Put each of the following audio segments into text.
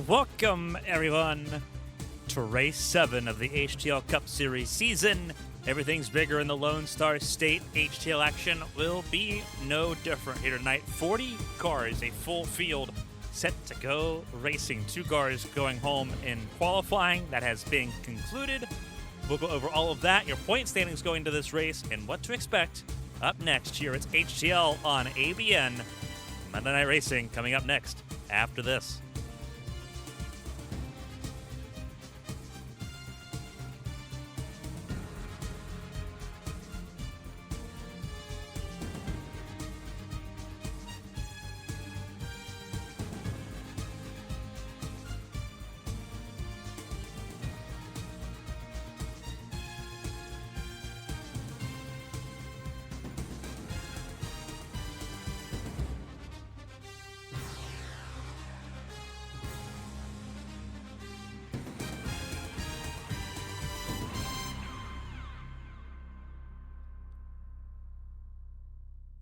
Welcome, everyone, to Race 7 of the HTL Cup Series season. Everything's bigger in the Lone Star State. HTL action will be no different here tonight. 40 cars, a full field set to go racing. 2 cars going home in qualifying. That has been concluded. We'll go over all of that, your point standings going to this race, and what to expect up next here. It's HTL on ABN. Monday Night Racing coming up next after this.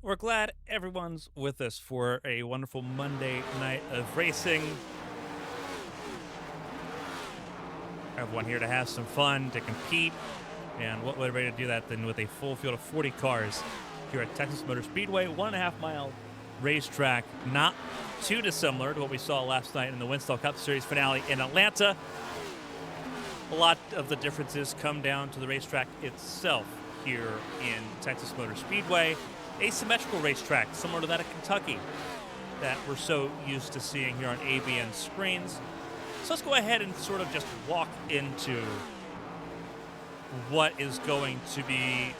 We're glad everyone's with us for a wonderful Monday night of racing. Everyone here to have some fun, to compete, and what better way to do that than with a full field of 40 cars here at Texas Motor Speedway, 1.5 mile racetrack, not too dissimilar to what we saw last night in the HTL Cup Series finale in Atlanta. A lot of the differences come down to the racetrack itself here in Texas Motor Speedway. Asymmetrical racetrack, similar to that of Kentucky, that we're so used to seeing here on ABN screens. So let's go ahead and sort of just walk into what is going to be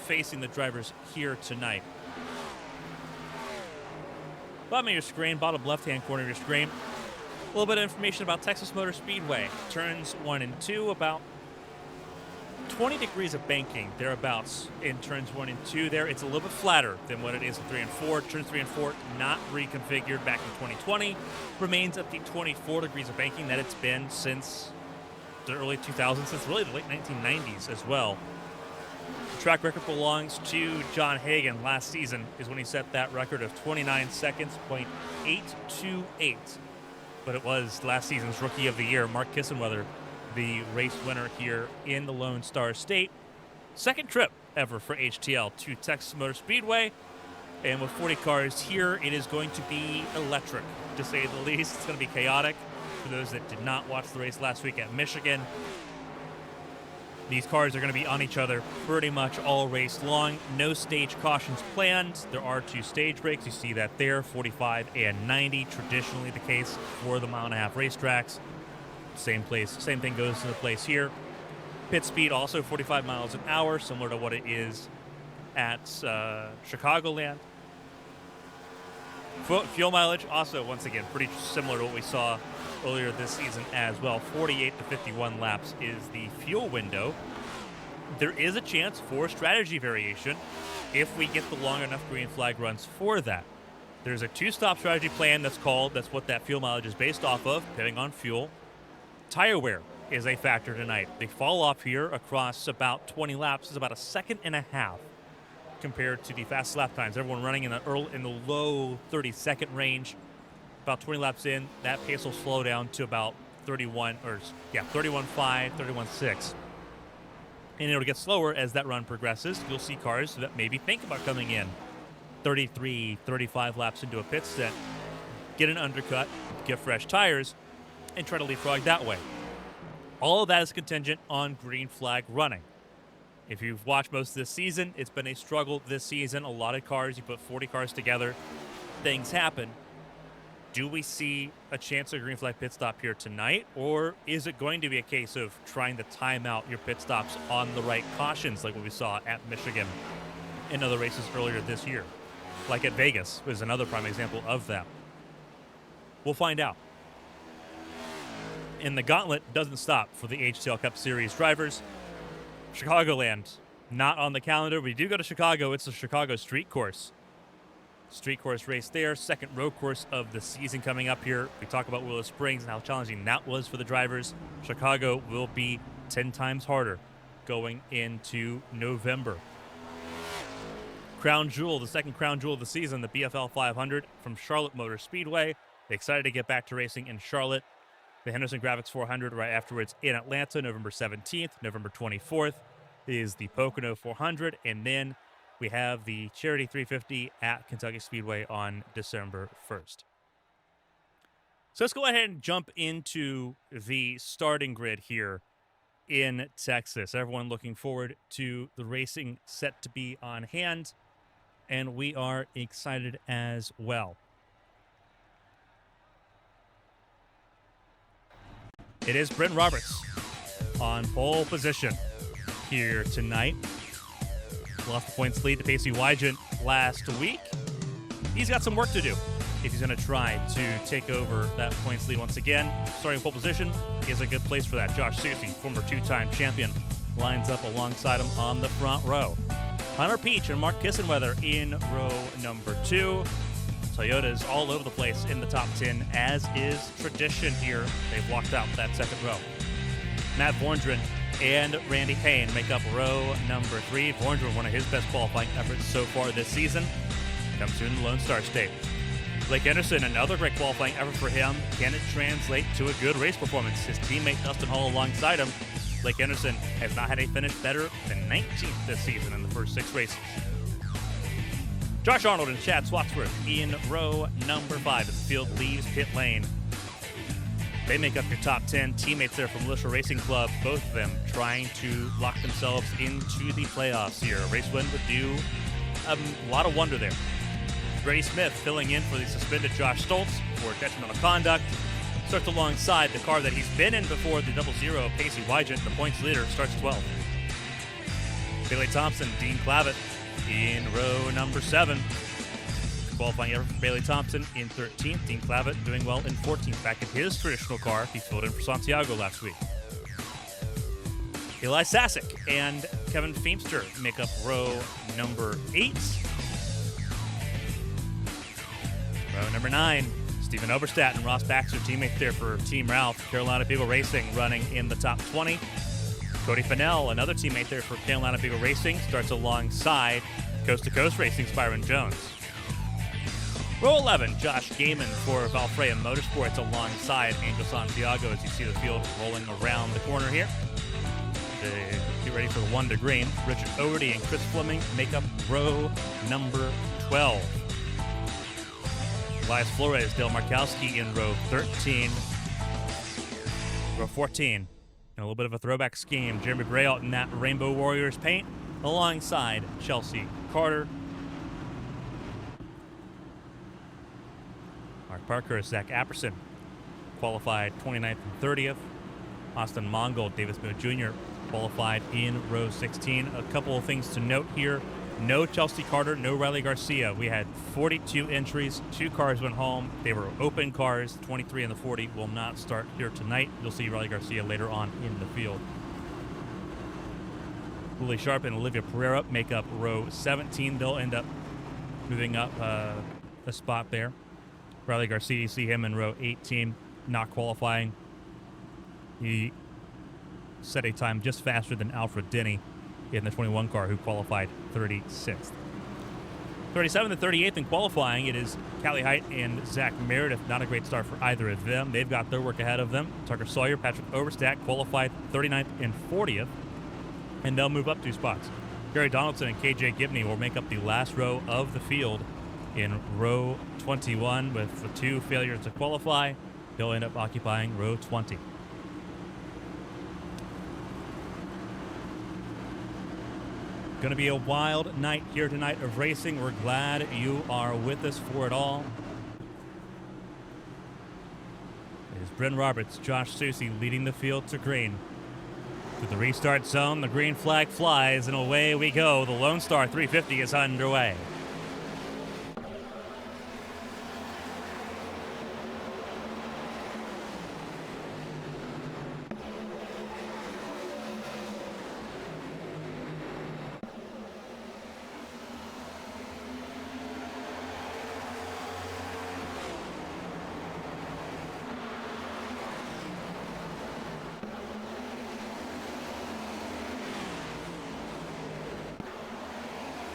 facing the drivers here tonight. Bottom of your screen, bottom left-hand corner of your screen, a little bit of information about Texas Motor Speedway. Turns 1 and 2, about 20 degrees of banking, thereabouts, in turns 1 and 2 there. It's a little bit flatter than what it is in 3 and 4. Turns 3 and 4, not reconfigured back in 2020. Remains at the 24 degrees of banking that it's been since the early 2000s, since really the late 1990s as well. The track record belongs to John Hagan. Last season is when he set that record of 29 seconds, .828. But it was last season's Rookie of the Year, Mark Kissenweather, the race winner here in the Lone Star State. Second trip ever for HTL to Texas Motor Speedway. And with 40 cars here, it is going to be electric, to say the least. It's going to be chaotic. For those that did not watch the race last week at Michigan, these cars are going to be on each other pretty much all race long. No stage cautions planned. There are 2 stage breaks. You see that there, 45 and 90, traditionally the case for the mile-and-a-half racetracks. Same thing goes into place here. Pit speed also 45 miles an hour, similar to what it is at Chicagoland. Fuel mileage also, once again, pretty similar to what we saw earlier this season as well. 48 to 51 laps is the fuel window. There is a chance for strategy variation if we get the long enough green flag runs for that. There's a 2-stop strategy plan that's what that fuel mileage is based off of, depending on fuel. Tire wear is a factor tonight. The fall off here across about 20 laps is about 1.5 seconds compared to the fastest lap times. Everyone running in the low 30-second range. About 20 laps in, that pace will slow down to about 31.5, 31.6. And it'll get slower as that run progresses. You'll see cars that maybe think about coming in 33, 35 laps into a pit set, get an undercut, get fresh tires, and try to leapfrog that way. All of that is contingent on green flag running. If you've watched most of this season, it's been a struggle this season. A lot of cars, you put 40 cars together, things happen. Do we see a chance of a green flag pit stop here tonight, or is it going to be a case of trying to time out your pit stops on the right cautions like what we saw at Michigan and other races earlier this year? Like at Vegas was another prime example of that. We'll find out. And the gauntlet doesn't stop for the HTL Cup Series drivers. Chicagoland, not on the calendar. We do go to Chicago. It's the Chicago Street Course. Street course race there. Second road course of the season coming up here. We talk about Willow Springs and how challenging that was for the drivers. Chicago will be 10 times harder going into November. crown jewel, the second crown jewel of the season, the BFL 500 from Charlotte Motor Speedway. Excited to get back to racing in Charlotte. The Henderson Graphics 400 right afterwards in Atlanta, November 17th. November 24th is the Pocono 400. And then we have the Charity 350 at Kentucky Speedway on December 1st. So let's go ahead and jump into the starting grid here in Texas. Everyone looking forward to the racing set to be on hand, and we are excited as well. It is Brent Roberts on pole position here tonight. Lost the points lead to Pacey Wygant last week. He's got some work to do if he's going to try to take over that points lead once again. Starting pole position is a good place for that. Josh Susie, former two-time champion, lines up alongside him on the front row. Hunter Peach and Mark Kissenweather in row number 2. Toyota's all over the place in the top 10, as is tradition here. They've walked out that second row. Matt Vorndren and Randy Payne make up row number 3. Vorndren, one of his best qualifying efforts so far this season, comes through in the Lone Star State. Blake Henderson, another great qualifying effort for him. Can it translate to a good race performance? His teammate Dustin Hall alongside him. Blake Henderson has not had a finish better than 19th this season in the first 6 races. Josh Arnold and Chad Swatsworth in row number 5 as the field leaves pit lane. They make up your top 10 teammates there from Militia Racing Club, both of them trying to lock themselves into the playoffs here. A race win would do a lot of wonder there. Brady Smith filling in for the suspended Josh Stoltz for detrimental conduct. Starts alongside the car that he's been in before, the 00 Pacey Wygant. The points leader starts 12th. Bailey Thompson, Dean Clavitt in row number 7. Qualifying effort for Bailey Thompson in 13th. Dean Clavitt doing well in 14th. Back in his traditional car. He filled in for Santiago last week. Eli Sasick and Kevin Feemster make up row number 8. Row number 9. Stephen Oberstadt and Ross Baxter, teammate there for Team Ralph. Carolina Beagle Racing running in the top 20. Cody Fennell, another teammate there for Carolina Beagle Racing, starts alongside Coast to Coast Racing's Byron Jones. Row 11, Josh Gaiman for Valfreya Motorsports alongside Angel Santiago as you see the field rolling around the corner here. They get ready for the 1 to green. Richard Oherty and Chris Fleming make up row number 12. Elias Flores, Dale Markowski in row 13. Row 14, and a little bit of a throwback scheme. Jeremy Braille in that Rainbow Warriors paint alongside Chelsea Carter. Mark Parker, Zach Apperson, qualified 29th and 30th. Austin Mongold, Davis Moon Jr., qualified in row 16. A couple of things to note here. No Chelsea Carter, no Riley Garcia. We had 42 entries. 2 cars went home. They were open cars. 23 and the 40 will not start here tonight. You'll see Riley Garcia later on in the field. Willie Sharp and Olivia Pereira make up row 17. They'll end up moving up a spot there. Riley Garcia, you see him in row 18, not qualifying. He set a time just faster than Alfred Denny in the 21 car, who qualified 36th. 37th and 38th in qualifying, it is Callie Height and Zach Meredith. Not a great start for either of them. They've got their work ahead of them. Tucker Sawyer, Patrick Overstack qualified 39th and 40th, and they'll move up 2 spots. Gary Donaldson and KJ Gibney will make up the last row of the field in row 21. With the 2 failures to qualify, they'll end up occupying row 20. Going to be a wild night here tonight of racing. We're glad you are with us for it all. It is Brent Roberts, Josh Susie leading the field to green. To the restart zone, the green flag flies, and away we go. The Lone Star 350 is underway.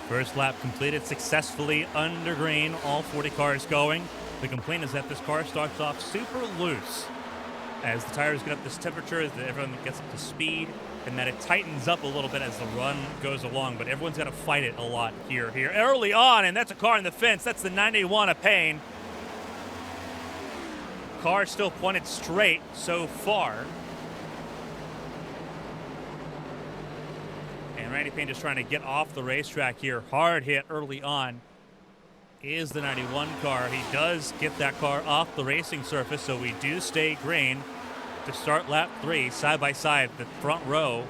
First lap completed successfully under green, all 40 cars going. The complaint is that this car starts off super loose as the tires get up this temperature, as everyone gets up to speed, and that it tightens up a little bit as the run goes along, but everyone's got to fight it a lot here early on, and that's a car in the fence. That's the 91 of Payne. Car still pointed straight so far. And Randy Payne just trying to get off the racetrack here. Hard hit early on is the 91 car. He does get that car off the racing surface, so we do stay green to start lap 3, side by side, the front row.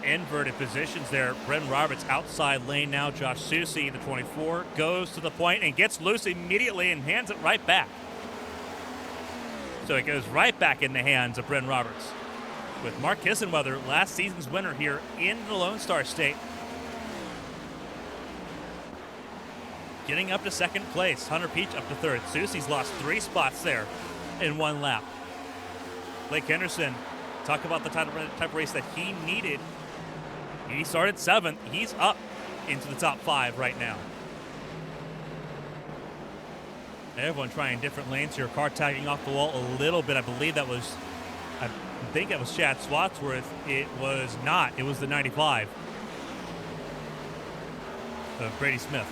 Inverted positions there. Brendan Roberts outside lane now. Josh Susi, the 24, goes to the point and gets loose immediately and hands it right back. So it goes right back in the hands of Brendan Roberts. With Mark Kissenweather, last season's winner here in the Lone Star State, getting up to second place. Hunter Peach up to third. Susi's lost 3 spots there in 1 lap. Blake Henderson, talk about the type of race that he needed. He started 7th. He's up into the top 5 right now. Everyone trying different lanes here. Car tagging off the wall a little bit. I think it was Chad Swatsworth. It was not. It was the 95 of Brady Smith.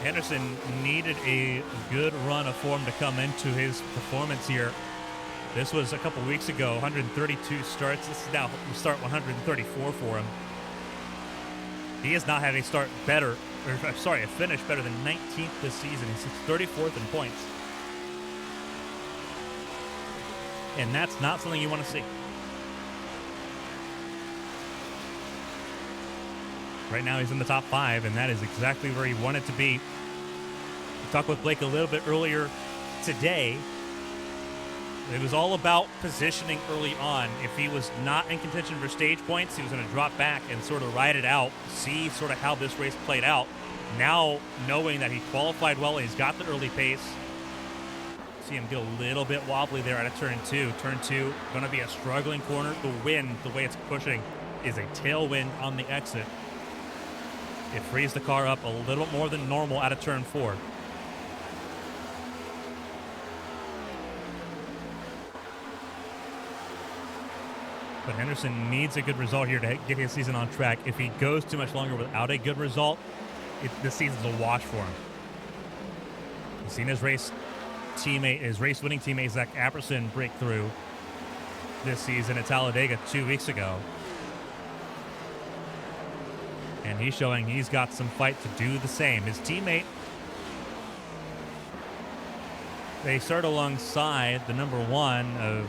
Henderson needed a good run of form to come into his performance here. This was a couple weeks ago, 132 starts. This is now start 134 for him. He has not had a finish better than 19th this season. He's 34th in points. And that's not something you want to see. Right now he's in the top 5, and that is exactly where he wanted to be. We talked with Blake a little bit earlier today. It was all about positioning early on. If he was not in contention for stage points, he was going to drop back and sort of ride it out, see sort of how this race played out. Now, knowing that he qualified well and he's got the early pace, see him get a little bit wobbly there out of turn 2. Turn 2, going to be a struggling corner. The wind, the way it's pushing, is a tailwind on the exit. It frees the car up a little more than normal out of turn 4. But Henderson needs a good result here to get his season on track. If he goes too much longer without a good result, this season's a wash for him. He's seen his race winning teammate Zach Apperson break through this season at Talladega 2 weeks ago. And he's showing he's got some fight to do the same. His teammate, they start alongside the number 1 of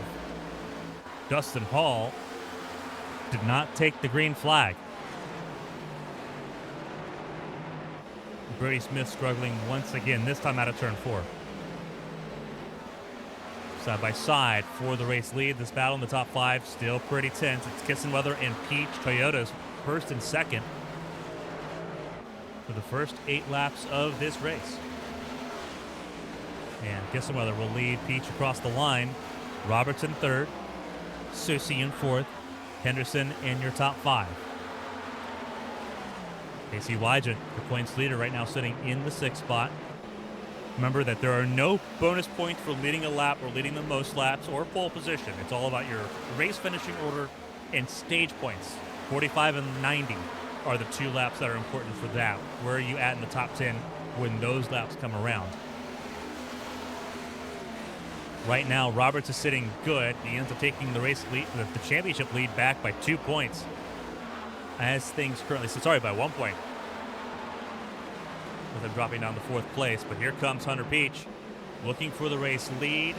Dustin Hall, did not take the green flag. Brady Smith struggling once again, this time out of turn 4. Side by side for the race lead. This battle in the top 5 still pretty tense. It's Kissenweather and Peach, Toyota's first and second for the first 8 laps of this race. And Kissenweather will lead Peach across the line. Roberts in third, Susi in fourth, Henderson in your top 5. Casey Wygent, the points leader, right now sitting in the 6th spot. Remember that there are no bonus points for leading a lap or leading the most laps or pole position. It's all about your race finishing order and stage points. 45 and 90 are the 2 laps that are important for that. Where are you at in the top 10 when those laps come around? Right now, Roberts is sitting good. He ends up taking the race lead, the championship lead back by 2 points. As things currently, by 1 point. With him dropping down to 4th place. But here comes Hunter Peach looking for the race lead.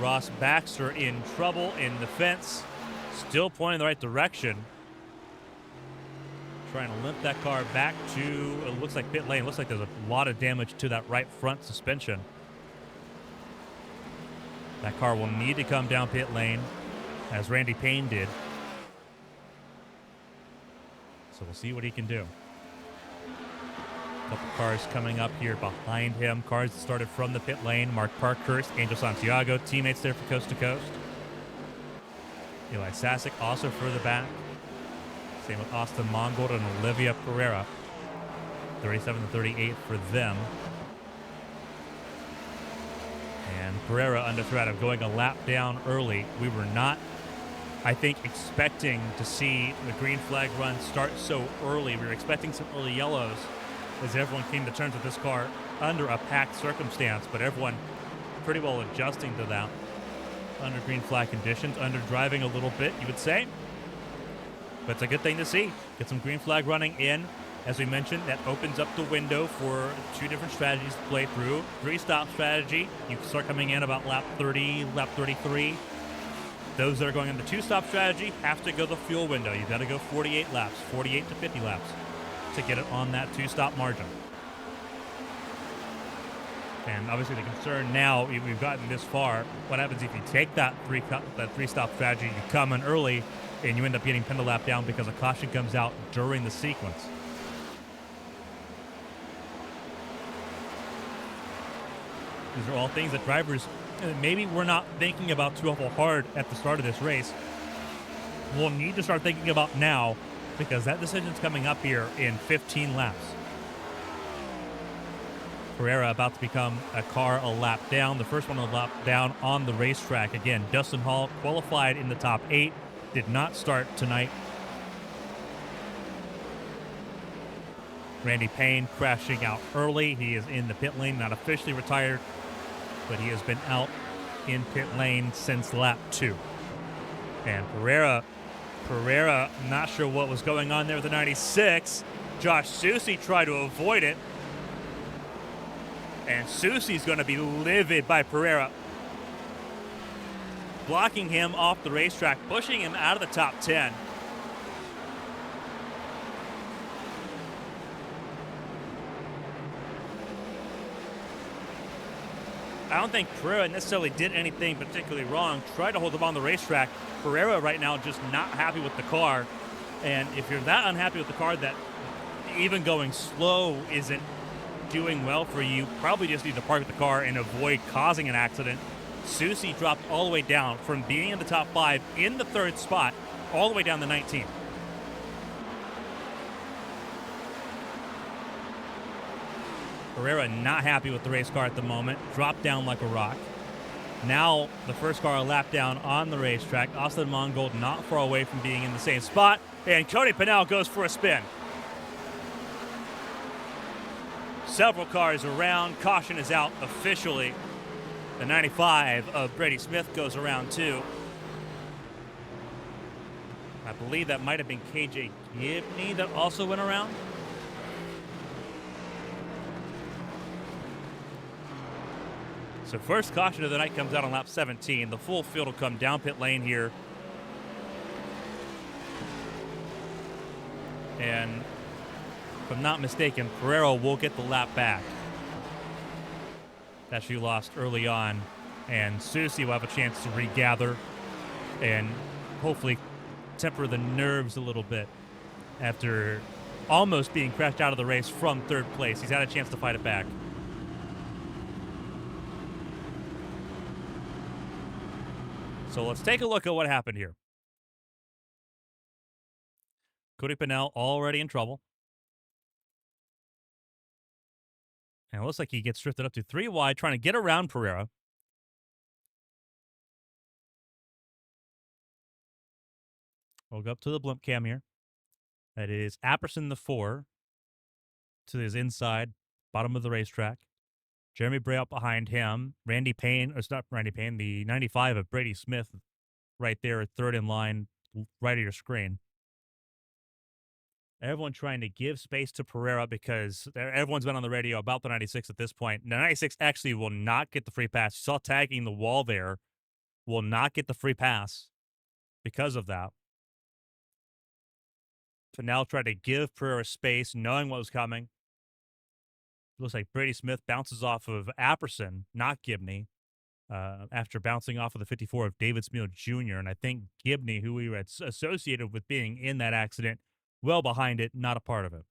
Ross Baxter in trouble in the fence. Still pointing in the right direction. Trying to limp that car back to, it looks like pit lane. It looks like there's a lot of damage to that right front suspension. That car will need to come down pit lane, as Randy Payne did. So we'll see what he can do. A couple cars coming up here behind him. Cars that started from the pit lane. Mark Parkhurst, Angel Santiago, teammates there for Coast to Coast. Eli Sasek also further back. Same with Austin Mongold and Olivia Pereira. 37 to 38 for them. And Pereira under threat of going a lap down early. We were not, I think, expecting to see the green flag run start so early. We were expecting some early yellows as everyone came to terms with this car under a packed circumstance, but everyone pretty well adjusting to that under green flag conditions, under driving a little bit, you would say. But it's a good thing to see. Get some green flag running in. As we mentioned, that opens up the window for two different strategies to play through. Three-stop strategy, you can start coming in about lap 30, lap 33. Those that are going on the two-stop strategy have to go the fuel window. You've got to go 48 laps, 48 to 50 laps to get it on that two-stop margin. And obviously the concern now, we've gotten this far, what happens if you take that three-stop strategy, you come in early, and you end up getting pinned a lap down because a caution comes out during the sequence. These are all things that drivers maybe we're not thinking about too awful hard at the start of this race. We'll need to start thinking about now because that decision's coming up here in 15 laps. Pereira about to become a car a lap down, the first one a lap down on the racetrack. Again, Dustin Hall qualified in the top 8, did not start tonight. Randy Payne crashing out early. He is in the pit lane, not officially retired, but he has been out in pit lane since lap 2. And Pereira, not sure what was going on there with the 96. Josh Susie tried to avoid it. And Susie's going to be livid by Pereira. Blocking him off the racetrack, pushing him out of the top 10. I don't think Pereira necessarily did anything particularly wrong. Tried to hold him on the racetrack. Pereira right now just not happy with the car. And if you're that unhappy with the car that even going slow isn't doing well for you, probably just need to park the car and avoid causing an accident. Susie dropped all the way down from being in the top 5 in the 3rd spot all the way down to 19th. Pereira not happy with the race car at the moment. Dropped down like a rock. Now the first car a lap down on the racetrack. Austin Mongold not far away from being in the same spot. And Cody Pennell goes for a spin. Several cars around. Caution is out officially. The 95 of Brady Smith goes around too. I believe that might have been KJ Gibney that also went around. So first caution of the night comes out on lap 17. The full field will come down pit lane here. And if I'm not mistaken, Pereira will get the lap back that she lost early on. And Susie will have a chance to regather and hopefully temper the nerves a little bit after almost being crashed out of the race from 3rd place. He's had a chance to fight it back. So let's take a look at what happened here. Cody Pennell already in trouble. And it looks like he gets drifted up to 3 wide, trying to get around Pereira. We'll go up to the blimp cam here. That is Apperson the 4 to his inside, bottom of the racetrack. Jeremy Bray up behind him. Randy Payne, or it's not Randy Payne, the 95 of Brady Smith right there at 3rd in line, right of your screen. Everyone trying to give space to Pereira because everyone's been on the radio about the 96 at this point. The 96 actually will not get the free pass. You saw tagging the wall there. Will not get the free pass because of that. Pennell tried to give Pereira space, knowing what was coming. Looks like Brady Smith bounces off of Apperson, not Gibney, after bouncing off of the 54 of David Smeal Jr. And I think Gibney, who we were associated with being in that accident, well behind it, not a part of it.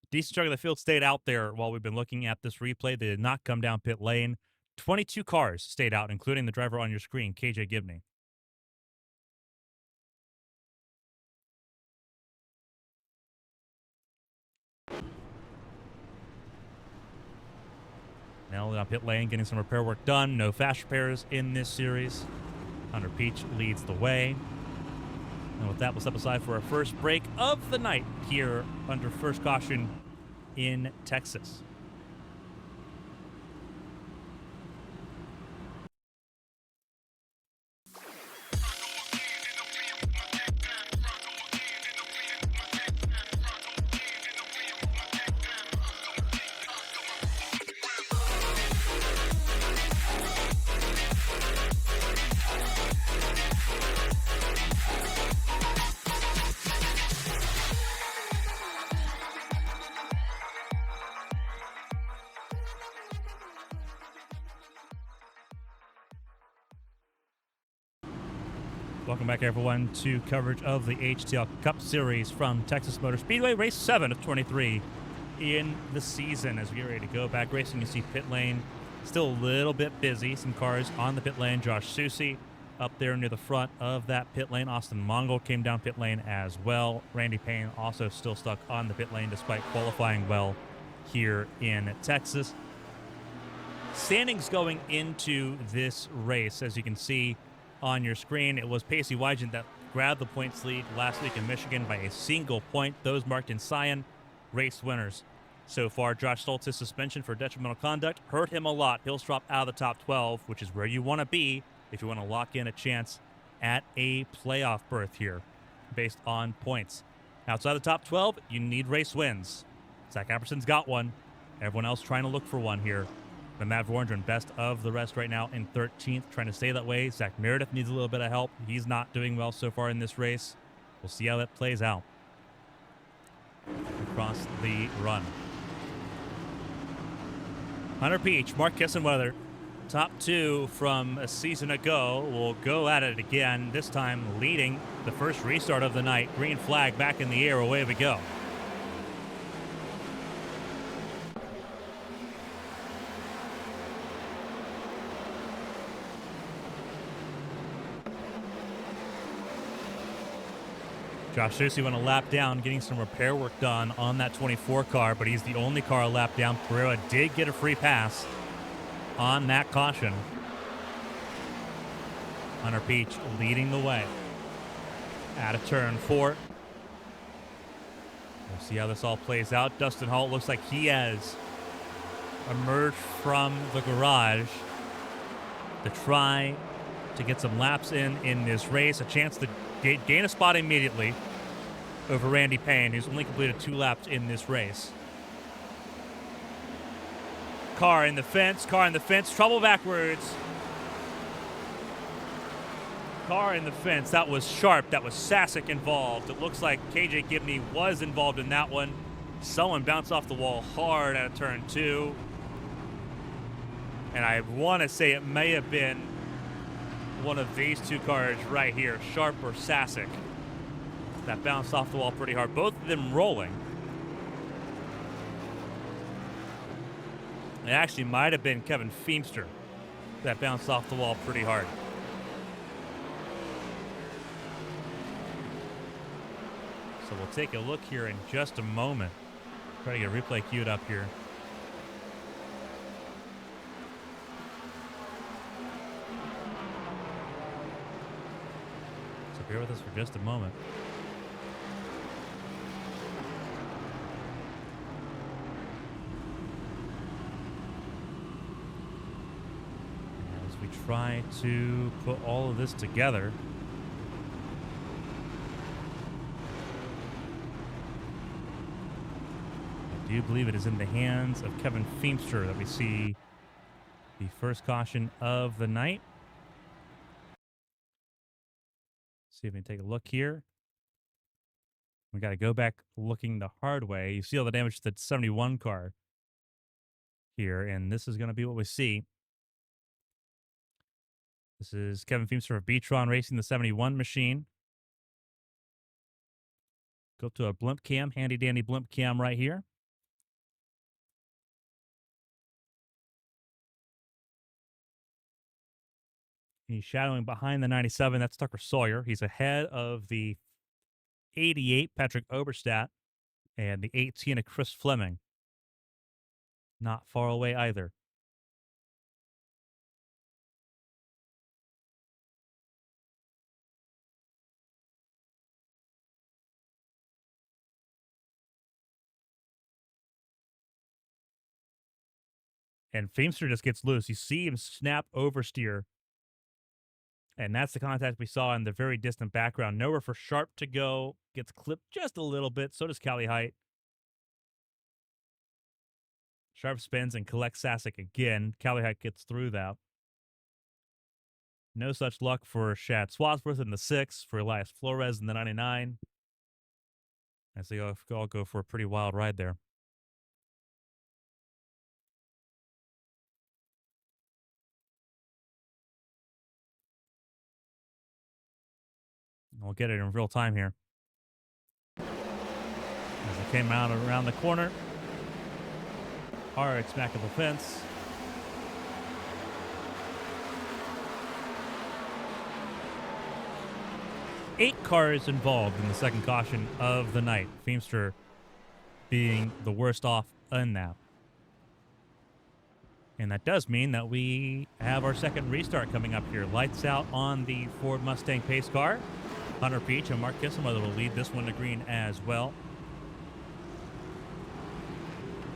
Decent chunk of the field stayed out there while we've been looking at this replay. They did not come down pit lane. 22 cars stayed out, including the driver on your screen, KJ Gibney. Now on pit lane, getting some repair work done. No fast repairs in this series. Hunter Peach leads the way. And with that, we'll step aside for our first break of the night here under first caution in Texas. Welcome back, everyone, to coverage of the HTL Cup Series from Texas Motor Speedway, race 7 of 23 in the season. As we get ready to go back racing, you see pit lane still a little bit busy. Some cars on the pit lane. Josh Susi up there near the front of that pit lane. Austin Mongol came down pit lane as well. Randy Payne also still stuck on the pit lane despite qualifying well here in Texas. Standings going into this race, as you can see on your screen, it was Pacey Wygant that grabbed the points lead last week in Michigan by a single point. Those marked in cyan, race winners. So far, Josh Stoltz's suspension for detrimental conduct hurt him a lot. He'll drop out of the top 12, which is where you want to be if you want to lock in a chance at a playoff berth here based on points. Outside the top 12, you need race wins. Zach Apperson's got one. Everyone else trying to look for one here. But Matt Vorndren, best of the rest right now in 13th, trying to stay that way. Zach Meredith needs a little bit of help. He's not doing well so far in this race. We'll see how that plays out across the run. Hunter Peach, Mark Kissenweather, top 2 from a season ago, will go at it again, this time leading the first restart of the night. Green flag back in the air, away we go. Josh Susi went a lap down, getting some repair work done on that 24 car, but he's the only car a lap down. Pereira did get a free pass on that caution. Hunter Peach leading the way out of turn 4. We'll see how this all plays out. Dustin Hall looks like he has emerged from the garage to try to get some laps in this race. A chance to gain a spot immediately over Randy Payne, who's only completed 2 laps in this race. Car in the fence, trouble backwards. Car in the fence, that was sharp, that was Sasek involved. It looks like KJ Gibney was involved in that one. Someone bounced off the wall hard out of turn 2. And I want to say it may have been one of these 2 cars right here, Sharp or Sasek, that bounced off the wall pretty hard. Both of them rolling. It actually might have been Kevin Feemster that bounced off the wall pretty hard. So we'll take a look here in just a moment. Try to get a replay queued up here. Bear with us for just a moment. As we try to put all of this together, I do believe it is in the hands of Kevin Feemster that we see the first caution of the night. See if we can take a look here. We got to go back looking the hard way. You see all the damage to the 71 car here, and this is going to be what we see. This is Kevin Feemster of B-Tron racing the 71 machine. Go to a blimp cam, handy dandy blimp cam right here. He's shadowing behind the 97. That's Tucker Sawyer. He's ahead of the 88, Patrick Oberstadt, and the 18 of Chris Fleming. Not far away either. And Feimster just gets loose. You see him snap oversteer. And that's the contact we saw in the very distant background. Nowhere for Sharp to go. Gets clipped just a little bit. So does Callie Height. Sharp spins and collects Sasek again. Callie Height gets through that. No such luck for Shad Swadsworth in the 6, for Elias Flores in the 99. As they all go for a pretty wild ride there. We'll get it in real time here. As it came out around the corner. Hard smack of the fence. Eight cars involved in the second caution of the night. Feimster being the worst off in that. And that does mean that we have our second restart coming up here. Lights out on the Ford Mustang pace car. Hunter Peach and Mark Kisselmother will lead this one to green as well.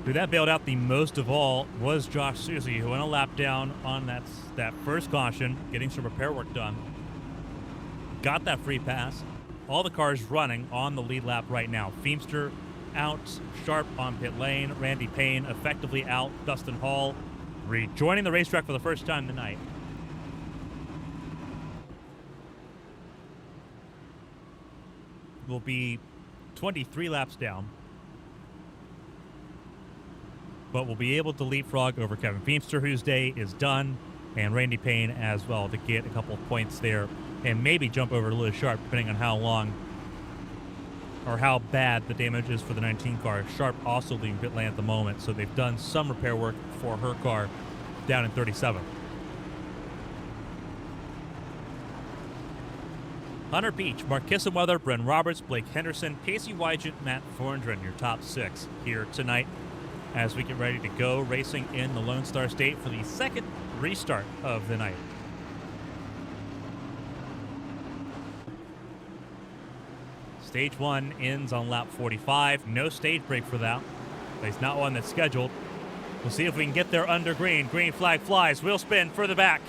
Who that bailed out the most of all was Josh Susie, who went a lap down on that first caution, getting some repair work done. Got that free pass. All the cars running on the lead lap right now. Feimster out, Sharp on pit lane, Randy Payne effectively out, Dustin Hall rejoining the racetrack for the first time tonight. Will be 23 laps down, but we'll be able to leapfrog over Kevin Feimster, whose day is done, and Randy Payne as well, to get a couple of points there and maybe jump over Lewis Sharp, depending on how long or how bad the damage is for the 19 car. Sharp also leaving pit lane at the moment, so they've done some repair work for her car down in 37. Hunter Beach, Mark Kissenweather, Bren Roberts, Blake Henderson, Casey Wygant, Matt Thorndren, your top 6 here tonight as we get ready to go racing in the Lone Star State for the second restart of the night. Stage 1 ends on lap 45. No stage break for that. There's not one that's scheduled. We'll see if we can get there under green. Green flag flies. Wheel spin further back.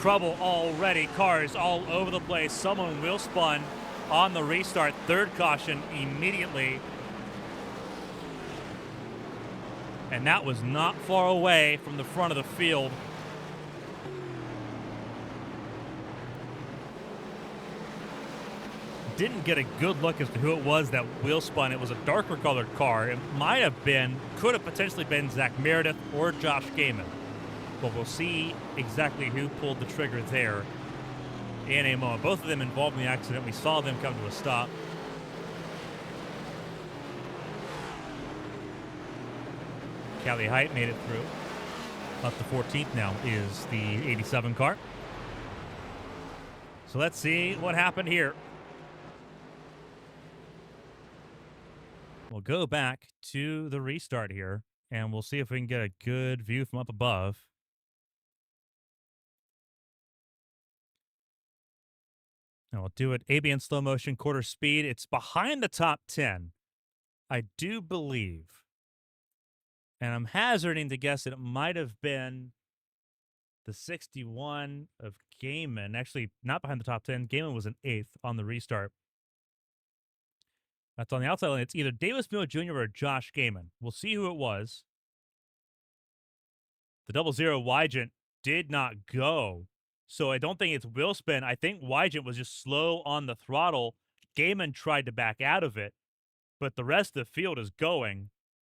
Trouble already. Cars all over the place. Someone wheel spun on the restart. Third caution immediately. And that was not far away from the front of the field. Didn't get a good look as to who it was that wheel spun. It was a darker colored car. It might have been, could have potentially been Zach Meredith or Josh Gaiman. But we'll see exactly who pulled the trigger there in a moment. Both of them involved in the accident. We saw them come to a stop. Callie Height made it through. Up to 14th now is the 87 car. So let's see what happened here. We'll go back to the restart here, and we'll see if we can get a good view from up above. And we'll do it AB in slow motion, quarter speed. It's behind the top 10, I do believe. And I'm hazarding to guess that it might have been the 61 of Gaiman. Actually, not behind the top 10. Gaiman was an 8th on the restart. That's on the outside lane. It's either Davis Miller Jr. or Josh Gaiman. We'll see who it was. The 00 Wygant did not go. So I don't think it's wheel spin. I think Wygant was just slow on the throttle. Gaiman tried to back out of it, but the rest of the field is going.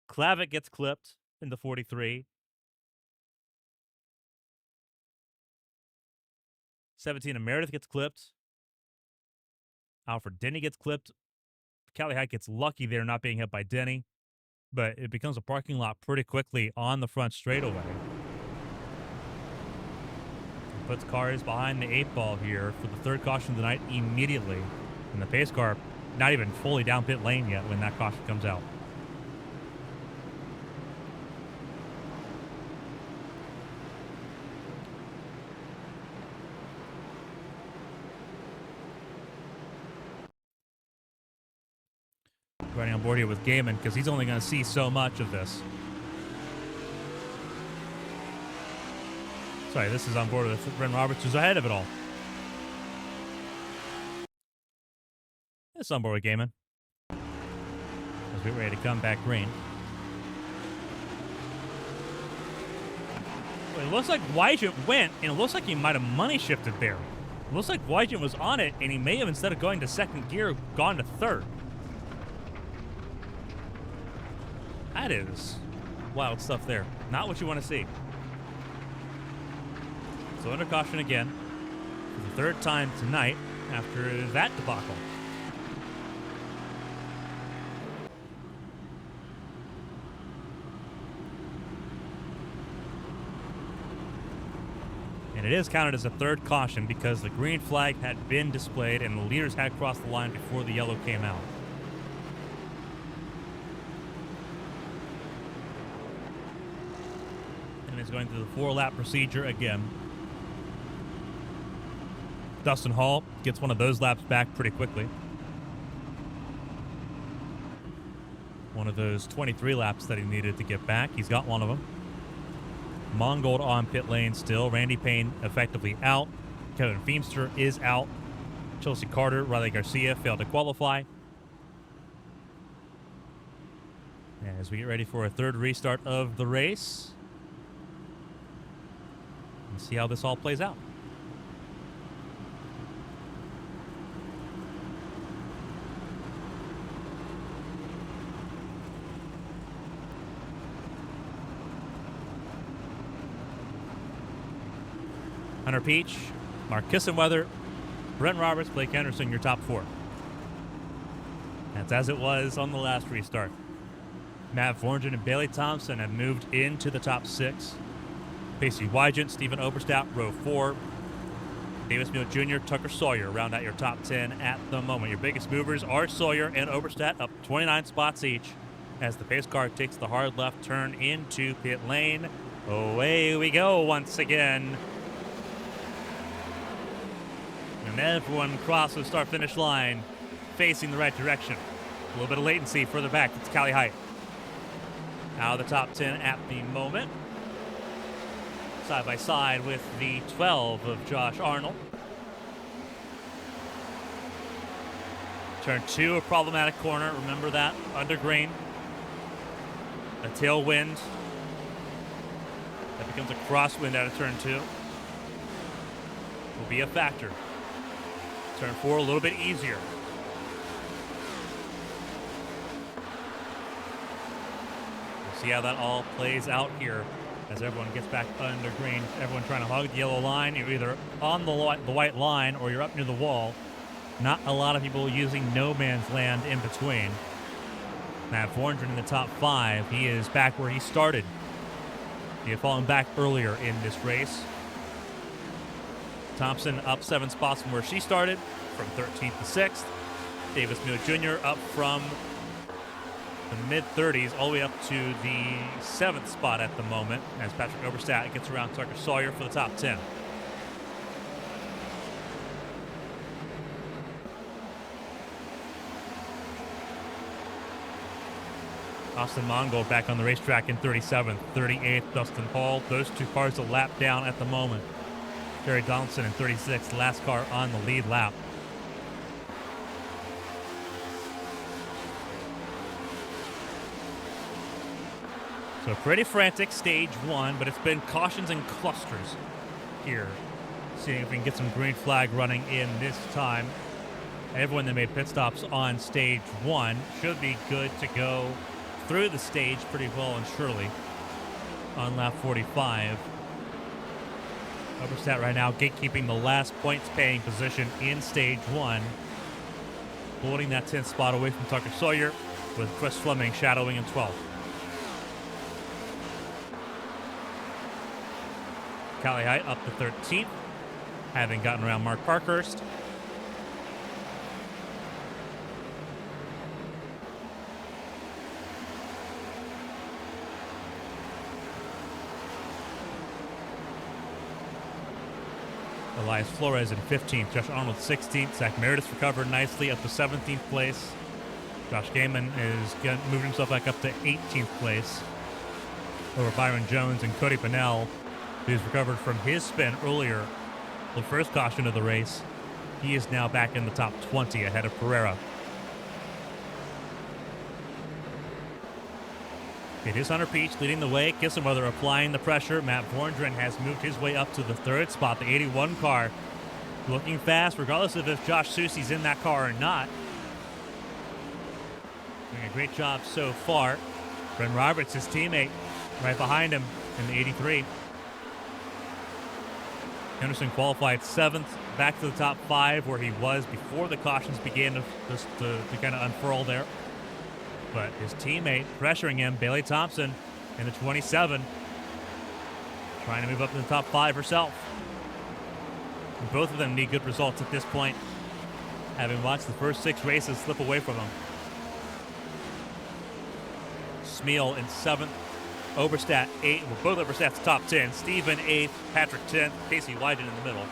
Clavitt gets clipped in the 43. 17 of Meredith gets clipped. Alfred Denny gets clipped. Callie Height gets lucky there not being hit by Denny, but it becomes a parking lot pretty quickly on the front straightaway. puts cars behind the 8 ball here for the third caution of the night immediately. And the pace car not even fully down pit lane yet when that caution comes out. Running on board here with Gaiman because he's only going to see so much of this. Sorry, this is on board with Brent Roberts, who's ahead of it all. It's on board with Gaiman as we get ready to come back green. Well, it looks like Wygent went, and it looks like he might have money shifted there. It looks like Wygent was on it, and he may have, instead of going to second gear, gone to third. That is wild stuff there. Not what you want to see. So under caution again for the third time tonight after that debacle. And it is counted as a third caution because the green flag had been displayed and the leaders had crossed the line before the yellow came out. And it's going through the 4-lap procedure again. Dustin Hall gets one of those laps back pretty quickly. One of those 23 laps that he needed to get back. He's got one of them. Mongold on pit lane still. Randy Payne effectively out. Kevin Feemster is out. Chelsea Carter, Riley Garcia failed to qualify. As we get ready for a third restart of the race. And see how this all plays out. Hunter Peach, Mark Kissenweather, Brent Roberts, Blake Henderson, your top 4. That's as it was on the last restart. Matt Vorngren and Bailey Thompson have moved into the top 6. Pacey Wygent, Stephen Oberstadt, row 4. Davis Muir Jr., Tucker Sawyer round out your top 10 at the moment. Your biggest movers are Sawyer and Oberstadt, up 29 spots each as the pace car takes the hard left turn into pit lane. Away we go once again. And everyone crosses start-finish line facing the right direction. A little bit of latency further back. It's Callie Height. Out of the top 10 at the moment. Side by side with the 12 of Josh Arnold. Turn 2, a problematic corner. Remember that. Under green. A tailwind. That becomes a crosswind out of turn 2. Will be a factor. Turn 4 a little bit easier. We'll see how that all plays out here as everyone gets back under green. Everyone trying to hug the yellow line. You're either on the white line or you're up near the wall. Not a lot of people using no man's land in between. Matt Vorngren in the top 5. He is back where he started. He had fallen back earlier in this race. Thompson up 7 spots from where she started, from 13th to 6th. Davis Muir Jr. up from the mid-30s all the way up to the 7th spot at the moment as Patrick Oberstadt gets around Tucker Sawyer for the top 10. Austin Mongold back on the racetrack in 37th, 38th, Dustin Hall. Those 2 cars a lap down at the moment. Jerry Donaldson in 36th, last car on the lead lap. So pretty frantic stage 1, but it's been cautions and clusters here. Seeing if we can get some green flag running in this time. Everyone that made pit stops on stage 1 should be good to go through the stage pretty well and surely on lap 45. Oberstadt right now gatekeeping the last points-paying position in stage 1. Holding that 10th spot away from Tucker Sawyer with Chris Fleming shadowing in 12th. Callie Height up to 13th. having gotten around Mark Parkhurst. Elias Flores in 15th, Josh Arnold 16th, Zach Meredith recovered nicely up to 17th place. Josh Gaiman is moving himself back up to 18th place over Byron Jones and Cody Pennell, who's recovered from his spin earlier, the first caution of the race. He is now back in the top 20 ahead of Pereira. It is Hunter Peach leading the way. Kissenmother applying the pressure. Matt Vorndren has moved his way up to the third spot. The 81 car looking fast, regardless of if Josh Soucy's in that car or not. Doing a great job so far. Brent Roberts, his teammate, right behind him in the 83. Henderson qualified 7th, back to the top 5 where he was before the cautions began to kind of unfurl there. But his teammate pressuring him, Bailey Thompson, in the 27, trying to move up to the top 5 herself. And both of them need good results at this point, having watched the first 6 races slip away from them. Smeal in 7th, Oberstadt 8th, well, both Oberstadt's top 10. Steven 8th, Patrick 10th, Casey Wyden in the middle.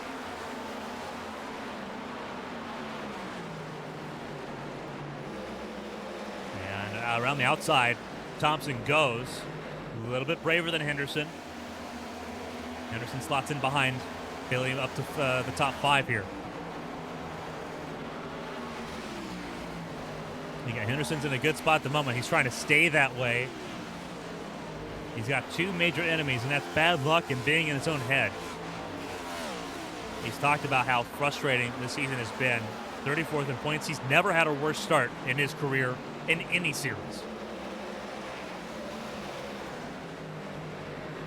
Around the outside, Thompson goes. A little bit braver than Henderson. Henderson slots in behind Bailey up to the top 5 here. You got Henderson's in a good spot at the moment. He's trying to stay that way. He's got 2 major enemies, and that's bad luck and being in his own head. He's talked about how frustrating this season has been. 34th in points. He's never had a worse start in his career in any series.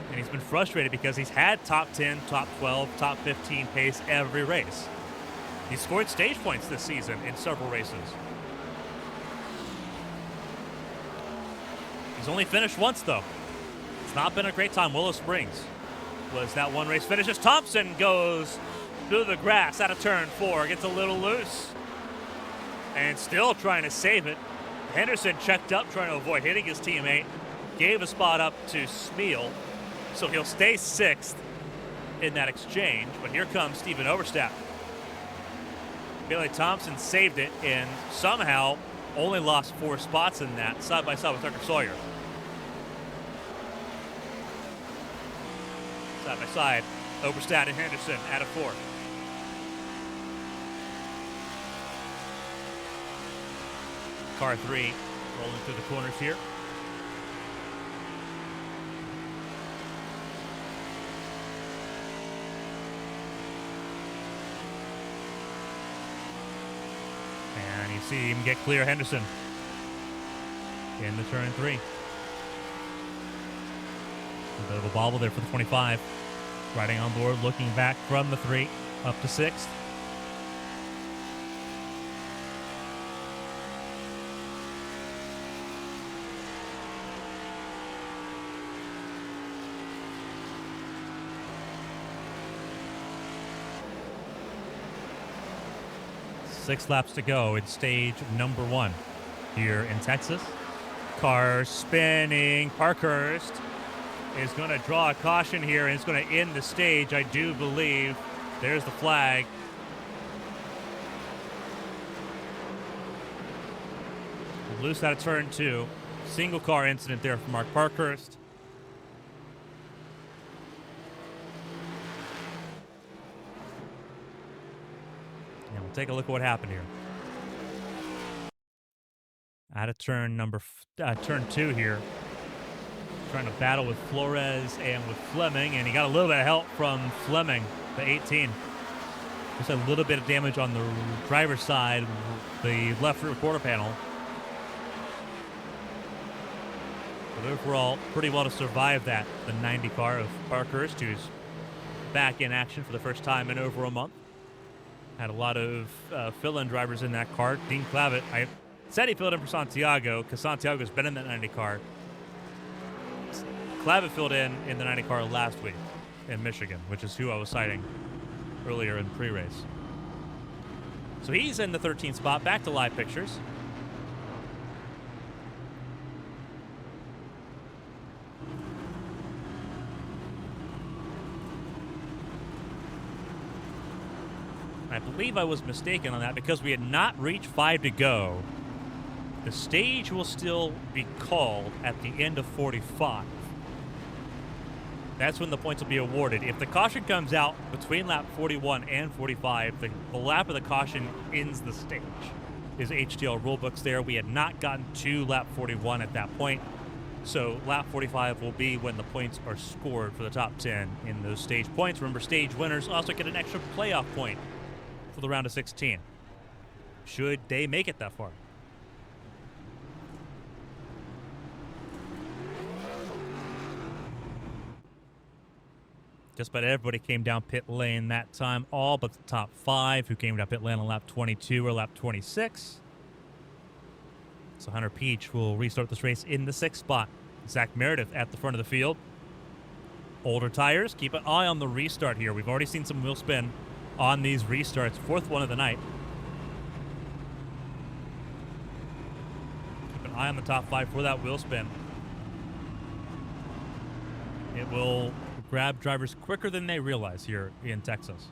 And he's been frustrated because he's had top 10, top 12, top 15 pace every race. He's scored stage points this season in several races. He's only finished once, though. It's not been a great time. Willow Springs was that one race finish as Thompson goes through the grass out of turn 4, gets a little loose, and still trying to save it. Henderson checked up, trying to avoid hitting his teammate, gave a spot up to Smeal, so he'll stay 6th in that exchange. But here comes Steven Oberstadt. Bailey Thompson saved it and somehow only lost 4 spots in that, side by side with Tucker Sawyer. Side by side, Oberstadt and Henderson out of 4. Car 3 rolling through the corners here. And you see him get clear Henderson in the turn 3. A bit of a bobble there for the 25. Riding on board, looking back from the 3 up to 6th. Six laps to go in stage number 1 here in Texas. Car spinning. Parkhurst is going to draw a caution here, and it's going to end the stage, I do believe. There's the flag. Loose out of turn 2. Single car incident there for Mark Parkhurst. And we'll take a look at what happened here. Out of turn turn 2 here. Trying to battle with Flores and with Fleming, and he got a little bit of help from Fleming, the 18. Just a little bit of damage on the driver's side, the left rear quarter panel. But overall, pretty well to survive that. The 90 car of Parkhurst, who's back in action for the first time in over a month. Had a lot of fill-in drivers in that car. Dean Clavitt, I said he filled in for Santiago because Santiago's been in that 90 car. Clavitt filled in the 90 car last week in Michigan, which is who I was citing earlier in pre-race. So he's in the 13th spot. Back to live pictures. I believe I was mistaken on that because we had not reached 5 to go. The stage will still be called at the end of 45. That's when the points will be awarded. If the caution comes out between lap 41 and 45, the lap of the caution ends the stage. Is HTL rulebooks there. We had not gotten to lap 41 at that point. So lap 45 will be when the points are scored for the top 10 in those stage points. Remember, stage winners also get an extra playoff point for the round of 16, should they make it that far. Just about everybody came down pit lane that time, all but the top 5 who came down pit lane on lap 22 or lap 26. So Hunter Peach will restart this race in the 6th spot. Zach Meredith at the front of the field. Older tires, keep an eye on the restart here. We've already seen some wheel spin on these restarts, 4th one of the night. Keep an eye on the top 5 for that wheel spin. It will grab drivers quicker than they realize here in Texas.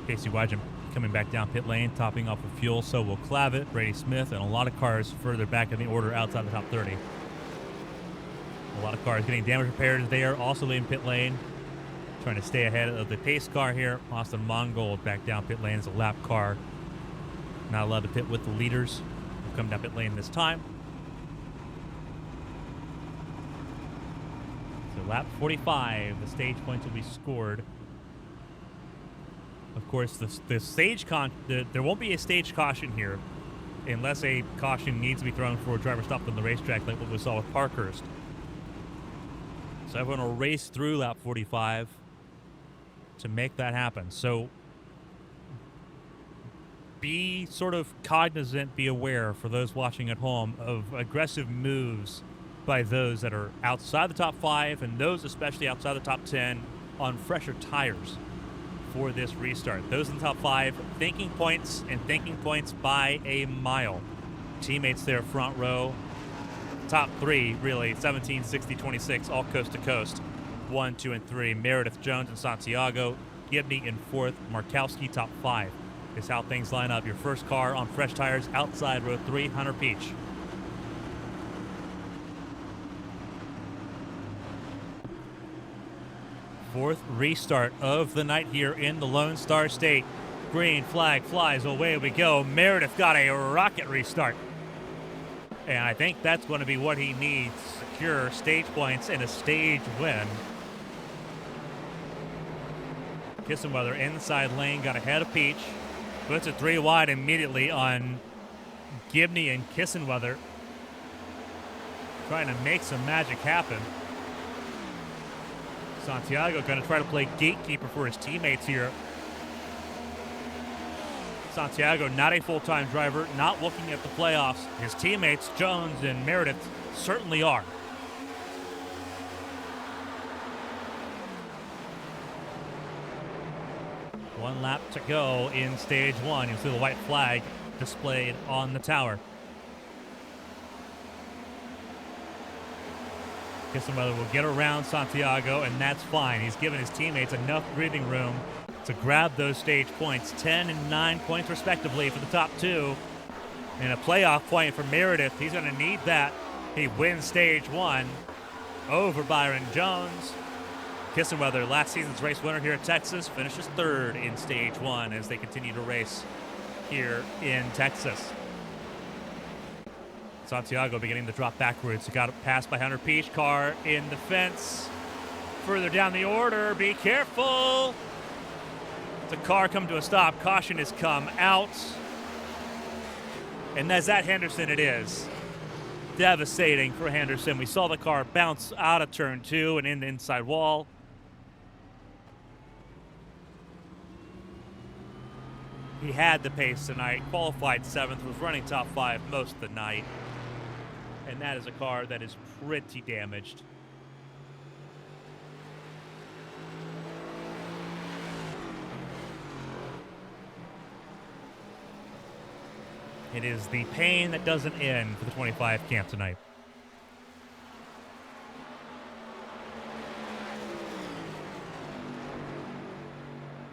Casey Wydrum coming back down pit lane, topping off with fuel. So will Clavitt, Brady Smith, and a lot of cars further back in the order outside the top 30. A lot of cars getting damage repairs there, also leading pit lane, trying to stay ahead of the pace car here. Austin Mongold back down pit lane as a lap car. Not allowed to pit with the leaders. Will come down pit lane this time. So lap 45, the stage points will be scored. Of course, the stage there won't be a stage caution here unless a caution needs to be thrown for a driver stopped on the racetrack like what we saw with Parkhurst. So everyone will race through lap 45 to make that happen. So be sort of cognizant, be aware for those watching at home of aggressive moves by those that are outside the top 5 and those especially outside the top 10 on fresher tires for this restart. Those in the top 5 thinking points and thinking points by a mile. Teammates there front row. Top 3 really 17, 60, 26 all coast to coast. 1, 2, and 3 Meredith, Jones, and Santiago. Gibney in 4th. Markowski top 5 is how things line up. Your first car on fresh tires outside row 3, Hunter Peach. Fourth restart of the night here in the Lone Star State. Green flag flies, away we go. Meredith got a rocket restart. And I think that's going to be what he needs to secure stage points and a stage win. Kissenweather inside lane, got ahead of Peach. Puts it 3 wide immediately on Gibney and Kissenweather. Trying to make some magic happen. Santiago going to try to play gatekeeper for his teammates here. Santiago, not a full-time driver, not looking at the playoffs. His teammates, Jones and Meredith, certainly are. One lap to go in stage 1. You'll see the white flag displayed on the tower. Kissenweather will get around Santiago, and that's fine. He's given his teammates enough breathing room to grab those stage points. 10 and 9 points respectively for the top 2. And a playoff point for Meredith. He's going to need that. He wins stage 1 over Byron Jones. Kissenweather, last season's race winner here at Texas, finishes 3rd in stage 1 as they continue to race here in Texas. Santiago beginning to drop backwards. Got it passed by Hunter Peach. Car in the fence. Further down the order. Be careful. The car come to a stop. Caution has come out. And that's at Henderson it is. devastating for Henderson. We saw the car bounce out of turn 2 and in the inside wall. He had the pace tonight, qualified 7th, was running top 5 most of the night. And that is a car that is pretty damaged. It is the pain that doesn't end for the 25 camp tonight.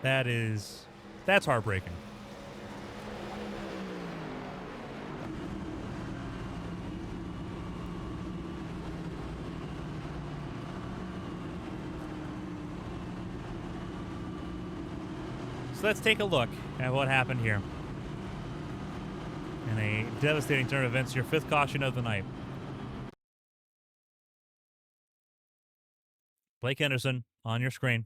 That's heartbreaking. So let's take a look at what happened here in a devastating turn of events. Your 5th caution of the night. Blake Henderson on your screen.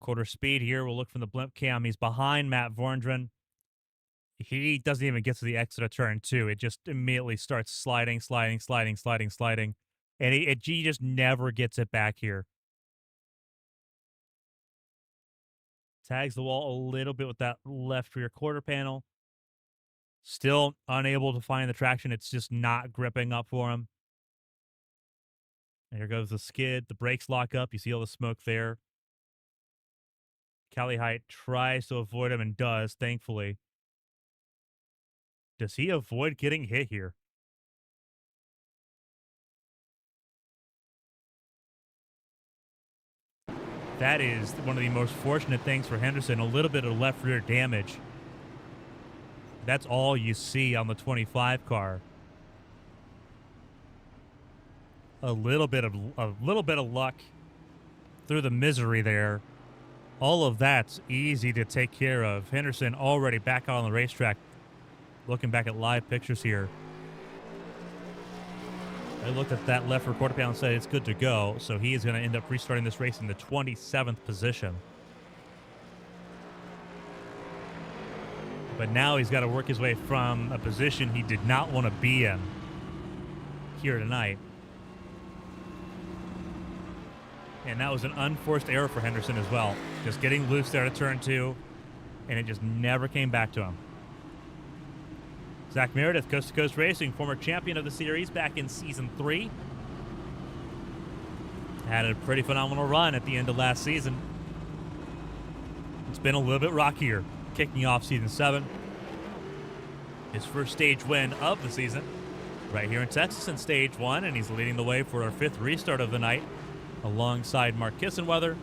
Quarter speed here. We'll look from the blimp cam. He's behind Matt Vorndren. He doesn't even get to the exit of turn 2. It just immediately starts sliding. And he just never gets it back here. Tags the wall a little bit with that left rear quarter panel. Still unable to find the traction. It's just not gripping up for him. And here goes the skid. The brakes lock up. You see all the smoke there. Callie Height tries to avoid him and does, thankfully. Does he avoid getting hit here? That is one of the most fortunate things for Henderson. A little bit of left rear damage. That's all you see on the 25 car. A little bit of luck through the misery there. All of that's easy to take care of. Henderson already back on the racetrack. Looking back at live pictures here. I looked at that left rear quarter panel and said it's good to go. So he is going to end up restarting this race in the 27th position. But now he's got to work his way from a position he did not want to be in here tonight. And that was an unforced error for Henderson as well. Just getting loose there to turn 2, and it just never came back to him. Zach Meredith, Coast to Coast Racing, former champion of the series back in Season 3. Had a pretty phenomenal run at the end of last season. It's been a little bit rockier kicking off Season 7. His first stage win of the season right here in Texas in Stage 1, and he's leading the way for our 5th restart of the night alongside Mark Kissenweather.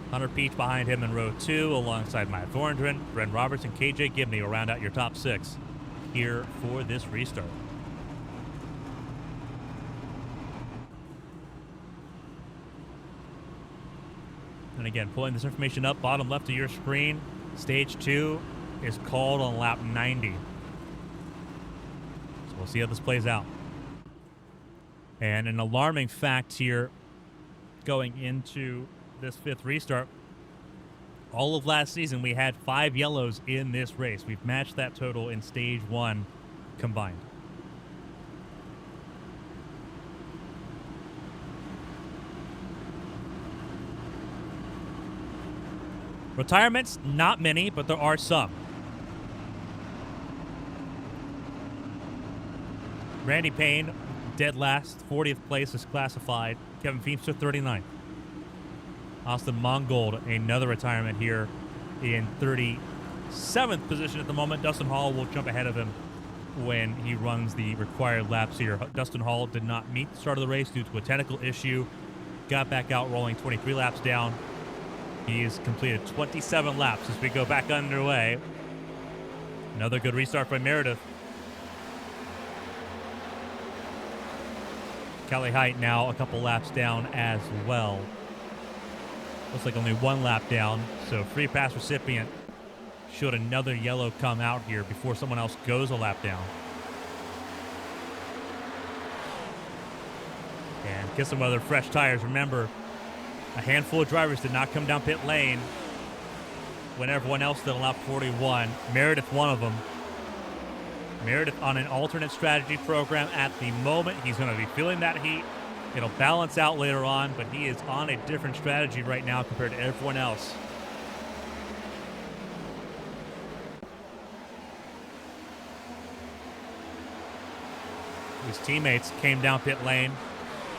Hunter Peach behind him in row 2 alongside Matt Vorndren. Bren Roberts and KJ Gibney will round out your top 6 here for this restart. And again, pulling this information up, bottom left of your screen, Stage 2 is called on lap 90. So we'll see how this plays out. And an alarming fact here going into this 5th restart. All of last season, we had 5 yellows in this race. We've matched that total in Stage 1 combined. Retirements, not many, but there are some. Randy Payne, dead last, 40th place is classified. Kevin Feemster, 39th. Austin Mongold, another retirement here in 37th position at the moment. Dustin Hall will jump ahead of him when he runs the required laps here. Dustin Hall did not meet the start of the race due to a technical issue. Got back out rolling 23 laps down. He has completed 27 laps as we go back underway. Another good restart by Meredith. Callie Height now a couple laps down as well. Looks like only 1 lap down, so free pass recipient should another yellow come out here before someone else goes a lap down. And Kissenweather, fresh tires. Remember, a handful of drivers did not come down pit lane when everyone else did on lap 41. Meredith, one of them. Meredith on an alternate strategy program at the moment. He's going to be feeling that heat. It'll balance out later on, but he is on a different strategy right now compared to everyone else. His teammates came down pit lane.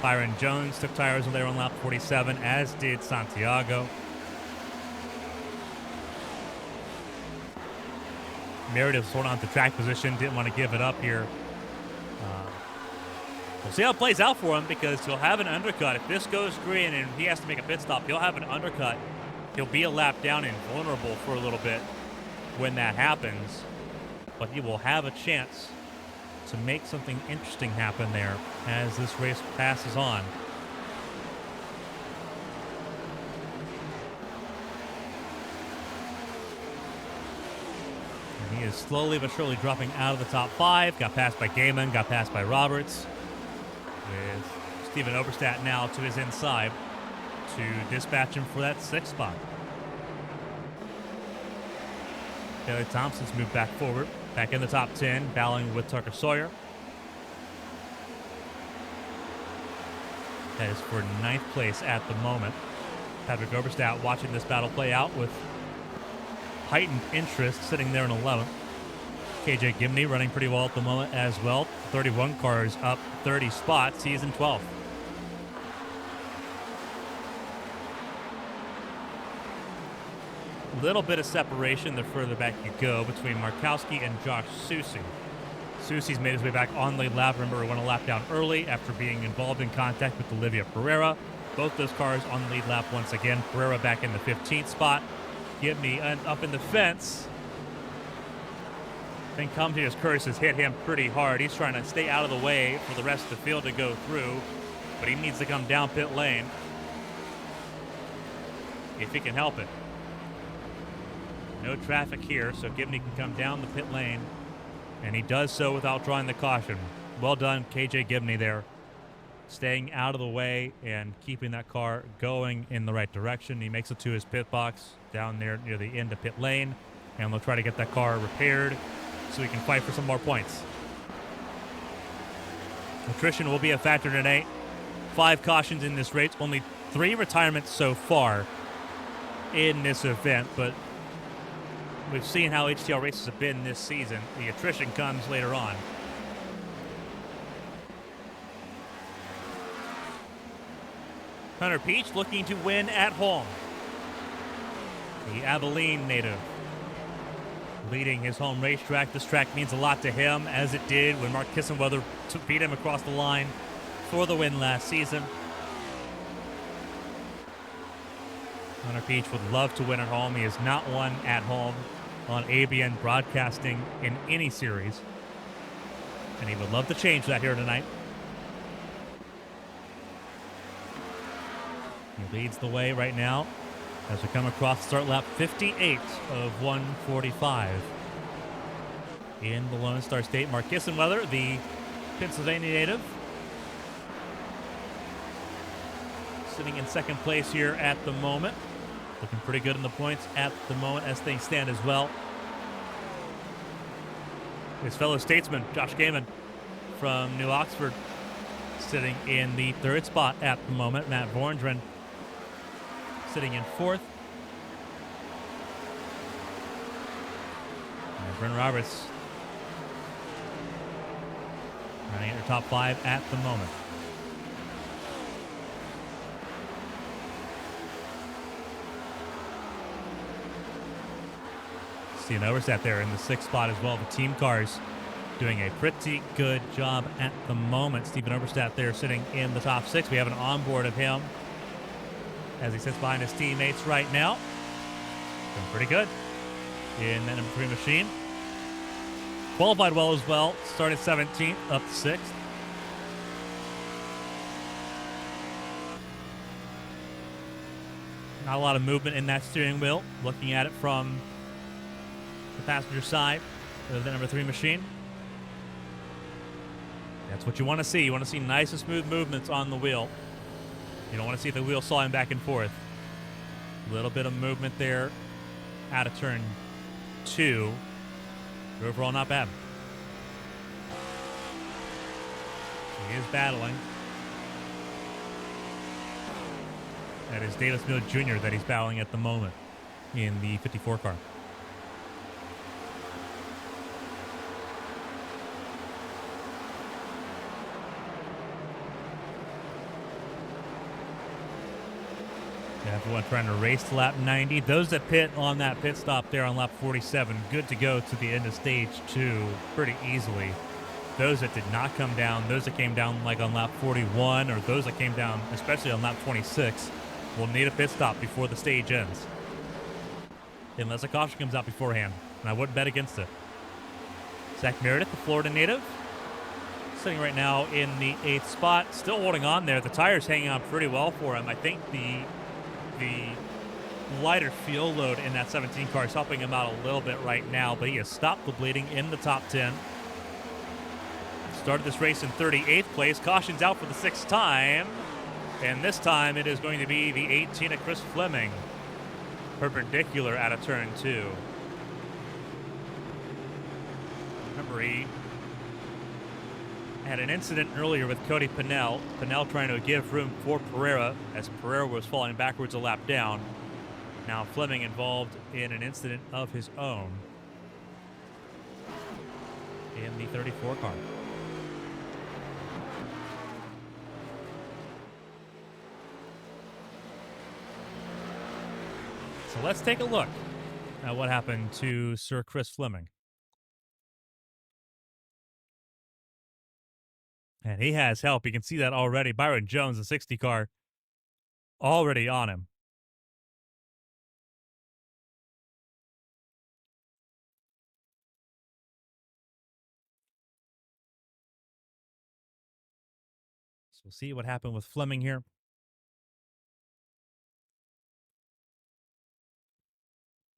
Byron Jones took tires when they were on lap 47, as did Santiago. Meredith was holding on to track position, didn't want to give it up here. We'll see how it plays out for him, because he'll have an undercut. If this goes green and he has to make a pit stop, he'll have an undercut. He'll be a lap down and vulnerable for a little bit when that happens, but he will have a chance to make something interesting happen there as this race passes on. And he is slowly but surely dropping out of the top 5. Got passed by Gaiman, got passed by Roberts, with Steven Oberstadt now to his inside to dispatch him for that 6th spot. Taylor Thompson's moved back forward, back in the top 10, battling with Tucker Sawyer. That is for 9th place at the moment. Patrick Oberstadt watching this battle play out with heightened interest, sitting there in 11th. KJ Gimney running pretty well at the moment as well. 31 cars up 30 spots. He's in 12th. Little bit of separation the further back you go between Markowski and Josh Susi. Susi's made his way back on lead lap. Remember, he went a lap down early after being involved in contact with Olivia Pereira. Both those cars on the lead lap once again. Pereira back in the 15th spot. Gibney up in the fence. I think Commentator's curse has hit him pretty hard. He's trying to stay out of the way for the rest of the field to go through, but he needs to come down pit lane if he can help it. No traffic here, so Gibney can come down the pit lane, and he does so without drawing the caution. Well done, KJ Gibney there, staying out of the way and keeping that car going in the right direction. He makes it to his pit box down there near the end of pit lane, and they'll try to get that car repaired so he can fight for some more points. Attrition will be a factor today. 5 cautions in this race, only 3 retirements so far in this event, but we've seen how HTL races have been this season. The attrition comes later on. Hunter Peach looking to win at home. The Abilene native leading his home racetrack. This track means a lot to him, as it did when Mark Kissenweather beat him across the line for the win last season. Hunter Peach would love to win at home. He has not won at home on ABN broadcasting in any series, and he would love to change that here tonight. He leads the way right now as we come across start lap 58 of 145 in the Lone Star State. Mark Kissenweather, the Pennsylvania native, sitting in 2nd place here at the moment. Looking pretty good in the points at the moment as things stand as well. His fellow statesman, Josh Gaiman from New Oxford, sitting in the 3rd spot at the moment. Matt Vorndren sitting in 4th. And Bryn Roberts running at the top 5 at the moment. Sienna Oberstadt there in the 6th spot as well. The team cars doing a pretty good job at the moment. Steven Oberstadt there sitting in the top 6. We have an onboard of him as he sits behind his teammates right now. Doing pretty good in that number 3 machine. Qualified well as well. Started 17th, up to 6th. Not a lot of movement in that steering wheel. Looking at it from the passenger side of the number 3 machine. That's what you want to see. You want to see nice and smooth movements on the wheel. You don't want to see the wheel sawing back and forth. A little bit of movement there out of turn 2. But overall, not bad. He is battling. That is Davis Mills Jr. that he's battling at the moment in the 54 car. Everyone trying to race to lap 90. Those that pit on that pit stop there on lap 47, good to go to the end of stage 2 pretty easily. Those that did not come down, those that came down like on lap 41, or those that came down especially on lap 26, will need a pit stop before the stage ends. Unless a caution comes out beforehand, and I wouldn't bet against it. Zach Meredith, the Florida native, sitting right now in the 8th spot, still holding on there. The tire's hanging on pretty well for him. I think the lighter fuel load in that 17 car is helping him out a little bit right now, but he has stopped the bleeding in the top 10. Started this race in 38th place. Caution's out for the 6th time, and this time it is going to be the 18 of Chris Fleming, perpendicular out of turn 2. Remember, he had an incident earlier with Cody Pennell. Pennell trying to give room for Pereira as Pereira was falling backwards a lap down. Now Fleming involved in an incident of his own in the 34 car. So let's take a look at what happened to Sir Chris Fleming. And he has help. You can see that already. Byron Jones, the 60 car, already on him. So we'll see what happened with Fleming here.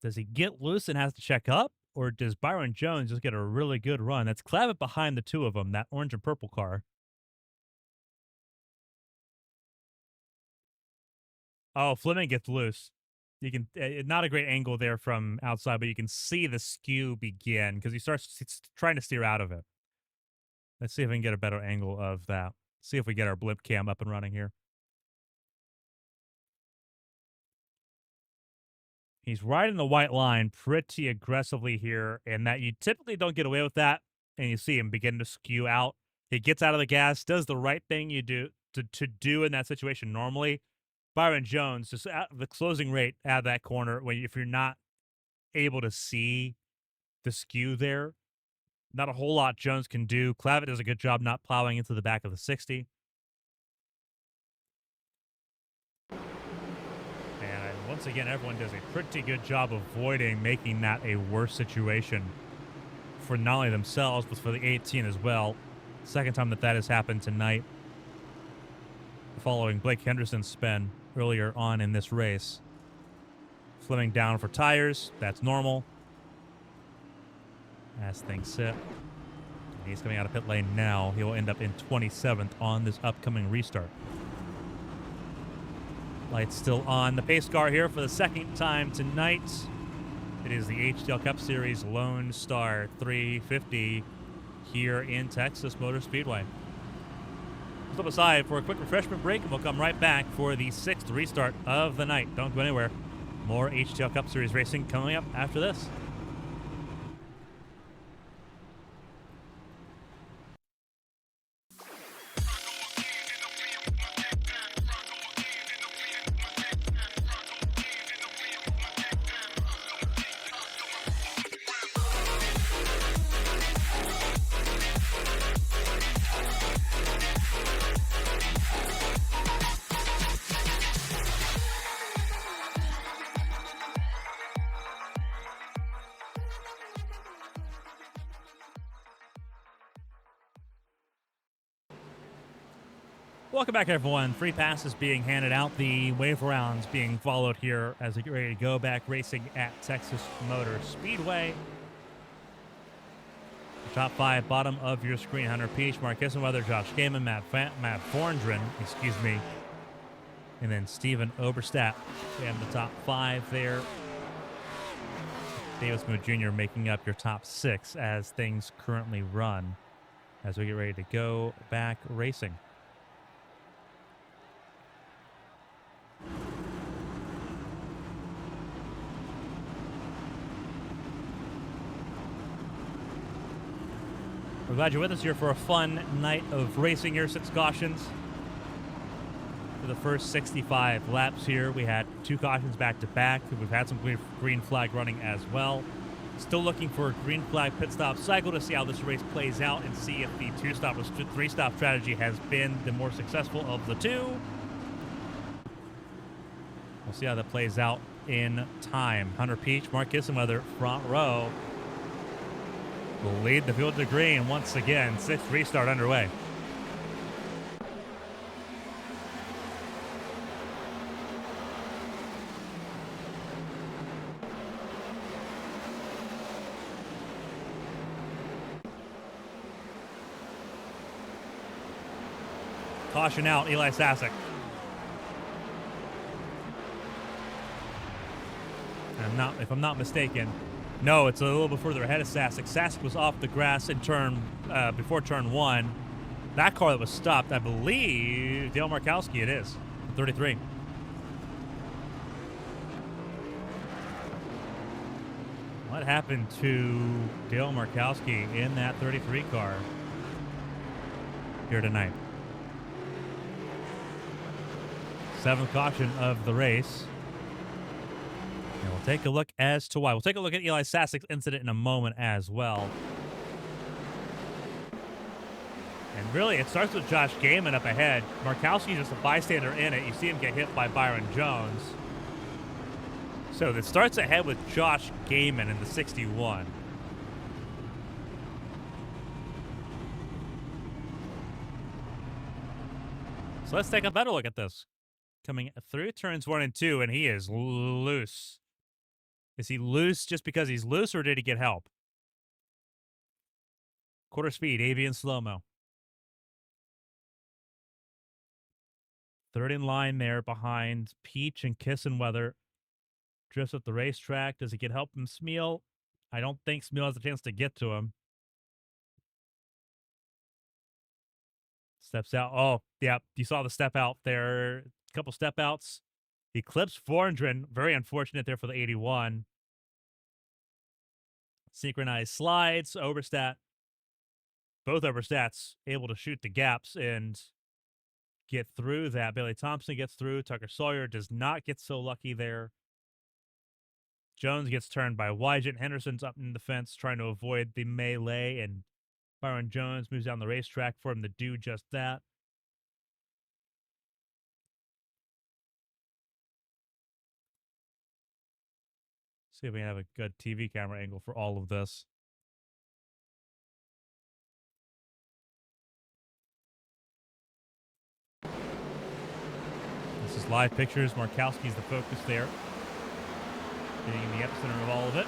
Does he get loose and has to check up? Or does Byron Jones just get a really good run? That's Clavitt behind the two of them, that orange and purple car. Oh, Fleming gets loose. You can not a great angle there from outside, but you can see the skew begin because he starts trying to steer out of it. Let's see if we can get a better angle of that. See if we get our blimp cam up and running here. He's riding the white line pretty aggressively here, and that you typically don't get away with that, and you see him begin to skew out. He gets out of the gas, does the right thing you do to do in that situation normally. Byron Jones, just at the closing rate out of that corner, if you're not able to see the skew there, not a whole lot Jones can do. Clavitt does a good job not plowing into the back of the 60. And once again, everyone does a pretty good job avoiding making that a worse situation for not only themselves, but for the 18 as well. Second time that has happened tonight, following Blake Henderson's spin earlier on in this race. Fleming down for tires. That's normal. As things sit. He's coming out of pit lane now. He will end up in 27th on this upcoming restart. Lights still on the pace car here for the second time tonight. It is the HTL Cup Series Lone Star 350 here in Texas Motor Speedway. We'll step aside for a quick refreshment break, and we'll come right back for the 6th restart of the night. Don't go anywhere. More HTL Cup Series racing coming up after this. Welcome back, everyone. Free passes being handed out. The wave rounds being followed here as we get ready to go back racing at Texas Motor Speedway. The top 5, bottom of your screen: Hunter Peach, Mark Kissenweather, Josh Gaiman, Matt Forndren, and then Steven Oberstadt in the top 5 there. Davis Mood Jr. making up your top 6 as things currently run. as we get ready to go back racing. We're glad you're with us here for a fun night of racing here. 6 cautions for the first 65 laps here. We had 2 cautions back to back. We've had some green flag running as well. Still looking for a green flag pit stop cycle to see how this race plays out and see if the 2-stop or 3-stop strategy has been the more successful of the 2. We'll see how that plays out in time. Hunter Peach, Mark Kissenweather, front row, will lead the field to green once again. 6th restart underway. Caution out, Eli Sasek. If I'm not mistaken. No, it's a little bit further ahead of Sasek. Sasek was off the grass in before turn 1. That car that was stopped, I believe, Dale Markowski it is, 33. What happened to Dale Markowski in that 33 car here tonight? 7th caution of the race. And we'll take a look as to why. We'll take a look at Eli Sasek's incident in a moment as well. And really, it starts with Josh Gaiman up ahead. Markowski's just a bystander in it. You see him get hit by Byron Jones. So it starts ahead with Josh Gaiman in the 61. So let's take a better look at this. Coming through turns 1 and 2, and he is loose. Is he loose just because he's loose, or did he get help? Quarter speed, Avian slow-mo. 3rd in line there behind Peach and Kissenweather. Drifts up the racetrack. Does he get help from Smeal? I don't think Smeal has a chance to get to him. Steps out. Oh, yeah, you saw the step out there. A couple step outs. He clips Forndren. Very unfortunate there for the 81. Synchronized slides. Overstat. Both overstats able to shoot the gaps and get through that. Bailey Thompson gets through. Tucker Sawyer does not get so lucky there. Jones gets turned by Wygent. Henderson's up in the fence trying to avoid the melee, and Byron Jones moves down the racetrack for him to do just that. See if we can have a good TV camera angle for all of this. This is live pictures. Markowski's the focus there. Getting in the epicenter of all of it.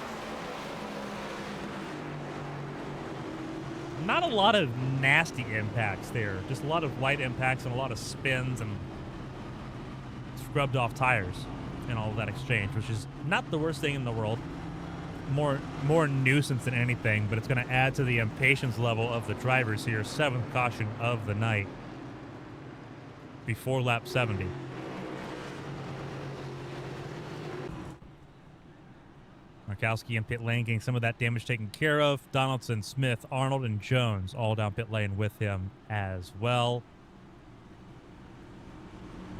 Not a lot of nasty impacts there. Just a lot of light impacts and a lot of spins and scrubbed off tires and all of that exchange, which is not the worst thing in the world. More nuisance than anything, but it's going to add to the impatience level of the drivers here. 7th caution of the night before lap 70. Markowski in pit lane getting some of that damage taken care of. Donaldson, Smith, Arnold, and Jones all down pit lane with him as well.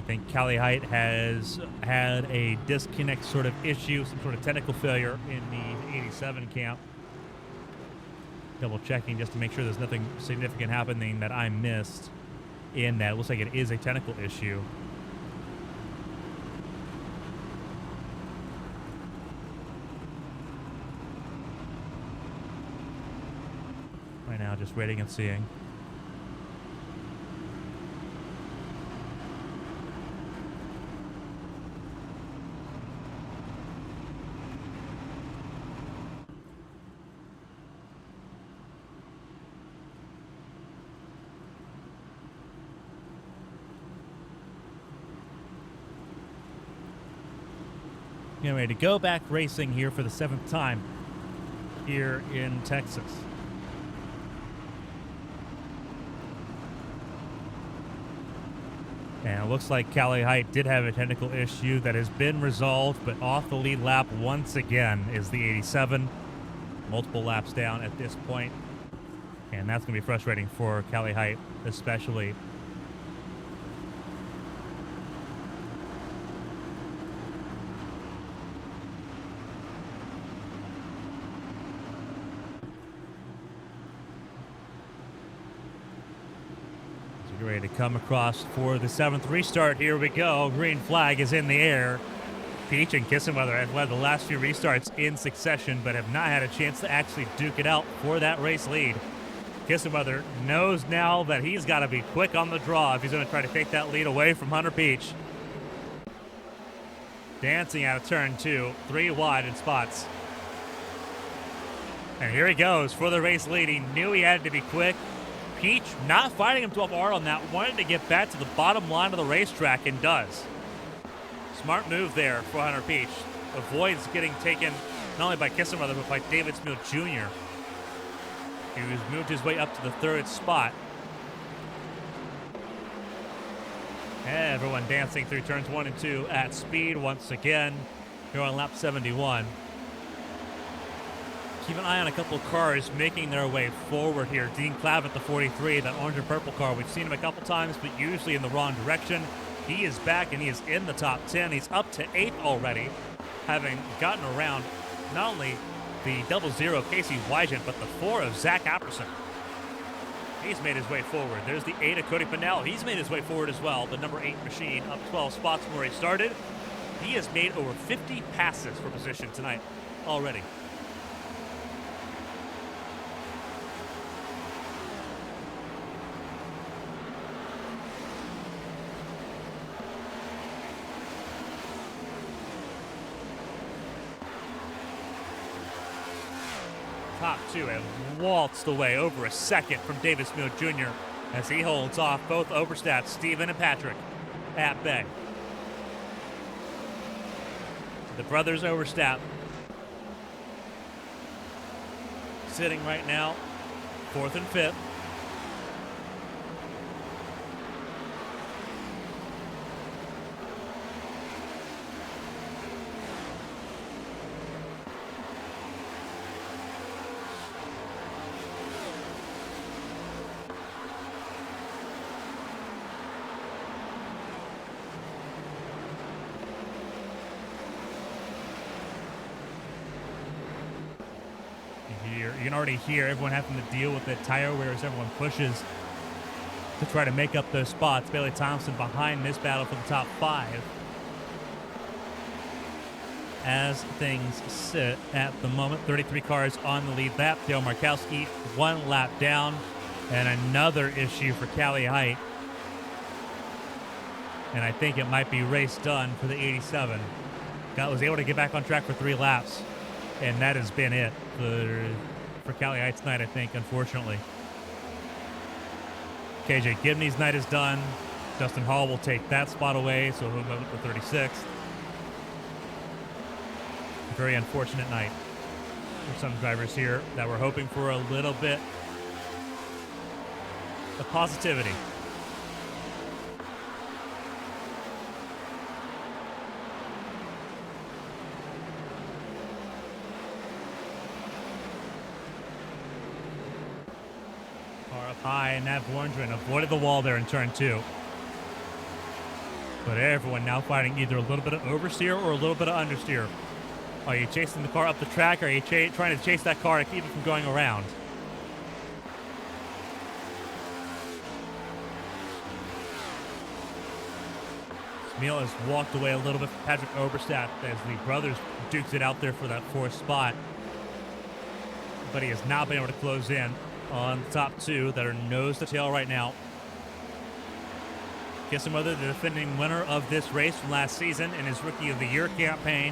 I think Callie Height has had a disconnect sort of issue, some sort of technical failure in the 87 camp. Double checking just to make sure there's nothing significant happening that I missed in that. It looks like it is a technical issue. Right now, just waiting and seeing. Getting ready to go back racing here for the 7th time here in Texas. And it looks like Callie Height did have a technical issue that has been resolved, but off the lead lap once again is the 87. Multiple laps down at this point. And that's going to be frustrating for Callie Height, especially. Ready to come across for the 7th restart. Here we go. Green flag is in the air. Peach and Kissenweather have led the last few restarts in succession, but have not had a chance to actually duke it out for that race lead. Kissenweather knows now that he's got to be quick on the draw if he's going to try to take that lead away from Hunter Peach. Dancing out of turn 2, 3 wide in spots. And here he goes for the race lead. He knew he had to be quick. Peach not fighting him 12 hard on that, wanted to get back to the bottom line of the racetrack and does. Smart move there for Hunter Peach. Avoids getting taken not only by Kissenweather but by David Smith Jr. He was moved his way up to the 3rd spot. Everyone dancing through turns 1 and 2 at speed once again here on lap 71. Keep an eye on a couple of cars making their way forward here. Dean Clavitt, the 43, that orange and purple car. We've seen him a couple times, but usually in the wrong direction. He is back, and he is in the top 10. He's up to 8th already, having gotten around not only the 00 Casey Wygent, but the 4 of Zach Apperson. He's made his way forward. There's the 8 of Cody Pinnell. He's made his way forward as well. The number 8 machine up 12 spots from where he started. He has made over 50 passes for position tonight already. Top 2 have waltzed away over a second from David Smith Jr. as he holds off both Oberstadt, Steven and Patrick at bay. The brothers Oberstadt sitting right now 4th and 5th. You can already hear everyone having to deal with the tire wear as everyone pushes to try to make up those spots. Bailey Thompson behind this battle for the top 5. As things sit at the moment, 33 cars on the lead lap. Dale Markowski 1 lap down, and another issue for Callie Height. And I think it might be race done for the 87. Was able to get back on track for 3 laps, and that has been it for Callie Height tonight, I think, unfortunately. KJ Gibney's night is done. Justin Hall will take that spot away, so he'll move up to 36th. A very unfortunate night for some drivers here that were hoping for a little bit of positivity. High, and Nat Borndren avoided the wall there in turn 2. But everyone now fighting either a little bit of oversteer or a little bit of understeer. Are you chasing the car up the track, or are you trying to chase that car to keep it from going around? Smil has walked away a little bit from Patrick Oberstadt as the brothers dukes it out there for that 4th spot. But he has not been able to close in on the top 2 that are nose to tail right now. Kissenweather, the defending winner of this race from last season in his Rookie of the Year campaign,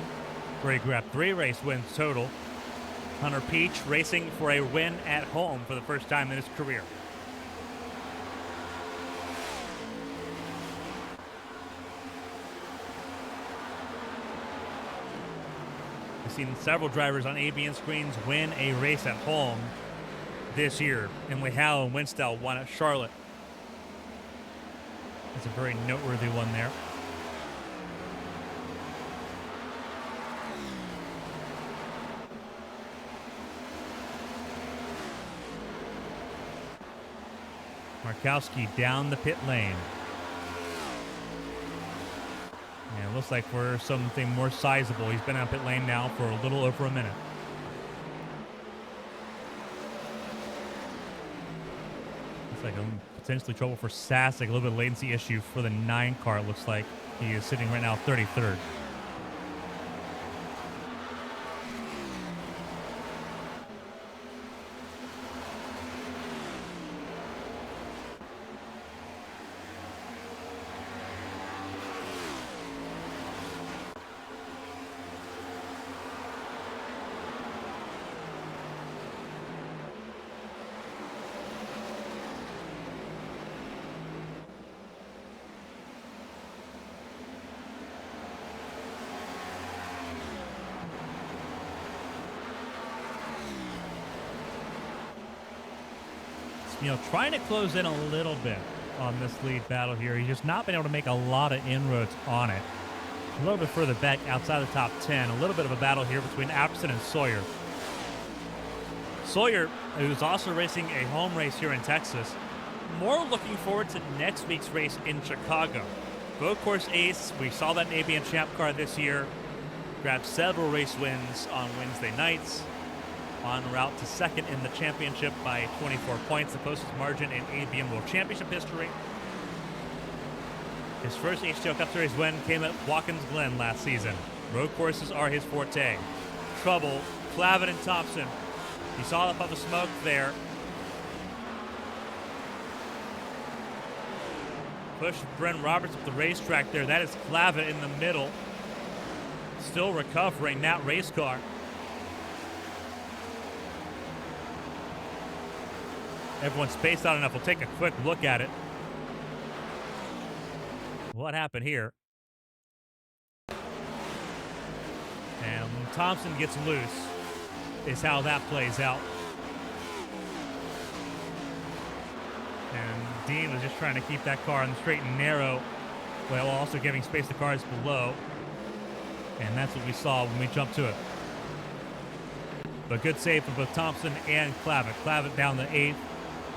where he grabbed 3 race wins total. Hunter Peach racing for a win at home for the first time in his career. We've seen several drivers on ABN screens win a race at home this year. Emily Howe and Winstall won at Charlotte. That's a very noteworthy one there. Markowski down the pit lane. And it looks like for something more sizable, he's been on pit lane now for a little over a minute. Looks like potentially trouble for Sasek, a little bit of latency issue for the 9 car. It looks like he is sitting right now 33rd. Trying to close in a little bit on this lead battle here. He's just not been able to make a lot of inroads on it. A little bit further back outside the top 10. A little bit of a battle here between Apperson and Sawyer. Sawyer, who's also racing a home race here in Texas, more looking forward to next week's race in Chicago. Road course ace. We saw that in ABM Champ car this year. Grabbed several race wins on Wednesday nights. En route to second in the championship by 24 points, the closest margin in ABM World Championship history. His first HTL Cup Series win came at Watkins Glen last season. Road courses are his forte. Trouble, Clavin and Thompson. You saw the puff of smoke there. Push Brent Roberts up the racetrack there. That is Clavin in the middle. Still recovering that race car. Everyone's spaced out enough. We'll take a quick look at it. What happened here? And when Thompson gets loose is how that plays out. And Dean was just trying to keep that car on the straight and narrow while also giving space to cars below. And that's what we saw when we jumped to it. But good save for both Thompson and Clavin. Clavin down to 8th.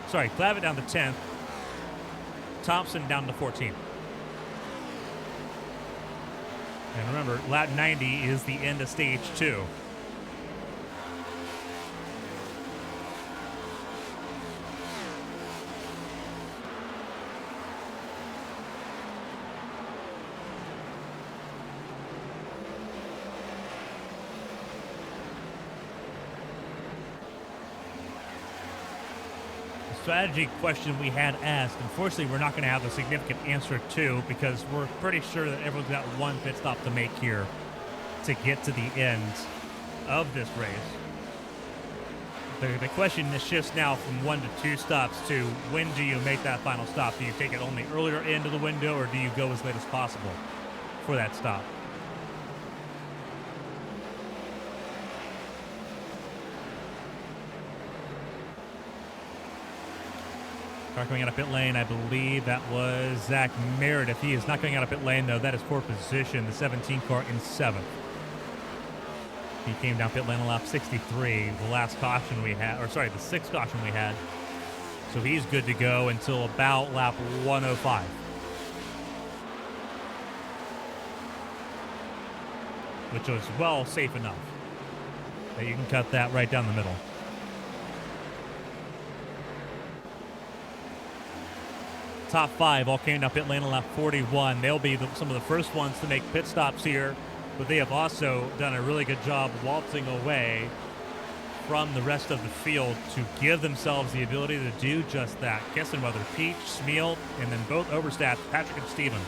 Sorry, Clavin down to 10th. Thompson down to 14th. And remember, lap 90 is the end of stage 2. Strategy question we had asked. Unfortunately, we're not going to have a significant answer to because we're pretty sure that everyone's got one pit stop to make here to get to the end of this race. The question shifts now from 1 to 2 stops to when do you make that final stop? Do you take it on the earlier end of the window or do you go as late as possible for that stop? Car coming out of pit lane, I believe that was Zach Meredith. He is not coming out of pit lane, though. That is poor position. The 17 car in 7th. He came down pit lane on lap 63, the last caution we had, or sorry, the 6th caution we had. So he's good to go until about lap 105. Which was well safe enough that you can cut that right down the middle. Top 5 all came down pit lane on lap 41. They'll be some of the first ones to make pit stops here, but they have also done a really good job waltzing away from the rest of the field to give themselves the ability to do just that. Kissenweather, Peach, Smeal, and then both overstats, Patrick and Steven.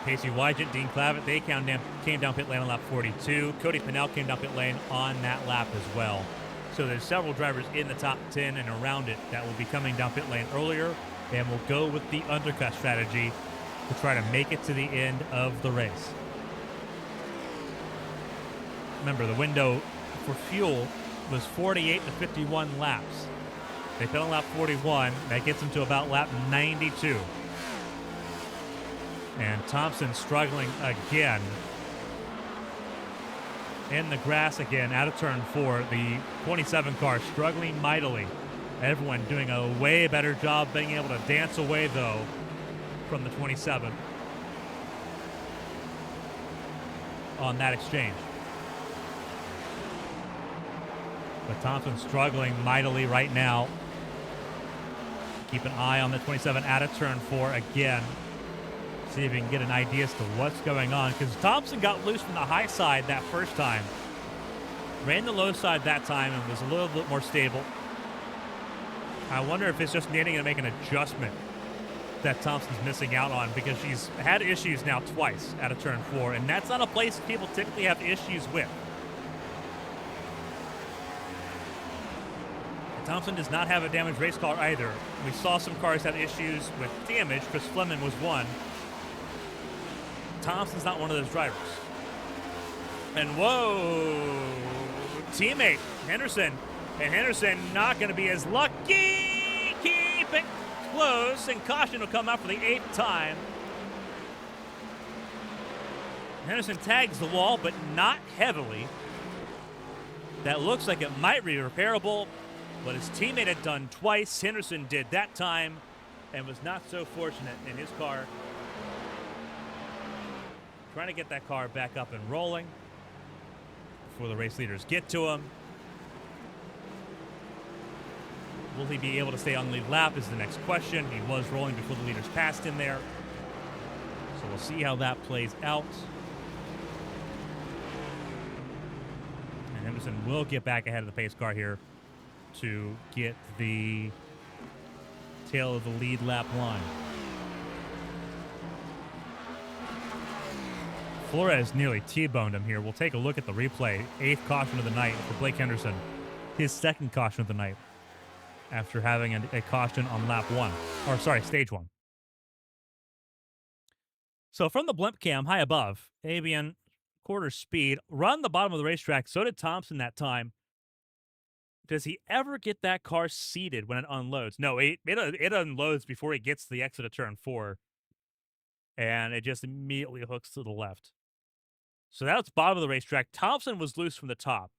Casey Wygant, Dean Clavitt, they came down pit lane on lap 42. Cody Pinnell came down pit lane on that lap as well. So there's several drivers in the top 10 and around it that will be coming down pit lane earlier, and will go with the undercut strategy to try to make it to the end of the race. Remember, the window for fuel was 48 to 51 laps. They pit on lap 41. That gets them to about lap 92. And Thompson struggling again. In the grass again, out of turn 4. The 27 car struggling mightily. Everyone doing a way better job being able to dance away, though, from the 27 on that exchange. But Thompson struggling mightily right now. Keep an eye on the 27 out of turn 4 again. See if we can get an idea as to what's going on. Because Thompson got loose from the high side that first time. Ran the low side that time and was a little bit more stable. I wonder if it's just needing to make an adjustment that Thompson's missing out on, because she's had issues now twice out of turn 4. And that's not a place people typically have issues with. Thompson does not have a damaged race car either. We saw some cars have issues with damage. Chris Fleming was one. Thompson's not one of those drivers. And whoa, teammate Henderson. And Henderson not going to be as lucky. Keep it close, and caution will come out for the 8th time. Henderson tags the wall, but not heavily. That looks like it might be repairable. What his teammate had done twice, Henderson did that time, and was not so fortunate in his car. Trying to get that car back up and rolling before the race leaders get to him. Will he be able to stay on the lead lap is the next question. He was rolling before the leaders passed him there. So we'll see how that plays out. And Henderson will get back ahead of the pace car here to get the tail of the lead lap line. Flores nearly T-boned him here. We'll take a look at the replay. 8th caution of the night for Blake Henderson. His 2nd caution of the night after having a caution on lap 1. Or, sorry, stage 1. So from the blimp cam high above, Avian, quarter speed, run the bottom of the racetrack. So did Thompson that time. Does he ever get that car seated when it unloads? No, it unloads before it gets to the exit of turn 4. And it just immediately hooks to the left. So that's bottom of the racetrack. Thompson was loose from the top.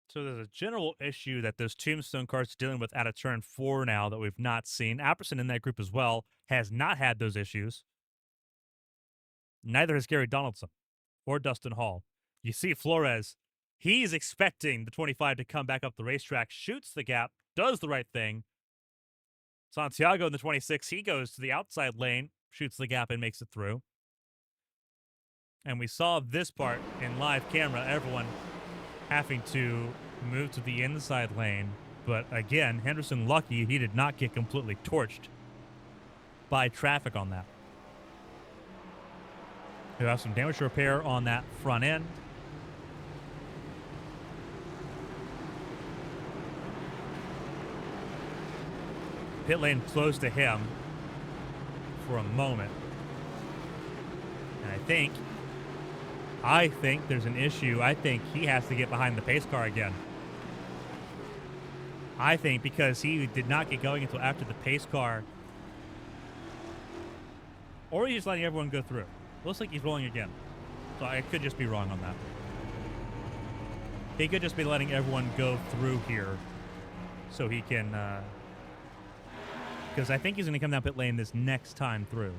So there's a general issue that those Tombstone cars are dealing with out of turn 4 now that we've not seen. Apperson in that group as well has not had those issues. Neither has Gary Donaldson or Dustin Hall. You see Flores, he's expecting the 25 to come back up the racetrack, shoots the gap, does the right thing. Santiago in the 26, he goes to the outside lane, shoots the gap and makes it through. And we saw this part in live camera, everyone having to move to the inside lane. But again, Henderson lucky he did not get completely torched by traffic on that. We have some damage to repair on that front end. Pit lane close to him for a moment. And I think there's an issue. I think he has to get behind the pace car again. I think because he did not get going until after the pace car. Or he's just letting everyone go through. Looks like he's rolling again. So I could just be wrong on that. He could just be letting everyone go through here so he can... because I think he's going to come down pit lane this next time through.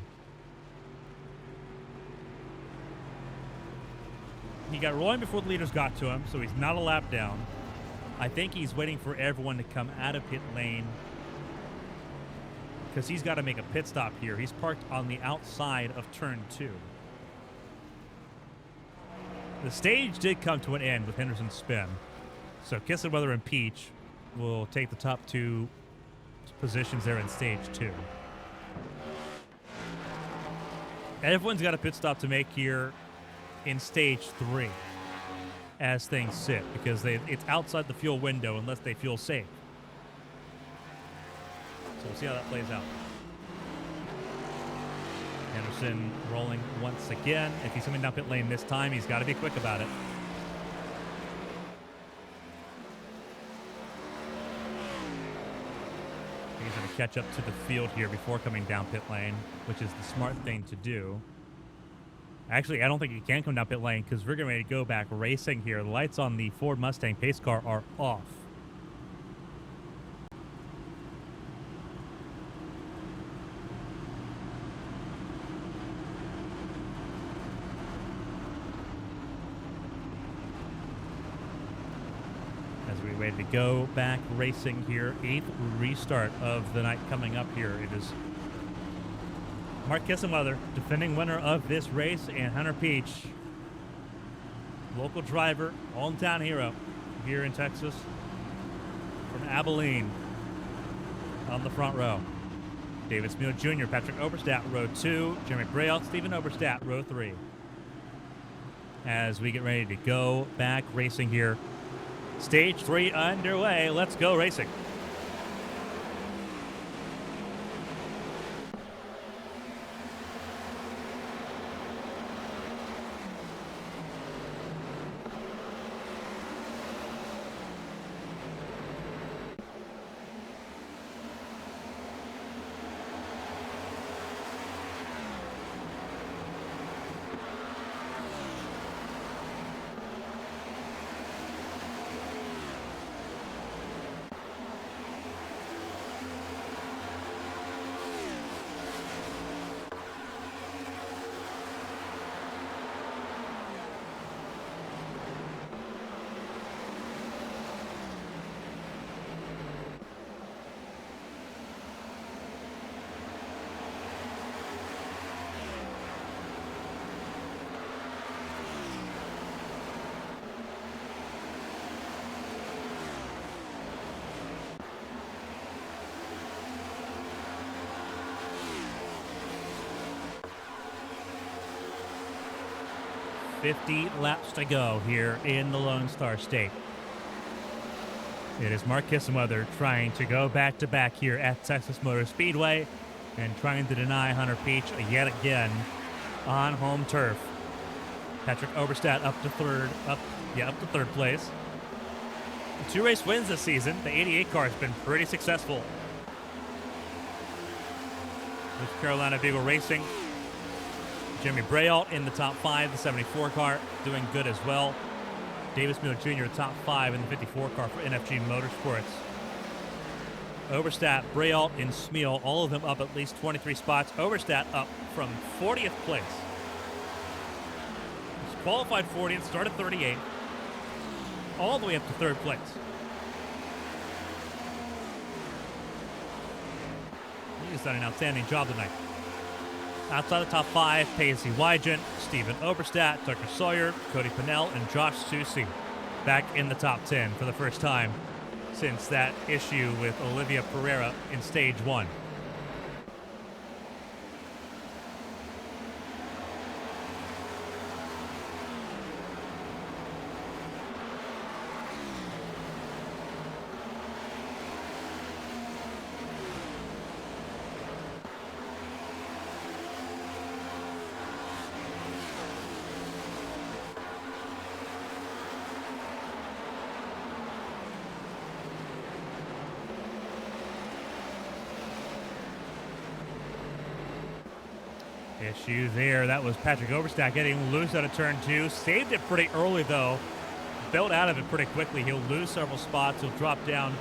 He got rolling before the leaders got to him, so he's not a lap down. I think he's waiting for everyone to come out of pit lane because he's got to make a pit stop here. He's parked on the outside of turn 2. The stage did come to an end with Henderson's spin. So Kissenweather and Peach will take the top 2 positions there in stage 2. Everyone's got a pit stop to make here in stage 3 as things sit because it's outside the fuel window unless they feel safe. So we'll see how that plays out. Henderson rolling once again. If he's coming down pit lane this time, he's got to be quick about it. He's going to catch up to the field here before coming down pit lane, which is the smart thing to do. Actually, I don't think he can come down pit lane because we're getting ready to go back racing here. The lights on the Ford Mustang pace car are off. As we ready to go back racing here, 8th restart of the night coming up here. It is Mark Kissenweather, defending winner of this race, and Hunter Peach, local driver, hometown hero here in Texas, from Abilene, on the front row. David Smeal Jr., Patrick Oberstadt, row 2, Jeremy Braille, Stephen Oberstadt, row 3. As we get ready to go back racing here. Stage 3 underway. Let's go racing. .50 laps to go here in the Lone Star State. It is Mark Kissenweather trying to go back-to-back here at Texas Motor Speedway and trying to deny Hunter Peach yet again on home turf. Patrick Oberstadt up to third place. 2 race wins this season. The 88 car has been pretty successful. North Carolina Beagle Racing. Jeremy Braille in the top 5, the 74 car, doing good as well. Davis Miller Jr., top 5 in the 54 car for NFG Motorsports. Oberstadt, Braille, and Smeal, all of them up at least 23 spots. Oberstadt up from 40th place. He's qualified 40th, started 38th, all the way up to 3rd place. He's done an outstanding job tonight. Outside the top 5, Paisley Wygent, Stephen Oberstadt, Tucker Sawyer, Cody Pinnell, and Josh Susi back in the top 10 for the first time since that issue with Olivia Pereira in Stage 1. Issue there. That was Patrick Oberstadt getting loose out of turn 2. Saved it pretty early, though. Bailed out of it pretty quickly. He'll lose several spots. He'll drop down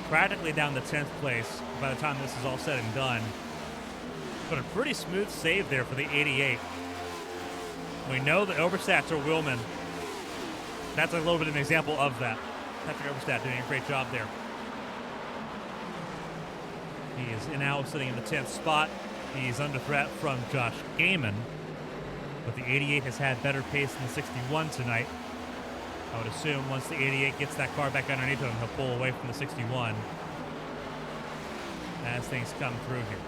practically down to 10th place by the time this is all said and done. But a pretty smooth save there for the 88. We know that Oberstadt's a wheelman. That's a little bit of an example of that. Patrick Oberstadt doing a great job there. He is now sitting in the 10th spot. He's under threat from Josh Gaiman, but the 88 has had better pace than the 61 tonight. I would assume once the 88 gets that car back underneath him, he'll pull away from the 61 as things come through here.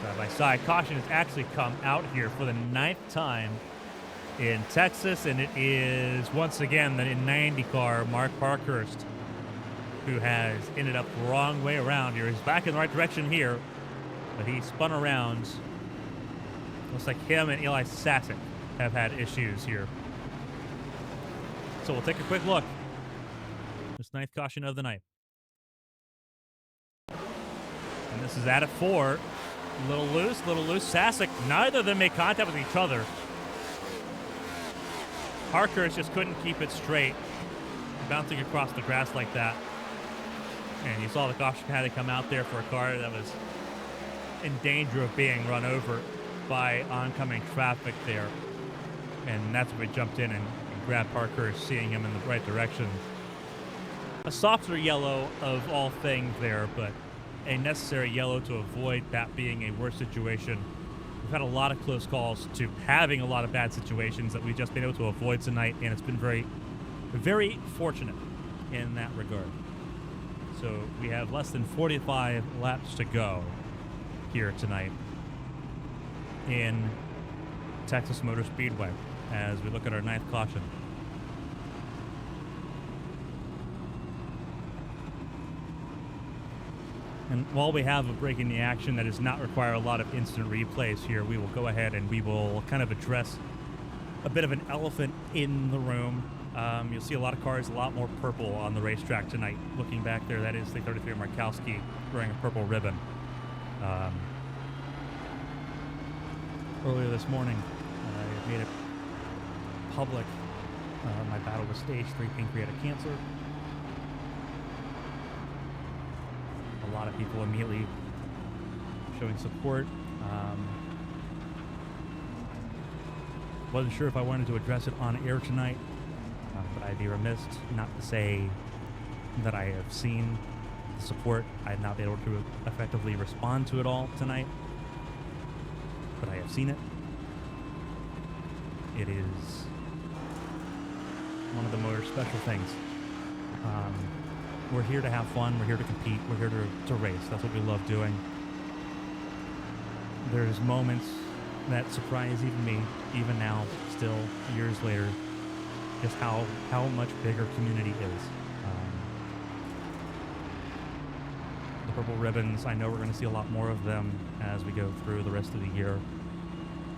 Side-by-side caution has actually come out here for the 9th time in Texas, and it is once again the 90 car Mark Parkhurst who has ended up the wrong way around here. He's back in the right direction here, but he spun around. Looks like him and Eli Sasek have had issues here. So we'll take a quick look. This ninth caution of the night. And this is at 4. A little loose. Sasek, neither of them made contact with each other. Parkhurst just couldn't keep it straight, bouncing across the grass like that. And you saw the caution had to come out there for a car that was in danger of being run over by oncoming traffic there. And that's when we jumped in and grabbed Parkhurst, seeing him in the right direction. A softer yellow of all things there, but a necessary yellow to avoid that being a worse situation. We've had a lot of close calls to having a lot of bad situations that we've just been able to avoid tonight, and it's been very, very fortunate in that regard. So we have less than 45 laps to go here tonight in Texas Motor Speedway as we look at our ninth caution. And while we have a break in the action that does not require a lot of instant replays here, we will go ahead and we will kind of address a bit of an elephant in the room. You'll see a lot of cars, a lot more purple on the racetrack tonight. Looking back there, that is the 33 Markowski wearing a purple ribbon. Earlier this morning, I made it public. My battle with stage 3 pancreatic cancer. A lot of people immediately showing support. Wasn't sure if I wanted to address it on air tonight, but I'd be remiss not to say that I have seen the support. I have not been able to effectively respond to it all tonight, but I have seen it. It is one of the more special things. We're here to have fun. We're here to compete. We're here to race. That's what we love doing. There's moments that surprise even me, even now, still years later, just how much bigger community is. The purple ribbons, I know we're going to see a lot more of them as we go through the rest of the year.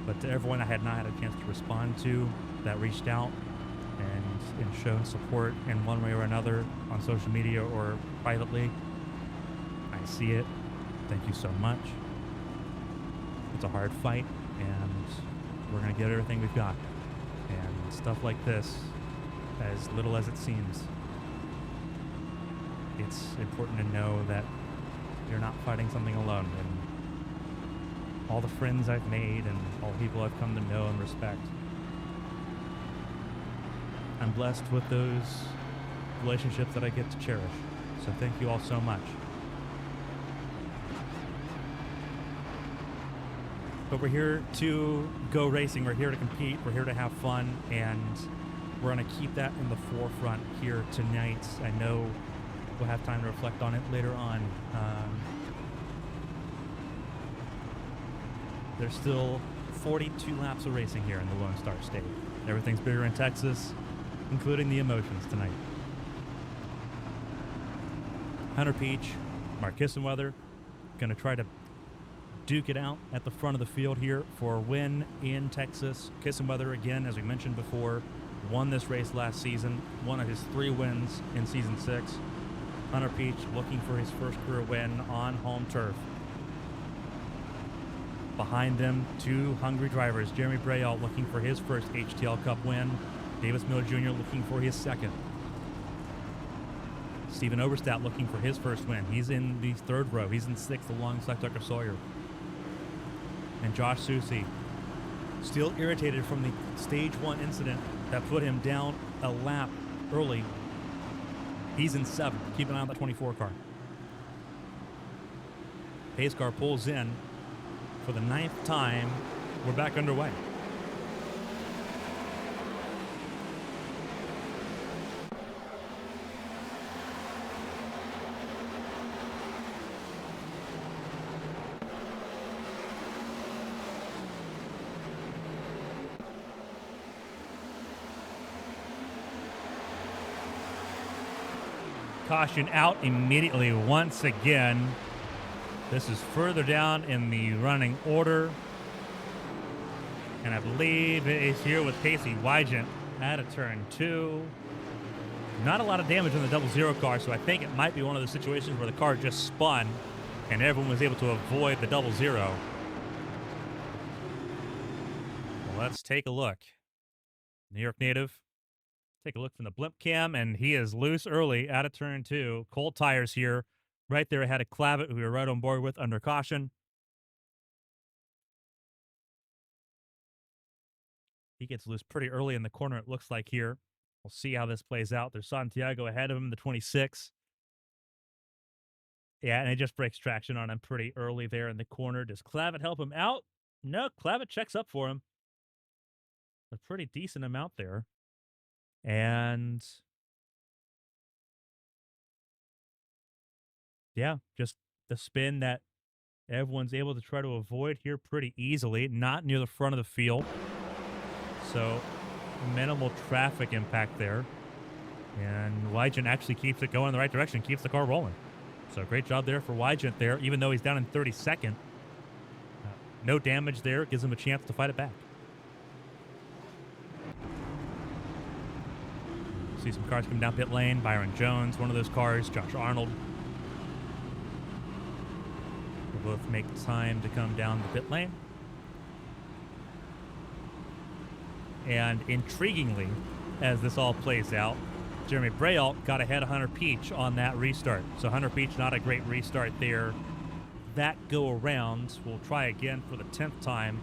But to everyone I had not had a chance to respond to that reached out and shown support in one way or another on social media or privately, I see it. Thank you so much. It's a hard fight, and we're going to get everything we've got. And stuff like this, as little as it seems, it's important to know that you're not fighting something alone. And all the friends I've made and all the people I've come to know and respect, I'm blessed with those relationships that I get to cherish. So thank you all so much. But we're here to go racing. We're here to compete. We're here to have fun. And we're going to keep that in the forefront here tonight. I know we'll have time to reflect on it later on. There's still 42 laps of racing here in the Lone Star State. Everything's bigger in Texas, including the emotions tonight. Hunter Peach, Mark Kissenweather, going to try to duke it out at the front of the field here for a win in Texas. Kissenweather, again, as we mentioned before, won this race last season, one of his 3 wins in Season 6. Hunter Peach looking for his first career win on home turf. Behind them, 2 hungry drivers. Jeremy Brayall looking for his first HTL Cup win. Davis Miller Jr. looking for his second. Steven Oberstadt looking for his first win. He's in the 3rd row. He's in 6th alongside Tucker Sawyer. And Josh Susie, still irritated from the Stage 1 incident that put him down a lap early. He's in 7th. Keep an eye on the 24 car. Pace car pulls in for the 9th time. We're back underway. caution out immediately once again. This is further down in the running order. And I believe it is here with Pacey Wygant at a turn 2. Not a lot of damage on the 00 car, so I think it might be one of those situations where the car just spun and everyone was able to avoid the 00. Well, let's take a look. New York native. Take a look from the blimp cam, and he is loose early out of turn 2. Cold tires here. Right there ahead of Clavitt, who we were right on board with under caution. He gets loose pretty early in the corner, it looks like here. We'll see how this plays out. There's Santiago ahead of him, the 26. Yeah, and it just breaks traction on him pretty early there in the corner. Does Clavitt help him out? No, Clavitt checks up for him. A pretty decent amount there. And yeah, just the spin that everyone's able to try to avoid here pretty easily, not near the front of the field. So minimal traffic impact there. And Wygant actually keeps it going in the right direction, keeps the car rolling. So great job there for Wygant there, even though he's down in 32nd. No damage there, gives him a chance to fight it back. See some cars coming down pit lane. Byron Jones, one of those cars. Josh Arnold. They'll both make time to come down the pit lane. And intriguingly, as this all plays out, Jeremy Braille got ahead of Hunter Peach on that restart. So Hunter Peach, not a great restart there. That go around will try again for the 10th time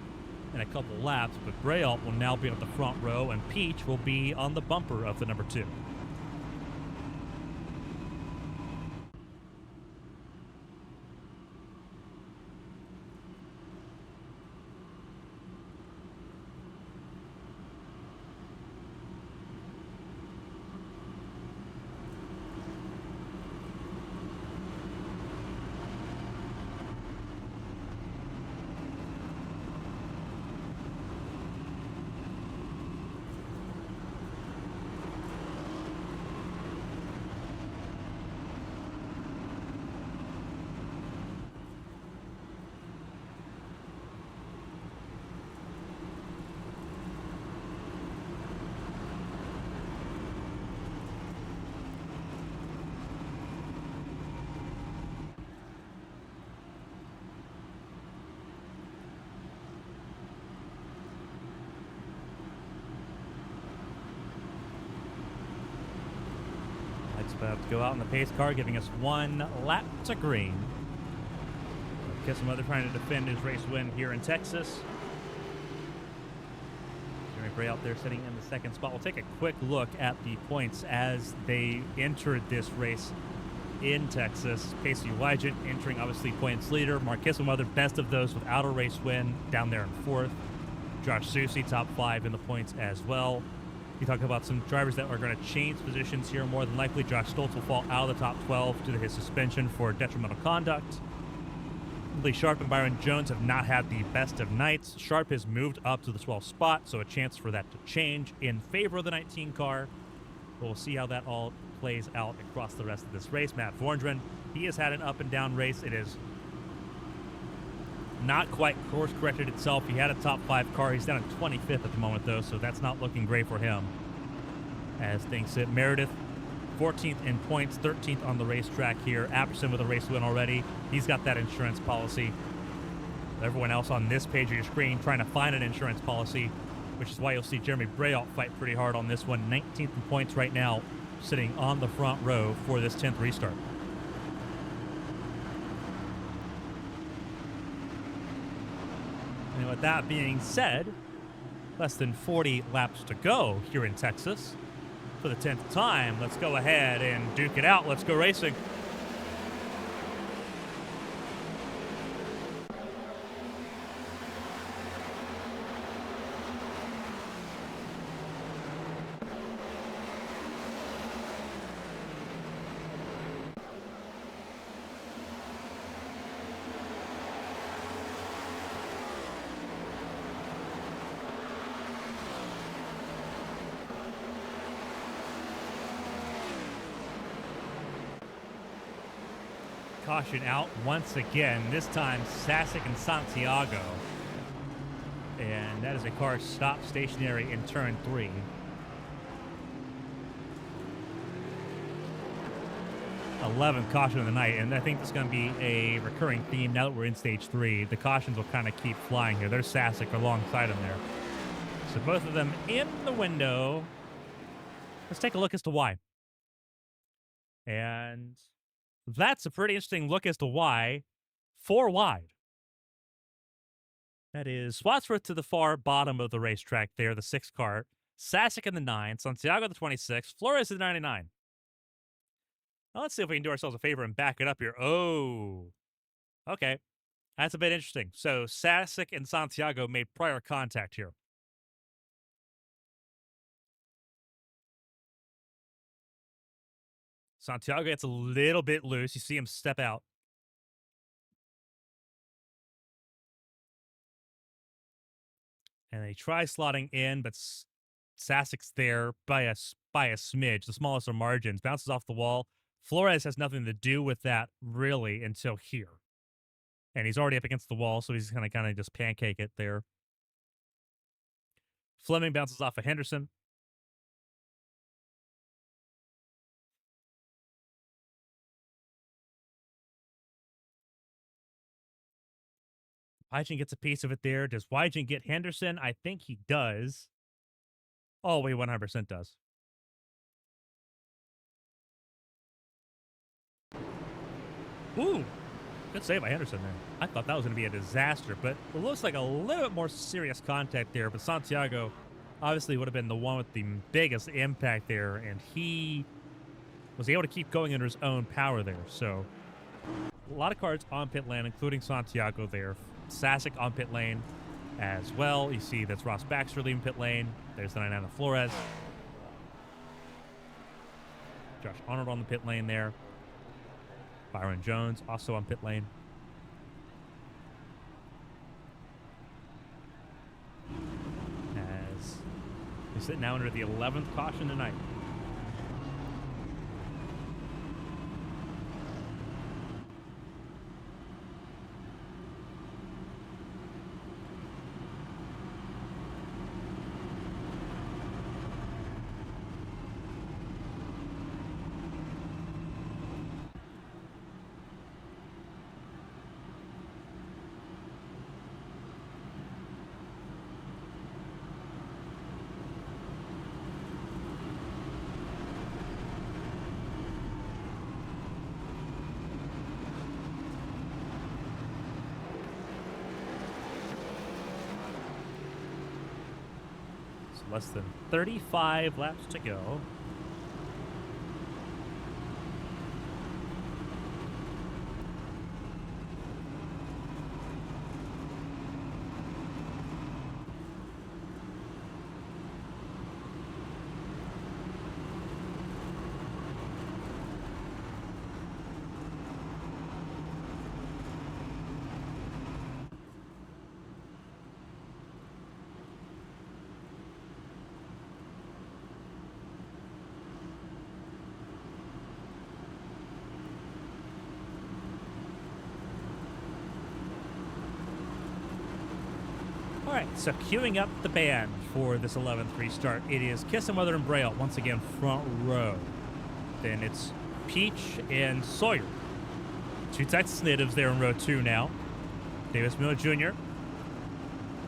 in a couple laps, but Braille will now be on the front row, and Peach will be on the bumper of the number 2. About to go out in the pace car, giving us 1 lap to green. Kisselmother trying to defend his race win here in Texas. Jeremy Bray out there sitting in the 2nd spot. We'll take a quick look at the points as they entered this race in Texas. Pacey Wygant entering obviously points leader. Mark Kisselmother, best of those without a race win, down there in 4th. Josh Susie, top 5 in the points as well. You talk about some drivers that are going to change positions here. More than likely, Josh Stoltz will fall out of the top 12 due to his suspension for detrimental conduct. Lee Sharp and Byron Jones have not had the best of nights. Sharp has moved up to the 12th spot, so a chance for that to change in favor of the 19 car. But we'll see how that all plays out across the rest of this race. Matt Vorndren, he has had an up and down race. It is not quite course corrected itself. He had a top 5 car. He's down in 25th at the moment, though, so that's not looking great for him as things sit. Meredith, 14th in points, 13th on the racetrack here. Apperson with a race win already. He's got that insurance policy. Everyone else on this page of your screen trying to find an insurance policy, which is why you'll see Jeremy Braille fight pretty hard on this one. 19th in points right now, sitting on the front row for this 10th restart. And with that being said, less than 40 laps to go here in Texas. For the 10th time, let's go ahead and duke it out. Let's go racing. caution out once again, this time Sasek and Santiago. And that is a car stopped stationary in turn 3. #11 caution of the night, and I think this is going to be a recurring theme now that we're in stage 3. The cautions will kind of keep flying here. There's Sasek alongside him there. So both of them in the window. Let's take a look as to why. And that's a pretty interesting look as to why. 4 wide. That is Swatsworth to the far bottom of the racetrack there, the 6 car. Sasek in the 9, Santiago the 26, Flores in the 99. Now let's see if we can do ourselves a favor and back it up here. Oh, okay. That's a bit interesting. So Sasek and Santiago made prior contact here. Santiago gets a little bit loose. You see him step out. And they try slotting in, but Sasek's there by a smidge, the smallest of margins. Bounces off the wall. Flores has nothing to do with that, really, until here. And he's already up against the wall, so he's going to kind of just pancake it there. Fleming bounces off of Henderson. Wygen gets a piece of it there. Does Wygen get Henderson? I think he does. Oh, he 100% does. Ooh, good save by Henderson there. I thought that was going to be a disaster, but it looks like a little bit more serious contact there. But Santiago obviously would have been the one with the biggest impact there, and he was able to keep going under his own power there. So a lot of cars on pit lane, including Santiago there. Sasek on pit lane as well. You see that's Ross Baxter leaving pit lane. There's the 99 of Flores. Josh Arnold on the pit lane there. Byron Jones also on pit lane. As we sit now under the 11th caution tonight. Less than 35 laps to go. All right, so queuing up the band for this 11th restart, it is Kiss and Weather and Braille, once again, front row. Then it's Peach and Sawyer. 2 Texas natives there in row 2 now. Davis Miller Jr.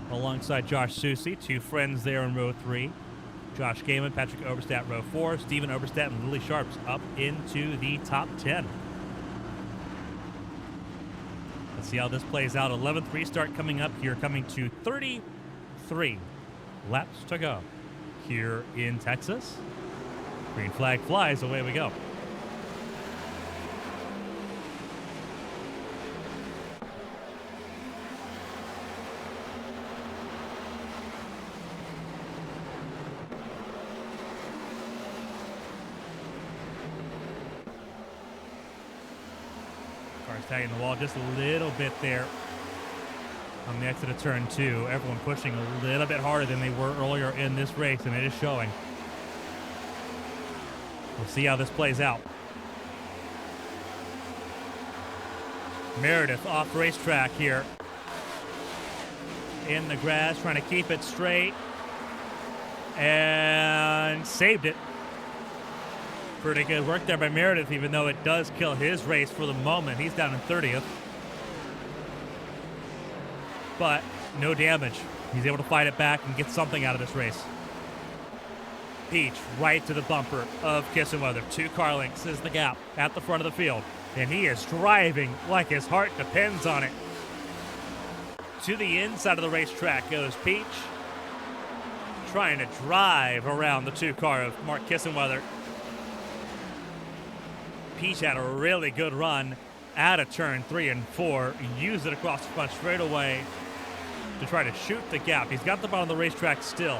alongside Josh Susi, 2 friends there in row 3. Josh Gaiman, Patrick Oberstadt, row 4. Steven Oberstadt and Lily Sharps up into the top 10. Let's see how this plays out. 11th restart coming up here, coming to 33 laps to go here in Texas. Green flag flies, away we go. Tagging the wall just a little bit there on the exit of turn 2. Everyone pushing a little bit harder than they were earlier in this race, and it is showing. We'll see how this plays out. Meredith off racetrack here. In the grass, trying to keep it straight. And saved it. Pretty good work there by Meredith, even though it does kill his race for the moment. He's down in 30th. But no damage. He's able to fight it back and get something out of this race. Peach right to the bumper of Kissenweather. 2 car lengths is the gap at the front of the field. And he is driving like his heart depends on it. To the inside of the racetrack goes Peach, trying to drive around the 2 car of Mark Kissenweather. Peach had a really good run out of turn 3 and 4. Used it across the front straightaway to try to shoot the gap. He's got the ball on the racetrack still.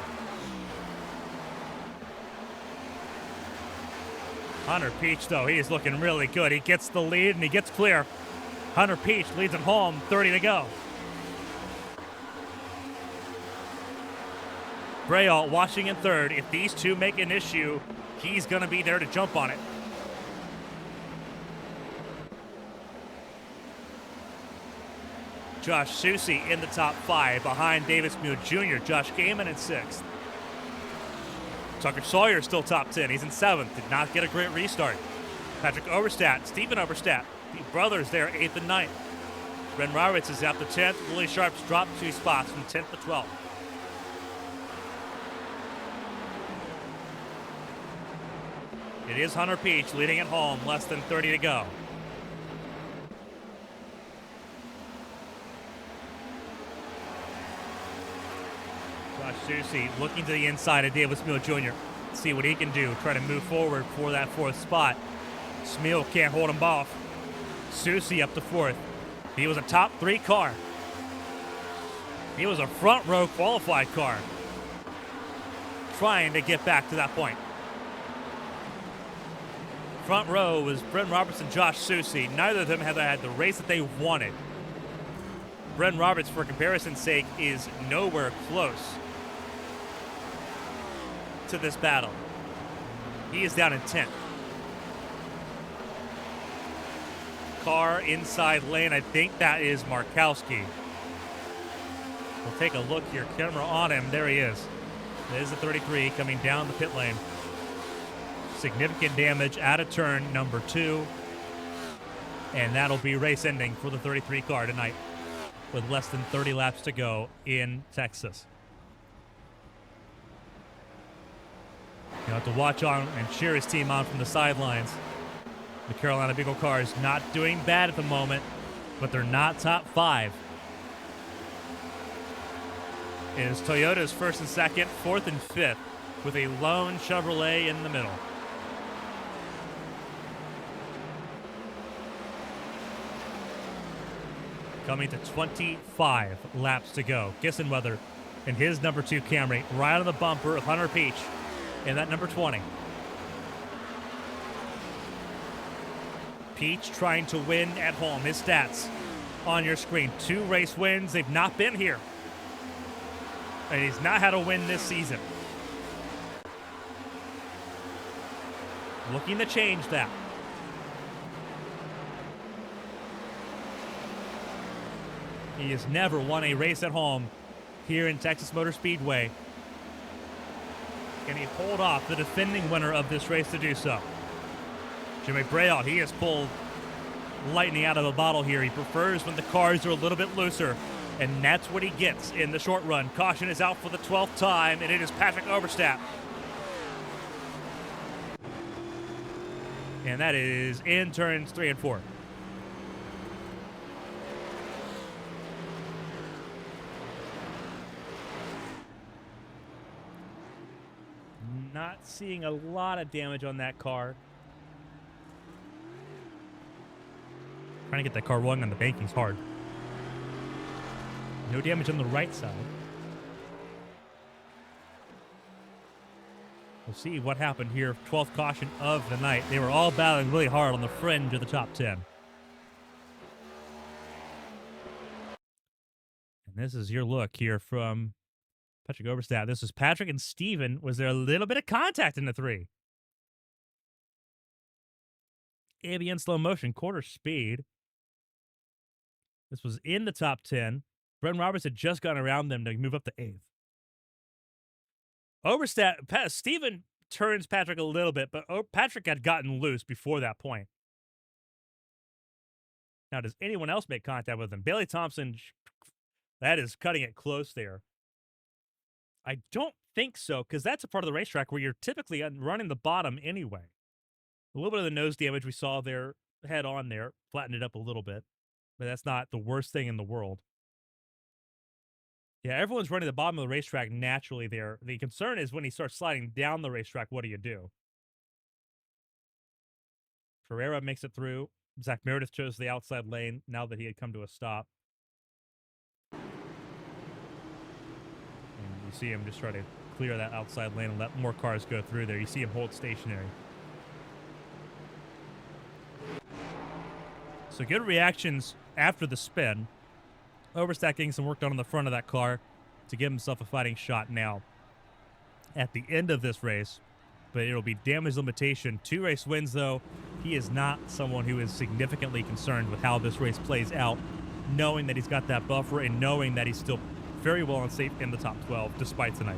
Hunter Peach, though, he is looking really good. He gets the lead and he gets clear. Hunter Peach leads him home, 30 to go. Braille watching in third. If these two make an issue, he's going to be there to jump on it. Josh Susie in the top 5 behind Davis Mew Jr. Josh Gaiman in 6th. Tucker Sawyer still top 10. He's in 7th. Did not get a great restart. Patrick Overstat, Stephen Overstat, the brothers there 8th and 9th. Bren Rowitz is out to 10th. Willie Sharp's dropped 2 spots from 10th to 12th. It is Hunter Peach leading at home, less than 30 to go. Josh Susie looking to the inside of Davis Smeel Jr. See what he can do. Try to move forward for that 4th spot. Smeel can't hold him off. Susie up to 4th. He was a top 3 car. He was a front row qualified car. Trying to get back to that point. Front row was Bren Roberts and Josh Susie. Neither of them have had the race that they wanted. Bren Roberts, for comparison's sake, is nowhere close to this battle. He is down in 10th. Car inside lane, I think that is Markowski. We'll take a look here. Camera on him. There he is. There's the 33 coming down the pit lane. Significant damage out of turn number 2. And that'll be race ending for the 33 car tonight with less than 30 laps to go in Texas. You'll have to watch on and cheer his team on from the sidelines. The Carolina Beagle car is not doing bad at the moment, but they're not top 5. It is Toyota's 1st and 2nd, 4th and 5th, with a lone Chevrolet in the middle. Coming to 25 laps to go. Kissenweather and his number 2 Camry right on the bumper of Hunter Peach in that number 20. Peach trying to win at home. His stats on your screen. 2 race wins. They've not been here. And he's not had a win this season. Looking to change that. He has never won a race at home here in Texas Motor Speedway. Can he hold off the defending winner of this race to do so? Jimmy Braille, he has pulled lightning out of a bottle here. He prefers when the cars are a little bit looser, and that's what he gets in the short run. Caution is out for the 12th time, and it is Patrick Overstat. And that is in turns 3 and 4. Not seeing a lot of damage on that car. Trying to get that car rolling on the banking's hard. No damage on the right side. We'll see what happened here. 12th caution of the night. They were all battling really hard on the fringe of the top 10. And this is your look here from Patrick Overstat. This is Patrick and Steven. Was there a little bit of contact in the 3? Ambient slow motion, quarter speed. This was in the top 10. Brendan Roberts had just gone around them to move up to 8th. Steven turns Patrick a little bit, but Patrick had gotten loose before that point. Now, does anyone else make contact with him? Bailey Thompson, that is cutting it close there. I don't think so, because that's a part of the racetrack where you're typically running the bottom anyway. A little bit of the nose damage we saw there, head on there, flattened it up a little bit, but that's not the worst thing in the world. Yeah, everyone's running the bottom of the racetrack naturally there. The concern is when he starts sliding down the racetrack, what do? Pereira makes it through. Zach Meredith chose the outside lane now that he had come to a stop. And you see him just try to clear that outside lane and let more cars go through there. You see him hold stationary. So good reactions after the spin. Overstack getting some work done on the front of that car to give himself a fighting shot now at the end of this race. But it'll be damage limitation. 2 race wins, though. He is not someone who is significantly concerned with how this race plays out, knowing that he's got that buffer and knowing that he's still very well and safe in the top 12 despite tonight.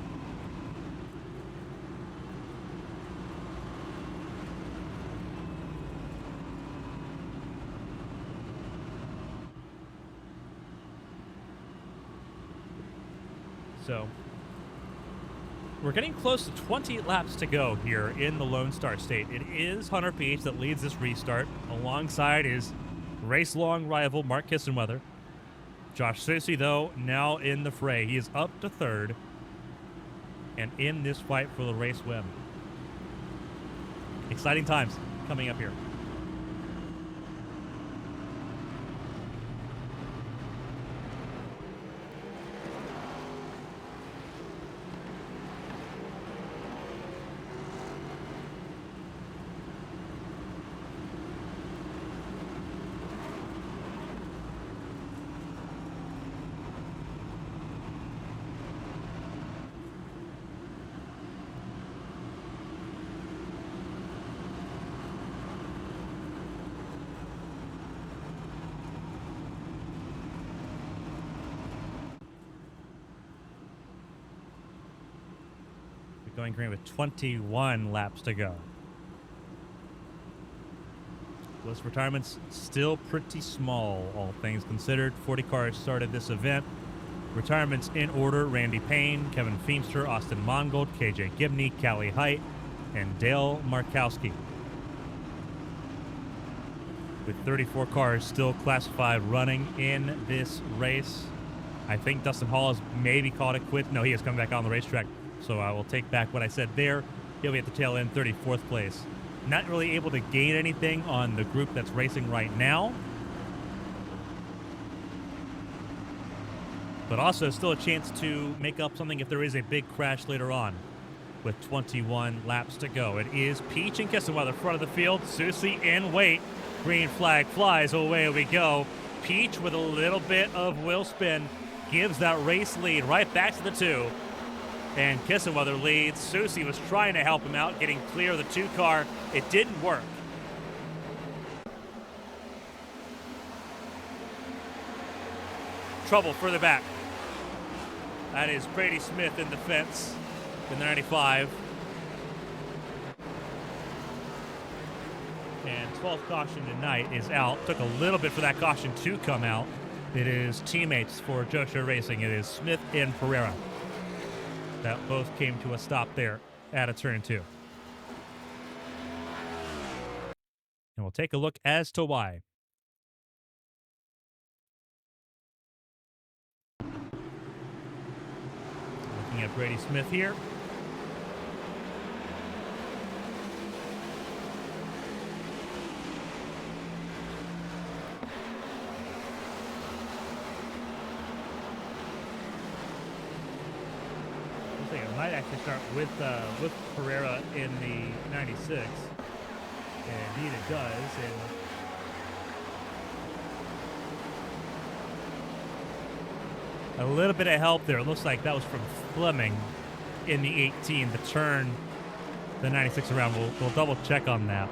So we're getting close to 20 laps to go here in the Lone Star State. It is Hunter Peach that leads this restart. Alongside is race-long rival Mark Kissenweather. Josh Susie, though, now in the fray. He is up to 3rd and in this fight for the race win. Exciting times coming up here. Going green with 21 laps to go. List retirements still pretty small, all things considered. 40 cars started this event. Retirements in order: Randy Payne, Kevin Feemster, Austin Mongold, KJ Gibney, Callie Height, and Dale Markowski. With 34 cars still classified running in this race. I think Dustin Hall has maybe called it quits. No, he has come back on the racetrack. So I will take back what I said there. He'll be at the tail end, 34th place. Not really able to gain anything on the group that's racing right now. But also still a chance to make up something if there is a big crash later on. With 21 laps to go. It is Peach and Kissenweather front of the field. Susie in wait. Green flag flies. Away we go. Peach with a little bit of wheel spin gives that race lead right back to the 2. And Kissenweather leads. Susie was trying to help him out, getting clear of the 2 car. It didn't work. Trouble further back. That is Brady Smith in the fence in the 95. And 12th caution tonight is out. Took a little bit for that caution to come out. It is teammates for Josha Racing. It is Smith and Pereira that both came to a stop there at a turn 2. And we'll take a look as to why. Looking at Brady Smith here. I might actually start with Pereira in the 96. And indeed it does. And a little bit of help there. It looks like that was from Fleming in the 18 to turn the 96 around. We'll double check on that.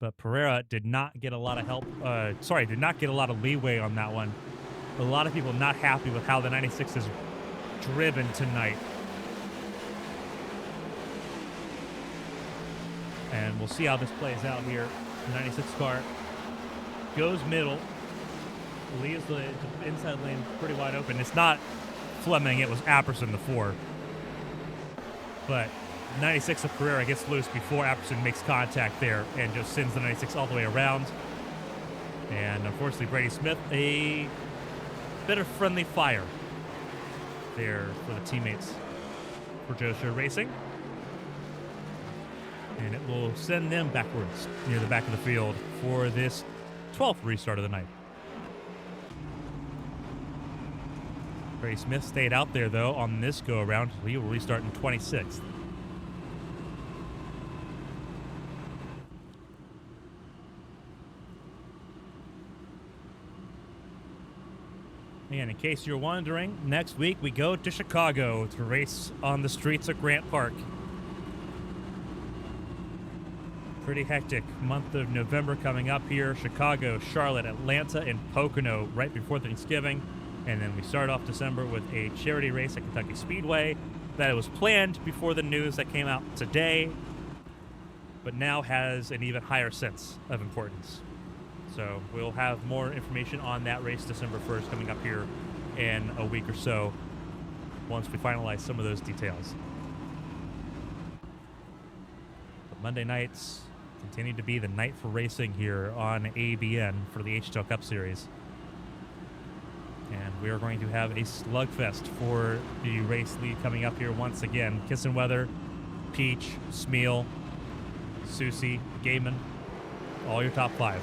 But Pereira did not get a lot of help. Did not get a lot of leeway on that one. A lot of people not happy with how the 96 is driven tonight. And we'll see how this plays out here. The 96 car goes middle, leaves the inside lane pretty wide open. It's not Fleming, it was Apperson, the 4. But 96 of Pereira gets loose before Apperson makes contact there and just sends the 96 all the way around. And unfortunately, Brady Smith, a bit of friendly fire there for the teammates for Joe Show Racing. And it will send them backwards near the back of the field for this 12th restart of the night. Brady Smith stayed out there, though, on this go-around. He will restart in 26th. And in case you're wondering, next week we go to Chicago to race on the streets of Grant Park. Pretty hectic month of November coming up here. Chicago, Charlotte, Atlanta, and Pocono right before Thanksgiving. And then we start off December with a charity race at Kentucky Speedway that was planned before the news that came out today, but now has an even higher sense of importance. So we'll have more information on that race December 1st coming up here in a week or so once we finalize some of those details. But Monday nights continue to be the night for racing here on ABN for the HTL Cup Series. And we are going to have a slugfest for the race lead coming up here once again. Kissenweather, Peach, Smeal, Susie, Gaiman, all your top 5.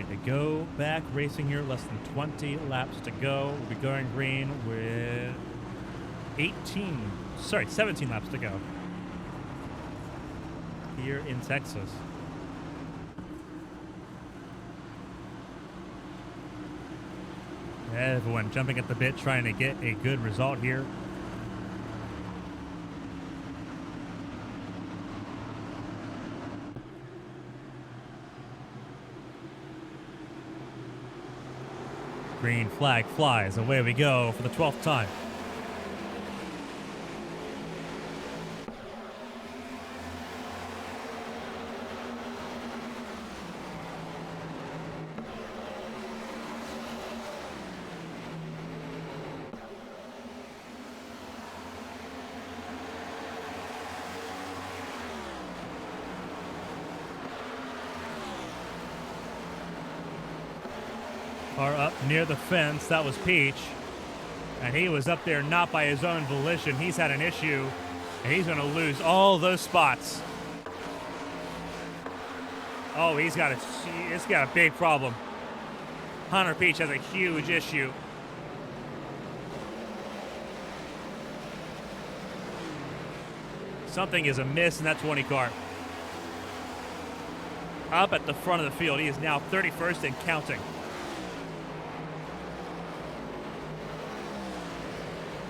To go back racing here, less than 20 laps to go. We'll be going green with 17 laps to go here in Texas. Everyone jumping at the bit, trying to get a good result here. Green flag flies. Away we go for the 12th time. Car up near the fence. That was Peach. And he was up there not by his own volition. He's had an issue, and he's going to lose all those spots. Oh, he's got a big problem. Hunter Peach has a huge issue. Something is amiss in that 20 car. Up at the front of the field, he is now 31st and counting.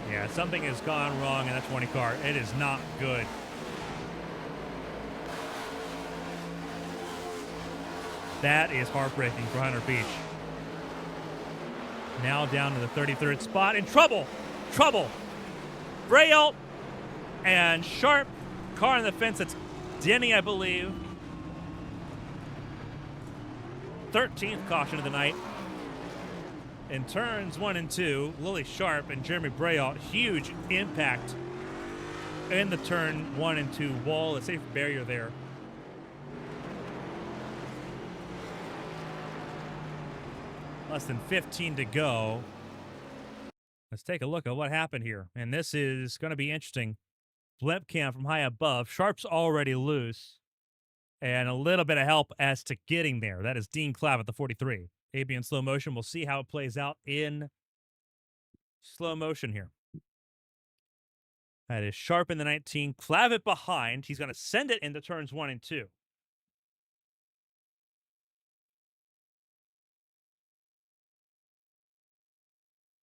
Yeah, something has gone wrong in that 20 car. It is not good. That is heartbreaking for Hunter Peach. Now down to the 33rd spot. In trouble. Braille and Sharp. Car on the fence. It's Denny, I believe. 13th caution of the night. In turns 1 and 2, Lily Sharp and Jeremy Braille, huge impact in the turn 1 and 2 wall, a safe barrier there. Less than 15 to go. Let's take a look at what happened here. And this is going to be interesting. Blimp cam from high above. Sharp's already loose. And a little bit of help as to getting there. That is Dean Clav at the 43. AB in slow motion. We'll see how it plays out in slow motion here. That is Sharp in the 19. Clav it behind. He's going to send it into turns 1 and 2.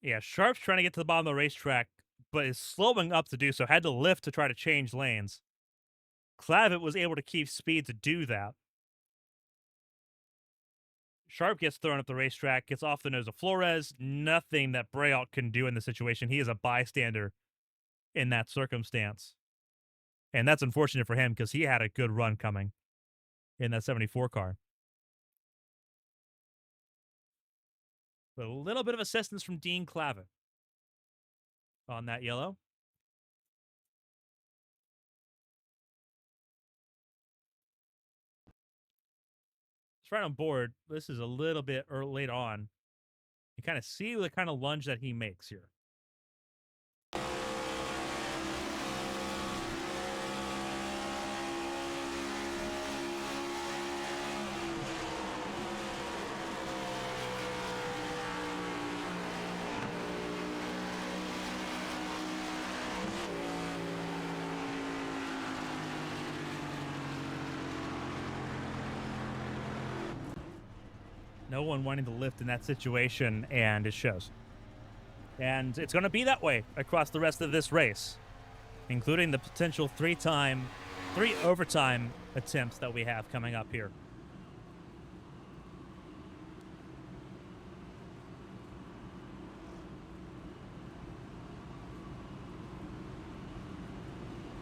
Yeah, Sharp's trying to get to the bottom of the racetrack, but is slowing up to do so. Had to lift to try to change lanes. Clavitt was able to keep speed to do that. Sharp gets thrown up the racetrack, gets off the nose of Flores. Nothing that Brayout can do in the situation. He is a bystander in that circumstance. And that's unfortunate for him because he had a good run coming in that 74 car. But a little bit of assistance from Dean Clavitt on that yellow. It's right on board. This is a little bit late on. You kind of see the kind of lunge that he makes here. No one wanting to lift in that situation, and it shows. And it's going to be that way across the rest of this race, including the potential three overtime attempts that we have coming up here.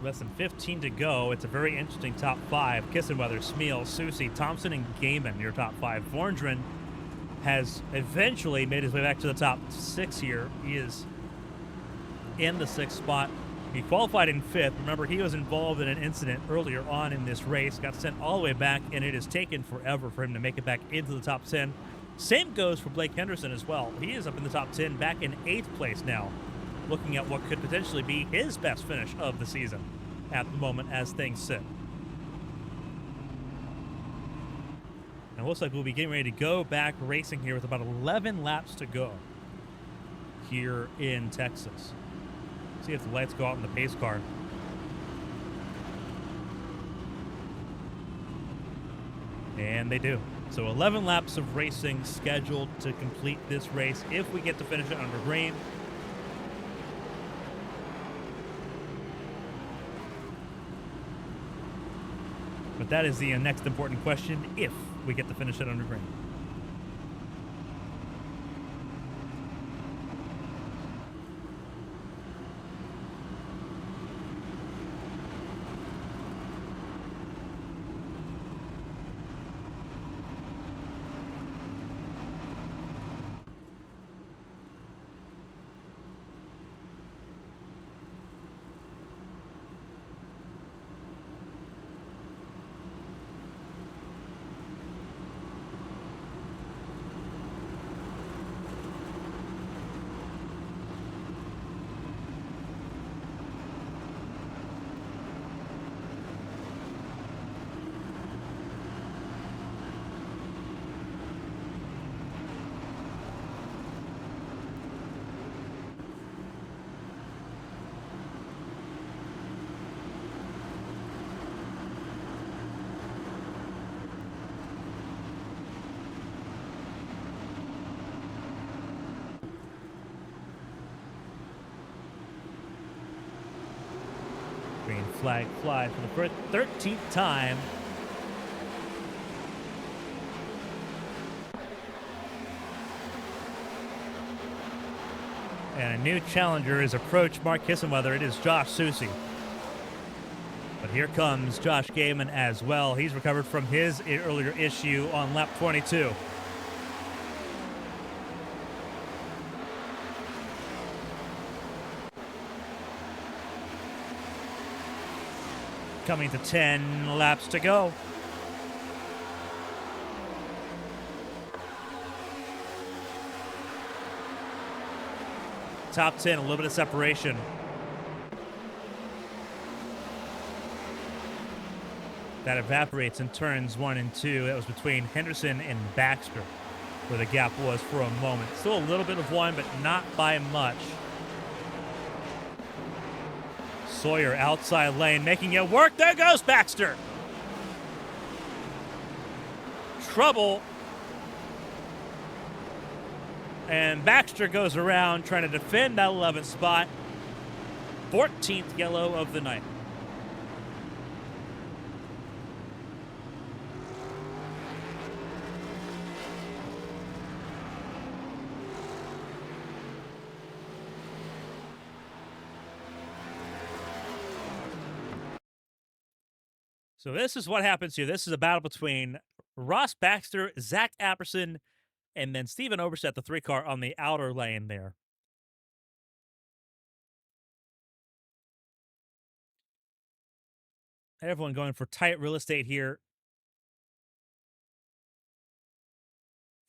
Less than 15 to go. It's a very interesting top five. Kissenweather, Smeal, Susie, Thompson, and Gaiman, your top five. Vorndren has eventually made his way back to the top six here. He is in the sixth spot. He qualified in fifth. Remember, he was involved in an incident earlier on in this race, got sent all the way back, and it has taken forever for him to make it back into the top 10. Same goes for Blake Henderson as well. He is up in the top 10, back in 8th place now, looking at what could potentially be his best finish of the season at the moment as things sit. And it looks like we'll be getting ready to go back racing here with about 11 laps to go here in Texas. See if the lights go out in the pace car. And they do. So 11 laps of racing scheduled to complete this race if we get to finish it under green. But that is the next important question, if we get to finish it under green. Green flag flies for the 13th time. And a new challenger is approached Mark Kissenweather. It is Josh Susie. But here comes Josh Gaiman as well. He's recovered from his earlier issue on lap 22. Coming to 10 laps to go. Top 10, a little bit of separation. That evaporates in turns 1 and 2. That was between Henderson and Baxter, where the gap was for a moment. Still a little bit of one, but not by much. Sawyer outside lane, making it work. There goes Baxter. Trouble. And Baxter goes around trying to defend that 11th spot. 14th yellow of the night. So this is what happens here. This is a battle between Ross Baxter, Zach Apperson, and then Steven Oberstedt, the 3-car on the outer lane there. Everyone going for tight real estate here.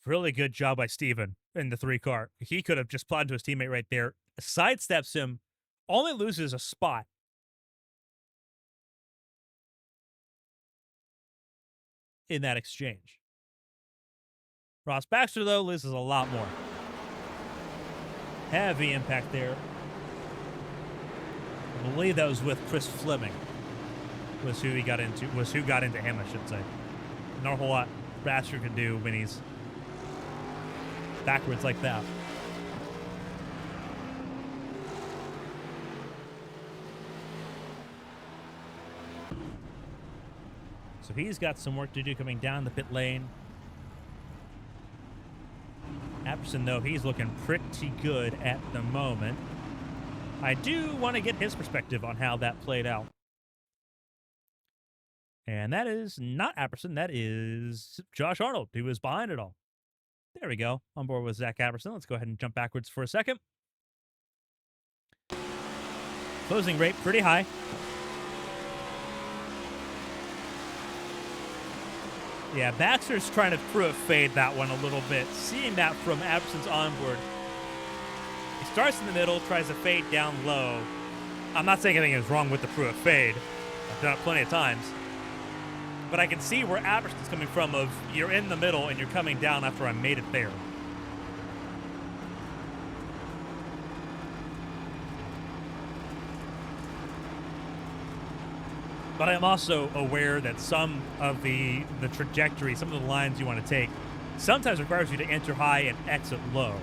Really good job by Steven in the 3-car. He could have just plotted to his teammate right there, sidesteps him, only loses a spot. In that exchange. Ross Baxter, though, loses a lot more. Heavy impact there. I believe that was with Chris Fleming. Was who got into him, I should say. Not a whole lot Baxter can do when he's backwards like that. So he's got some work to do coming down the pit lane. Apperson, though, he's looking pretty good at the moment. I do want to get his perspective on how that played out. And that is not Apperson. That is Josh Arnold, who was behind it all. There we go. On board with Zach Apperson. Let's go ahead and jump backwards for a second. Closing rate pretty high. Yeah, Baxter's trying to prove fade that one a little bit. Seeing that from Apperson's onboard. He starts in the middle, tries to fade down low. I'm not saying anything is wrong with the prove fade. I've done it plenty of times. But I can see where Apperson's coming from of you're in the middle and you're coming down after I made it there. But I'm also aware that some of the trajectory, some of the lines you want to take, sometimes requires you to enter high and exit low.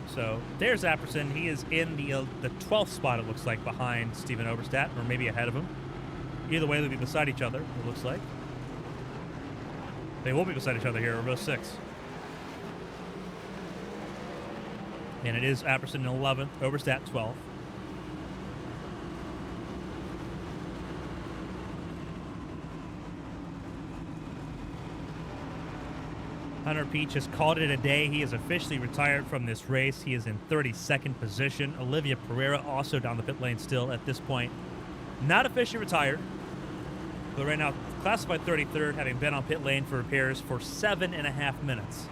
So there's Apperson. He is in the 12th spot, it looks like, behind Steven Oberstedt, or maybe ahead of him. Either way, they'll be beside each other, it looks like. They will be beside each other here, row 6. And it is Apperson in 11th, Oberstedt 12th. Hunter Peach has called it a day. He is officially retired from this race. He is in 32nd position. Olivia Pereira also down the pit lane still at this point. Not officially retired, but right now classified 33rd, having been on pit lane for repairs for 7.5 minutes.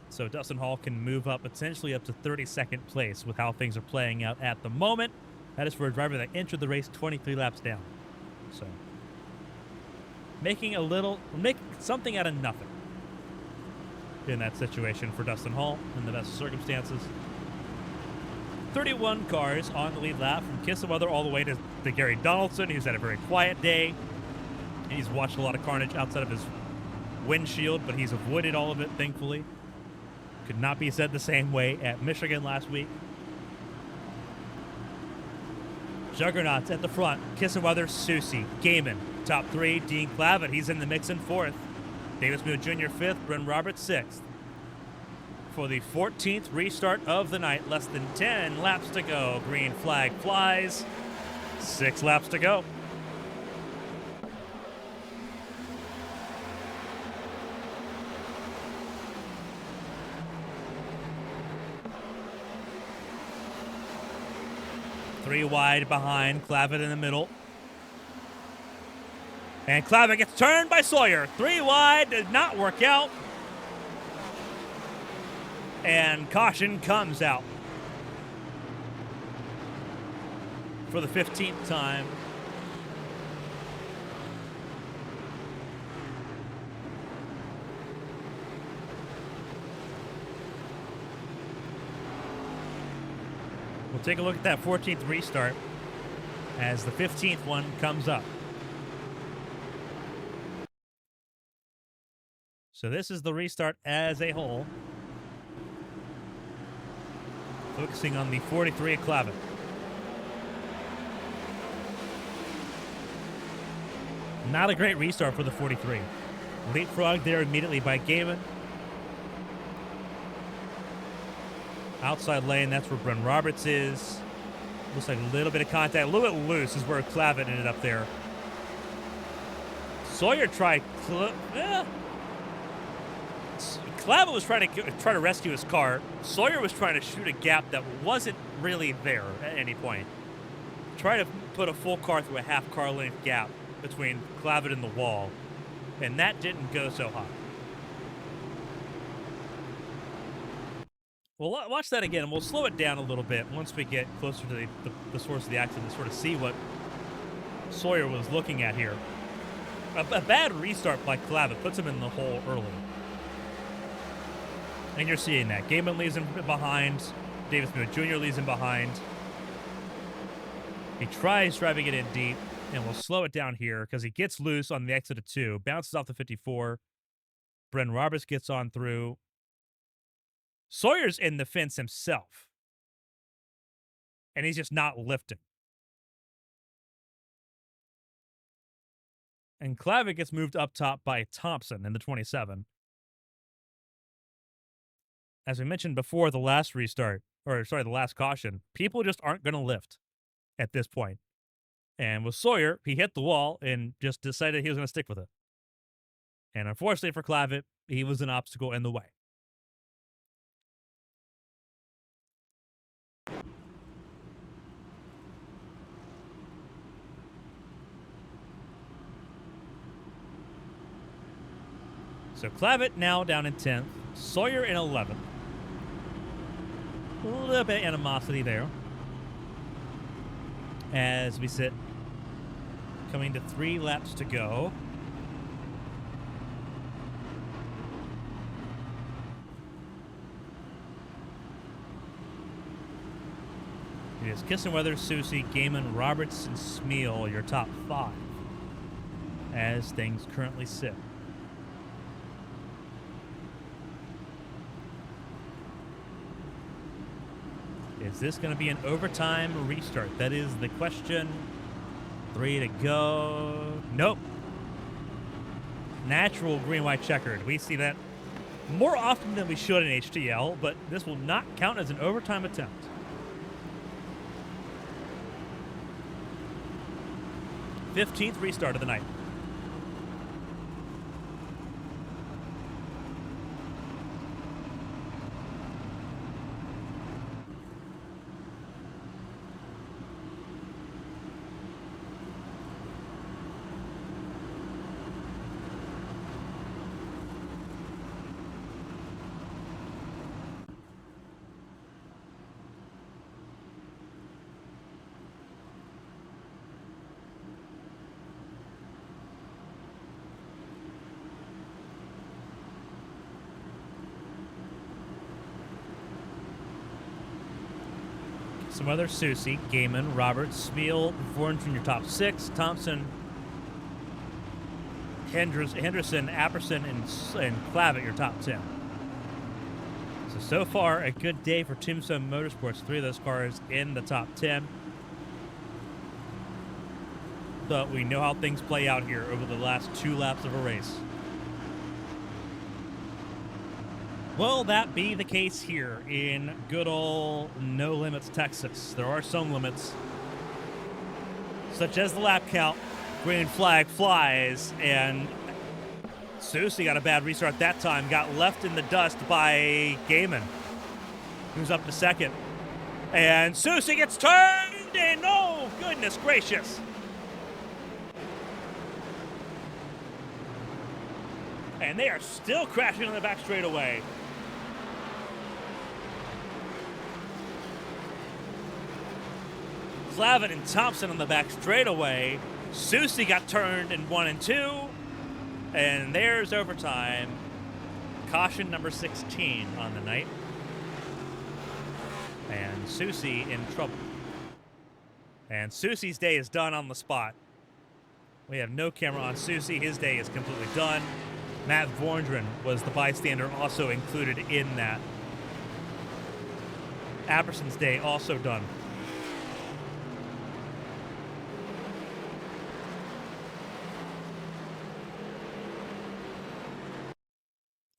So Dustin Hall can move up potentially up to 32nd place with how things are playing out at the moment. That is for a driver that entered the race 23 laps down. So making something out of nothing in that situation for Dustin Hall in the best of circumstances. 31 cars on the lead lap from Kissawweather all the way to Gary Donaldson, who's had a very quiet day. He's watched a lot of carnage outside of his windshield, but he's avoided all of it, thankfully. Could not be said the same way at Michigan last week. Juggernauts at the front. Kissawweather, Susie, Gaiman. Top 3, Dean Clavitt. He's in the mix in 4th. Davis Muir Jr. 5th. Bryn Roberts 6th. For the 14th restart of the night. Less than 10 laps to go. Green flag flies. 6 laps to go. 3 wide behind, Clavitt in the middle. And Clavitt gets turned by Sawyer. 3 wide, did not work out. And caution comes out for the 15th time. We'll take a look at that 14th restart as the 15th one comes up. So this is the restart as a whole. Focusing on the 43 at Clavitt. Not a great restart for the 43. Leapfrog there immediately by Gaiman. Outside lane, that's where Bren Roberts is. Looks like a little bit of contact. A little bit loose is where Clavitt ended up there. Sawyer tried... Clavitt was trying to rescue his car. Sawyer was trying to shoot a gap that wasn't really there at any point. Try to put a full car through a half car length gap between Clavitt and the wall. And that didn't go so hot. Well, watch that again, and we'll slow it down a little bit once we get closer to the source of the accident to sort of see what Sawyer was looking at here. A bad restart by Clavitt puts him in the hole early. And you're seeing that. Gaiman leaves him behind. Davis Smith Jr. leaves him behind. He tries driving it in deep, and we'll slow it down here because he gets loose on the exit of 2, bounces off the 54. Bren Roberts gets on through. Sawyer's in the fence himself, and he's just not lifting. And Clavitt gets moved up top by Thompson in the 27. As we mentioned before, the last restart, the last caution, people just aren't going to lift at this point. And with Sawyer, he hit the wall and just decided he was going to stick with it. And unfortunately for Clavitt, he was an obstacle in the way. So Clavitt now down in 10th, Sawyer in 11th. A little bit of animosity there as we sit coming to 3 laps to go. It is Kissenweather, Susie, Gaiman, Roberts, and Smeal, your top 5 as things currently sit. Is this going to be an overtime restart? That is the question. 3 to go. Nope. Natural green-white checkered. We see that more often than we should in HTL, but this will not count as an overtime attempt. '15th restart of the night. Some other Susie, Gaiman, Roberts, Smeal, Vorn from your top 6, Thompson, Henderson, Apperson, and Clavitt, your top 10. So far, a good day for Tombstone Motorsports. 3 of those cars in the top 10. But we know how things play out here over the last 2 laps of a race. Will that be the case here in good old No Limits, Texas? There are some limits, such as the lap count. Green flag flies, and Susie got a bad restart that time. Got left in the dust by Gaiman, who's up to 2nd. And Susie gets turned, and Goodness gracious. And they are still crashing on the back straightaway. Clavin and Thompson on the back straightaway. Susie got turned in 1 and 2. And there's overtime. Caution number 16 on the night. And Susie in trouble. And Susie's day is done on the spot. We have no camera on Susie. His day is completely done. Matt Vorndren was the bystander also included in that. Apperson's day also done.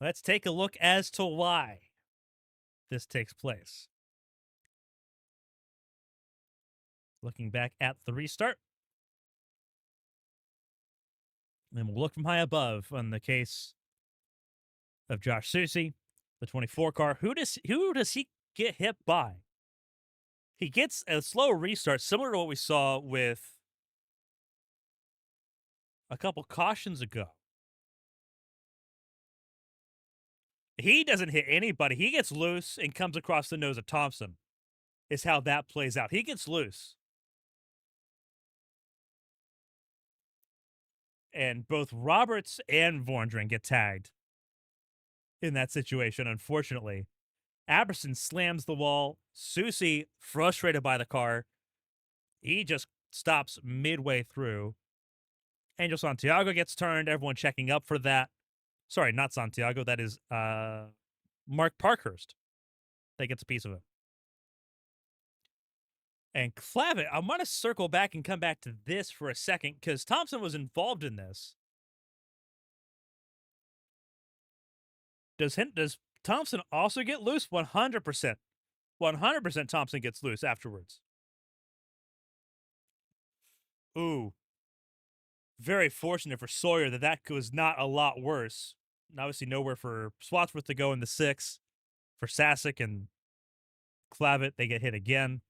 Let's take a look as to why this takes place. Looking back at the restart. And we'll look from high above on the case of Josh Susie, the 24 car. Who does he get hit by? He gets a slow restart, similar to what we saw with a couple cautions ago. He doesn't hit anybody. He gets loose and comes across the nose of Thompson, is how that plays out. He gets loose. And both Roberts and Vorndren get tagged in that situation, unfortunately. Apperson slams the wall. Susie, frustrated by the car, he just stops midway through. Angel Santiago gets turned. Everyone checking up for that. Sorry, not Santiago. That is Mark Parkhurst that gets a piece of it. And Clavin, I want to circle back and come back to this for a second because Thompson was involved in this. Does Thompson also get loose? 100%. 100% Thompson gets loose afterwards. Ooh. Very fortunate for Sawyer that was not a lot worse. Obviously nowhere for Swatsworth to go in the 6. For Sasek and Clavitt, they get hit again.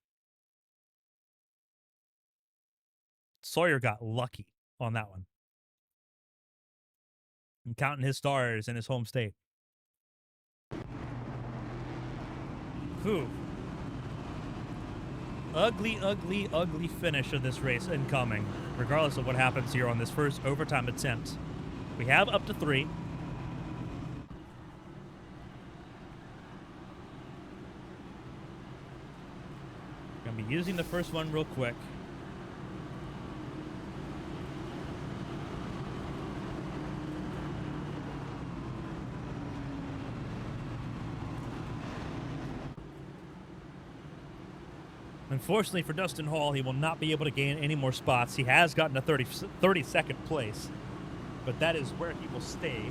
Sawyer got lucky on that one. And counting his stars in his home state. Whew. Ugly, ugly, ugly finish of this race incoming, regardless of what happens here on this first overtime attempt. We have up to 3. Gonna be using the first one real quick. Unfortunately for Dustin Hall, he will not be able to gain any more spots. He has gotten a 32nd place, but that is where he will stay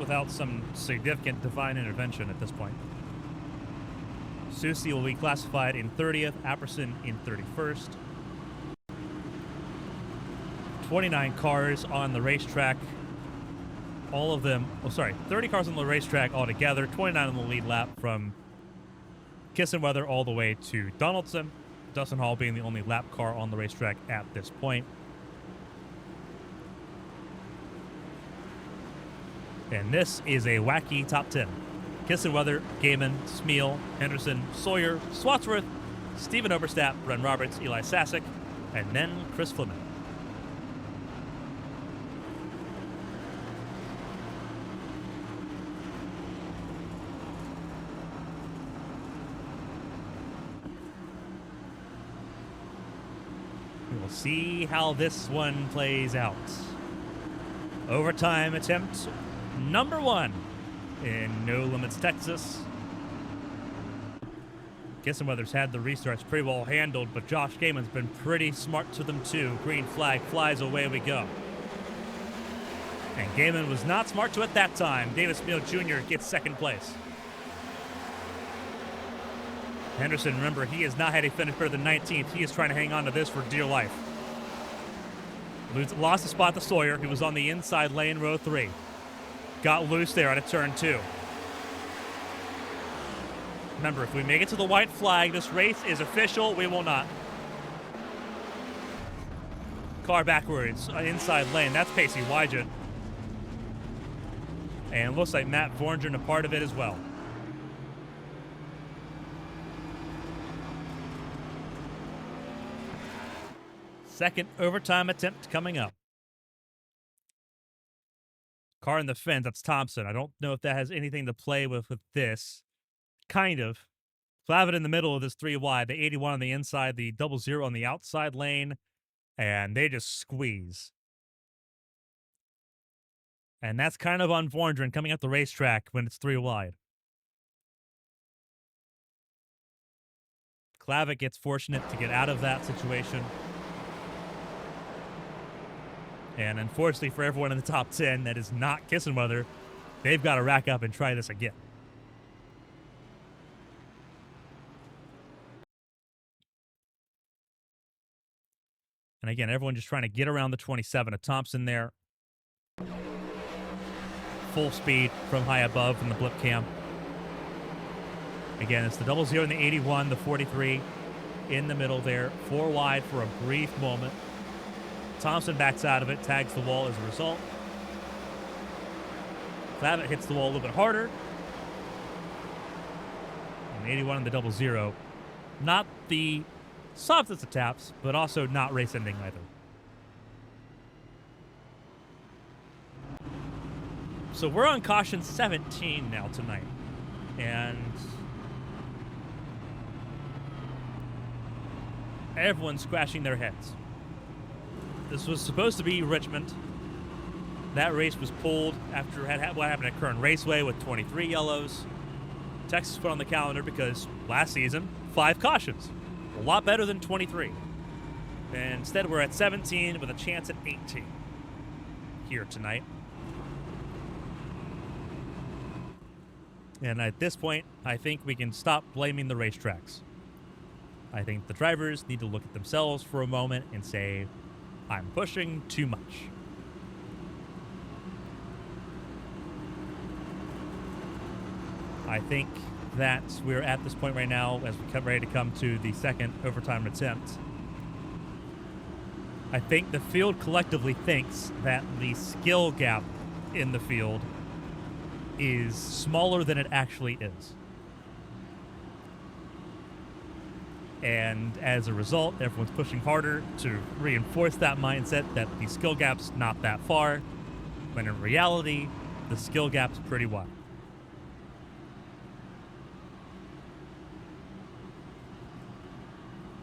without some significant divine intervention at this point. Susie will be classified in 30th, Apperson in 31st. 29 cars on the racetrack. All of them, 30 cars on the racetrack altogether, 29 on the lead lap from Kissenweather all the way to Donaldson. Dustin Hall being the only lap car on the racetrack at this point. And this is a wacky top 10. Kissenweather, Gaiman, Smeal, Henderson, Sawyer, Swatsworth, Stephen Oberstadt, Ren Roberts, Eli Sasek, and then Chris Fleming. We'll see how this one plays out. Overtime attempt number 1 in No Limits, Texas. Kissenweather's had the restarts pretty well handled, but Josh Gaiman's been pretty smart to them too. Green flag flies, away we go. And Gaiman was not smart to it that time. Davis Meal Jr. gets second place. Henderson, remember, he has not had a finish better than 19th. He is trying to hang on to this for dear life. Lost the spot to Sawyer, who was on the inside lane, row 3. Got loose there out of turn 2. Remember, if we make it to the white flag, this race is official. We will not. Car backwards, inside lane. That's Pacey Wyjet. And it looks like Matt Vorngren a part of it as well. Second overtime attempt coming up. Car in the fence, that's Thompson. I don't know if that has anything to play with this. Kind of. Flavin in the middle of this 3 wide, the 81 on the inside, the 00 on the outside lane, and they just squeeze. And that's kind of on Vorngren coming up the racetrack when it's 3 wide. Klavitt gets fortunate to get out of that situation. And unfortunately for everyone in the top 10 that is not Kissenweather, they've got to rack up and try this again. And again, everyone just trying to get around the 27 of Thompson there. Full speed from high above from the blip cam. Again, it's the 00 and the 81, the 43 in the middle there. 4 wide for a brief moment. Thompson backs out of it, tags the wall as a result. Klavitt hits the wall a little bit harder. And 81 and the 00. Not the softest of taps, but also not race ending either. So we're on caution 17 now tonight. And everyone's scratching their heads. This was supposed to be Richmond. That race was pulled after what happened at Kern Raceway with 23 yellows. Texas put on the calendar because last season, 5 cautions. A lot better than 23. And instead, we're at 17 with a chance at 18 here tonight. And at this point, I think we can stop blaming the racetracks. I think the drivers need to look at themselves for a moment and say, I'm pushing too much. I think that we're at this point right now as we come ready to come to the second overtime attempt. I think the field collectively thinks that the skill gap in the field is smaller than it actually is. And as a result, everyone's pushing harder to reinforce that mindset that the skill gap's not that far, when in reality, the skill gap's pretty wide.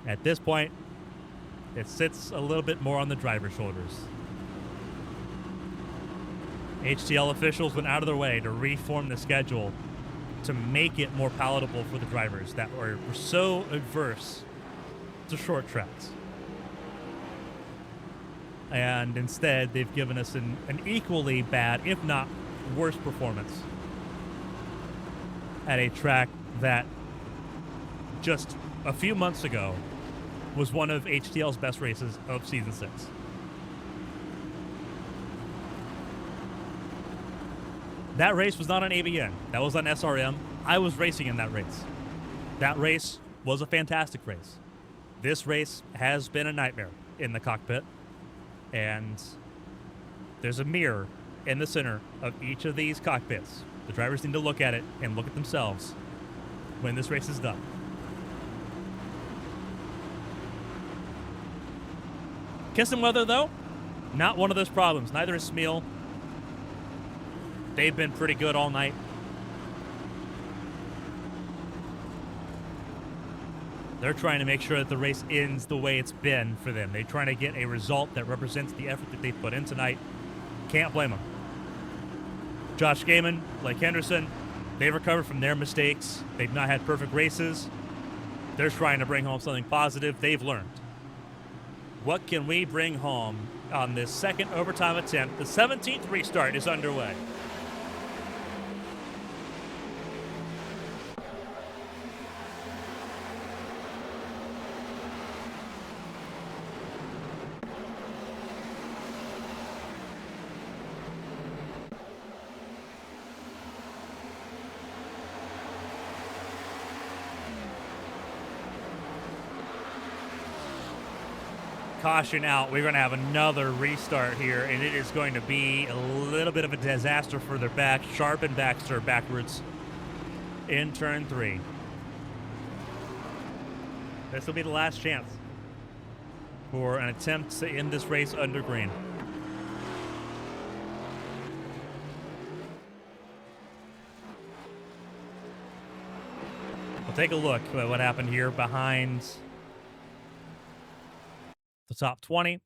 At this point, it sits a little bit more on the driver's shoulders. HTL officials went out of their way to reform the schedule to make it more palatable for the drivers that were so adverse to short tracks. And instead, they've given us an equally bad, if not worse, performance at a track that just a few months ago was one of HTL's best races of Season 6. That race was not on ABN. That was on SRM. I was racing in that race. That race was a fantastic race. This race has been a nightmare in the cockpit. And there's a mirror in the center of each of these cockpits. The drivers need to look at it and look at themselves when this race is done. Kissenweather, though, not one of those problems. Neither is Smeal. They've been pretty good all night. They're trying to make sure that the race ends the way it's been for them. They're trying to get a result that represents the effort that they've put in tonight. Can't blame them. Josh Gaiman, Blake Henderson, they've recovered from their mistakes. They've not had perfect races. They're trying to bring home something positive they've learned. What can we bring home on this second overtime attempt? The 17th restart is underway. caution out, we're going to have another restart here, and it is going to be a little bit of a disaster further back. Sharp and Baxter backwards in turn 3. This will be the last chance for an attempt to end this race under green. We'll take a look at what happened here behind the top 20.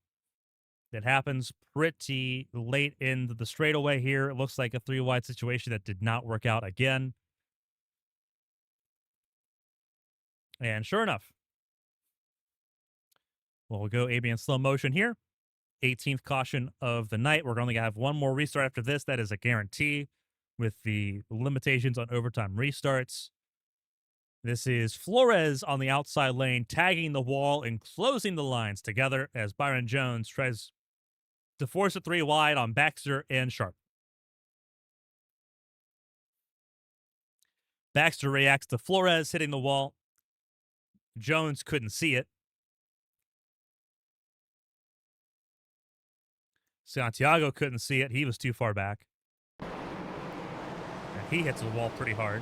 It happens pretty late in the straightaway here. It looks like a 3-wide situation that did not work out again. And sure enough, we'll go AB in slow motion here. 18th caution of the night. We're only going to have one more restart after this. That is a guarantee with the limitations on overtime restarts. This is Flores on the outside lane, tagging the wall and closing the lines together as Byron Jones tries to force a 3 wide on Baxter and Sharp. Baxter reacts to Flores hitting the wall. Jones couldn't see it. Santiago couldn't see it. He was too far back. And he hits the wall pretty hard.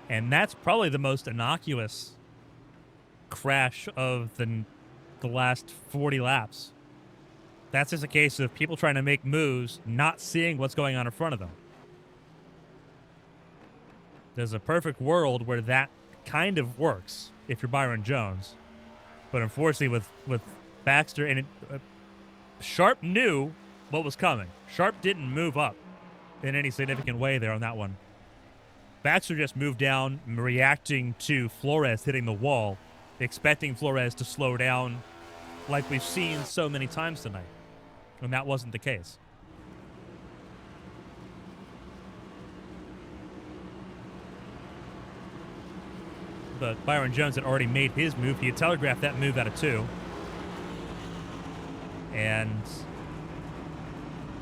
And that's probably the most innocuous crash of the last 40 laps. That's just a case of people trying to make moves, not seeing what's going on in front of them. There's a perfect world where that kind of works if you're Byron Jones. But unfortunately with Baxter, and Sharp knew what was coming. Sharp didn't move up in any significant way there on that one. Baxter just moved down, reacting to Flores hitting the wall, expecting Flores to slow down like we've seen so many times tonight. And that wasn't the case. But Byron Jones had already made his move. He had telegraphed that move out of 2. And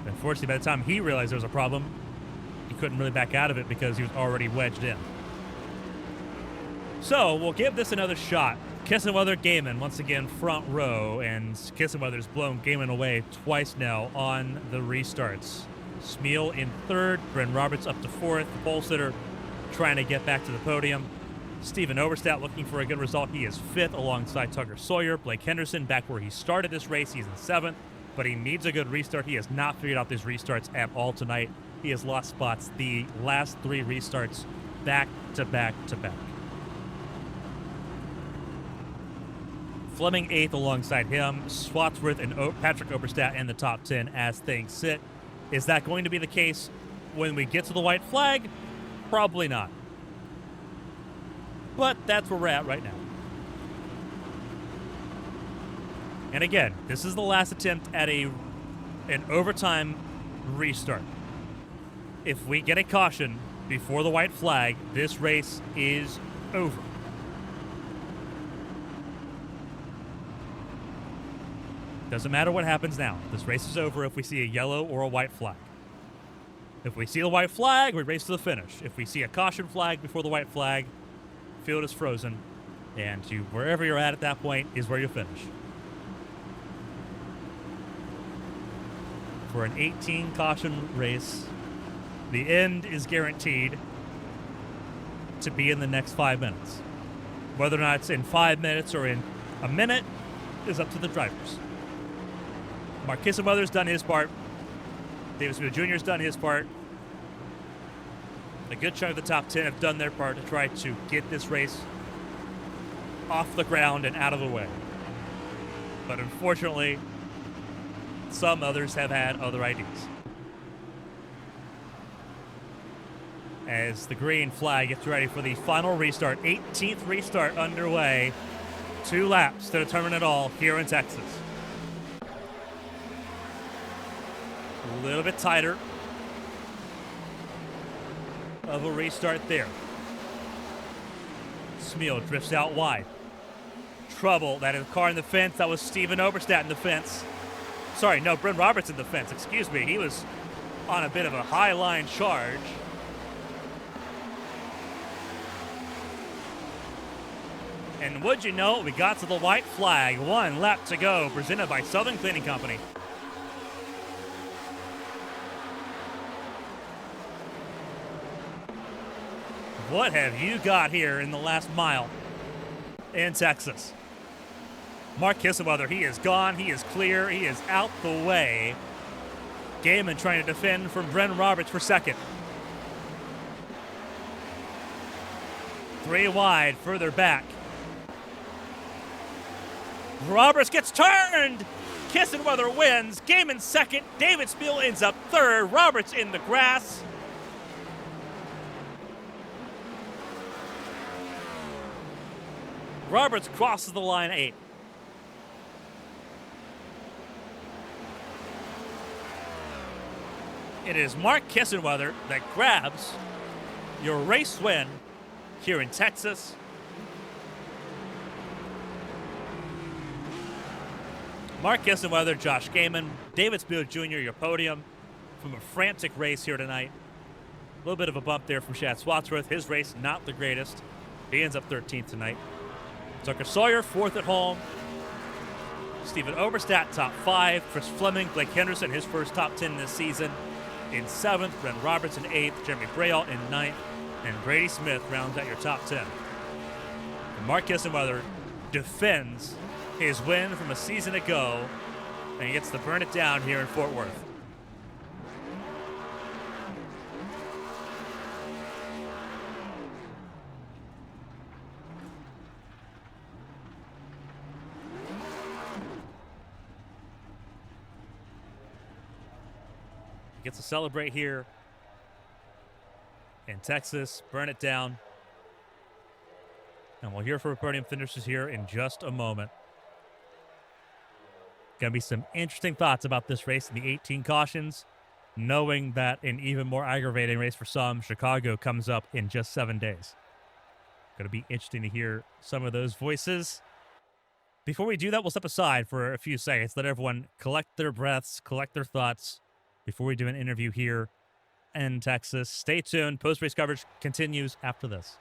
unfortunately, by the time he realized there was a problem, he couldn't really back out of it because he was already wedged in. So we'll give this another shot. Kissenweather, Gaiman once again front row, and Kissenweather's blown Gaiman away twice now on the restarts. Smeal in 3rd, Bryn Roberts up to 4th, the pole sitter trying to get back to the podium. Steven Overstat looking for a good result. He is 5th alongside Tugger Sawyer. Blake Henderson back where he started this race. He's in 7th, but he needs a good restart. He has not figured out these restarts at all tonight. He has lost spots the last 3 restarts back to back to back. Fleming 8th alongside him. Swatsworth and Patrick Oberstadt in the top 10 as things sit. Is that going to be the case when we get to the white flag? Probably not. But that's where we're at right now. And again, this is the last attempt at an overtime restart. If we get a caution before the white flag, this race is over. Doesn't matter what happens now. This race is over if we see a yellow or a white flag. If we see the white flag, we race to the finish. If we see a caution flag before the white flag, field is frozen, and wherever you're at that point is where you finish. For an 18 caution race, the end is guaranteed to be in the next 5 minutes. Whether or not it's in 5 minutes or in a minute is up to the drivers. Mark Kissenweather's done his part. Davis Wheeler Jr.'s done his part. A good chunk of the top 10 have done their part to try to get this race off the ground and out of the way. But unfortunately, some others have had other ideas. As the green flag gets ready for the final restart, 18th restart underway. 2 laps to determine it all here in Texas. A little bit tighter of a restart there. Smeal drifts out wide. Trouble. That is a car in the fence. That was Steven Oberstadt in the fence. Sorry, no, Bryn Roberts in the fence. Excuse me. He was on a bit of a high line charge. And would you know, we got to the white flag. 1 lap to go, presented by Southern Cleaning Company. What have you got here in the last mile in Texas? Mark Kissenweather, he is gone. He is clear. He is out the way. Gaiman trying to defend from Bren Roberts for second. 3 wide, further back. Roberts gets turned. Kissenweather wins. Gaiman second. David Spiel ends up third. Roberts in the grass. Roberts crosses the line 8. It is Mark Kissenweather that grabs your race win here in Texas. Mark Kissenweather, Josh Gaiman, David Spiel Jr., your podium from a frantic race here tonight. A little bit of a bump there from Chad Swatsworth. His race, not the greatest. He ends up 13th tonight. Tucker Sawyer, 4th at home. Stephen Oberstadt, top 5. Chris Fleming, Blake Henderson, his first top 10 this season, in 7th. Bren Roberts in 8th. Jeremy Braille in 9th. And Brady Smith rounds out your top 10. And Mark Kissenweather defends his win from a season ago, and he gets to burn it down here in Fort Worth. Gets to celebrate here in Texas, burn it down. And we'll hear from podium finishers here in just a moment. Going to be some interesting thoughts about this race and the 18 cautions, knowing that an even more aggravating race for some, Chicago, comes up in just 7 days. Going to be interesting to hear some of those voices. Before we do that, we'll step aside for a few seconds, let everyone collect their breaths, collect their thoughts before we do an interview here in Texas. Stay tuned. Post-race coverage continues after this.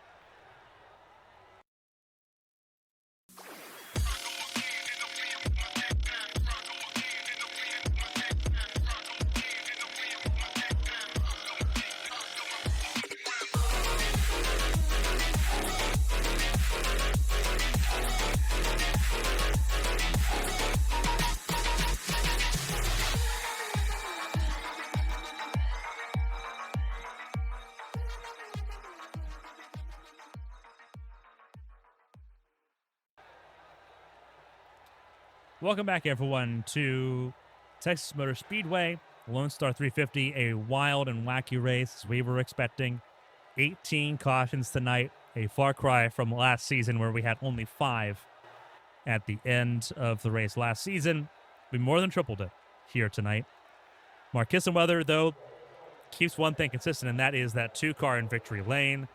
Welcome back, everyone, to Texas Motor Speedway, Lone Star 350, a wild and wacky race as we were expecting. 18 cautions tonight, a far cry from last season where we had only 5 at the end of the race last season. We more than tripled it here tonight. Mark Kissenweather, though, keeps one thing consistent, and that is that 2-car in victory lane,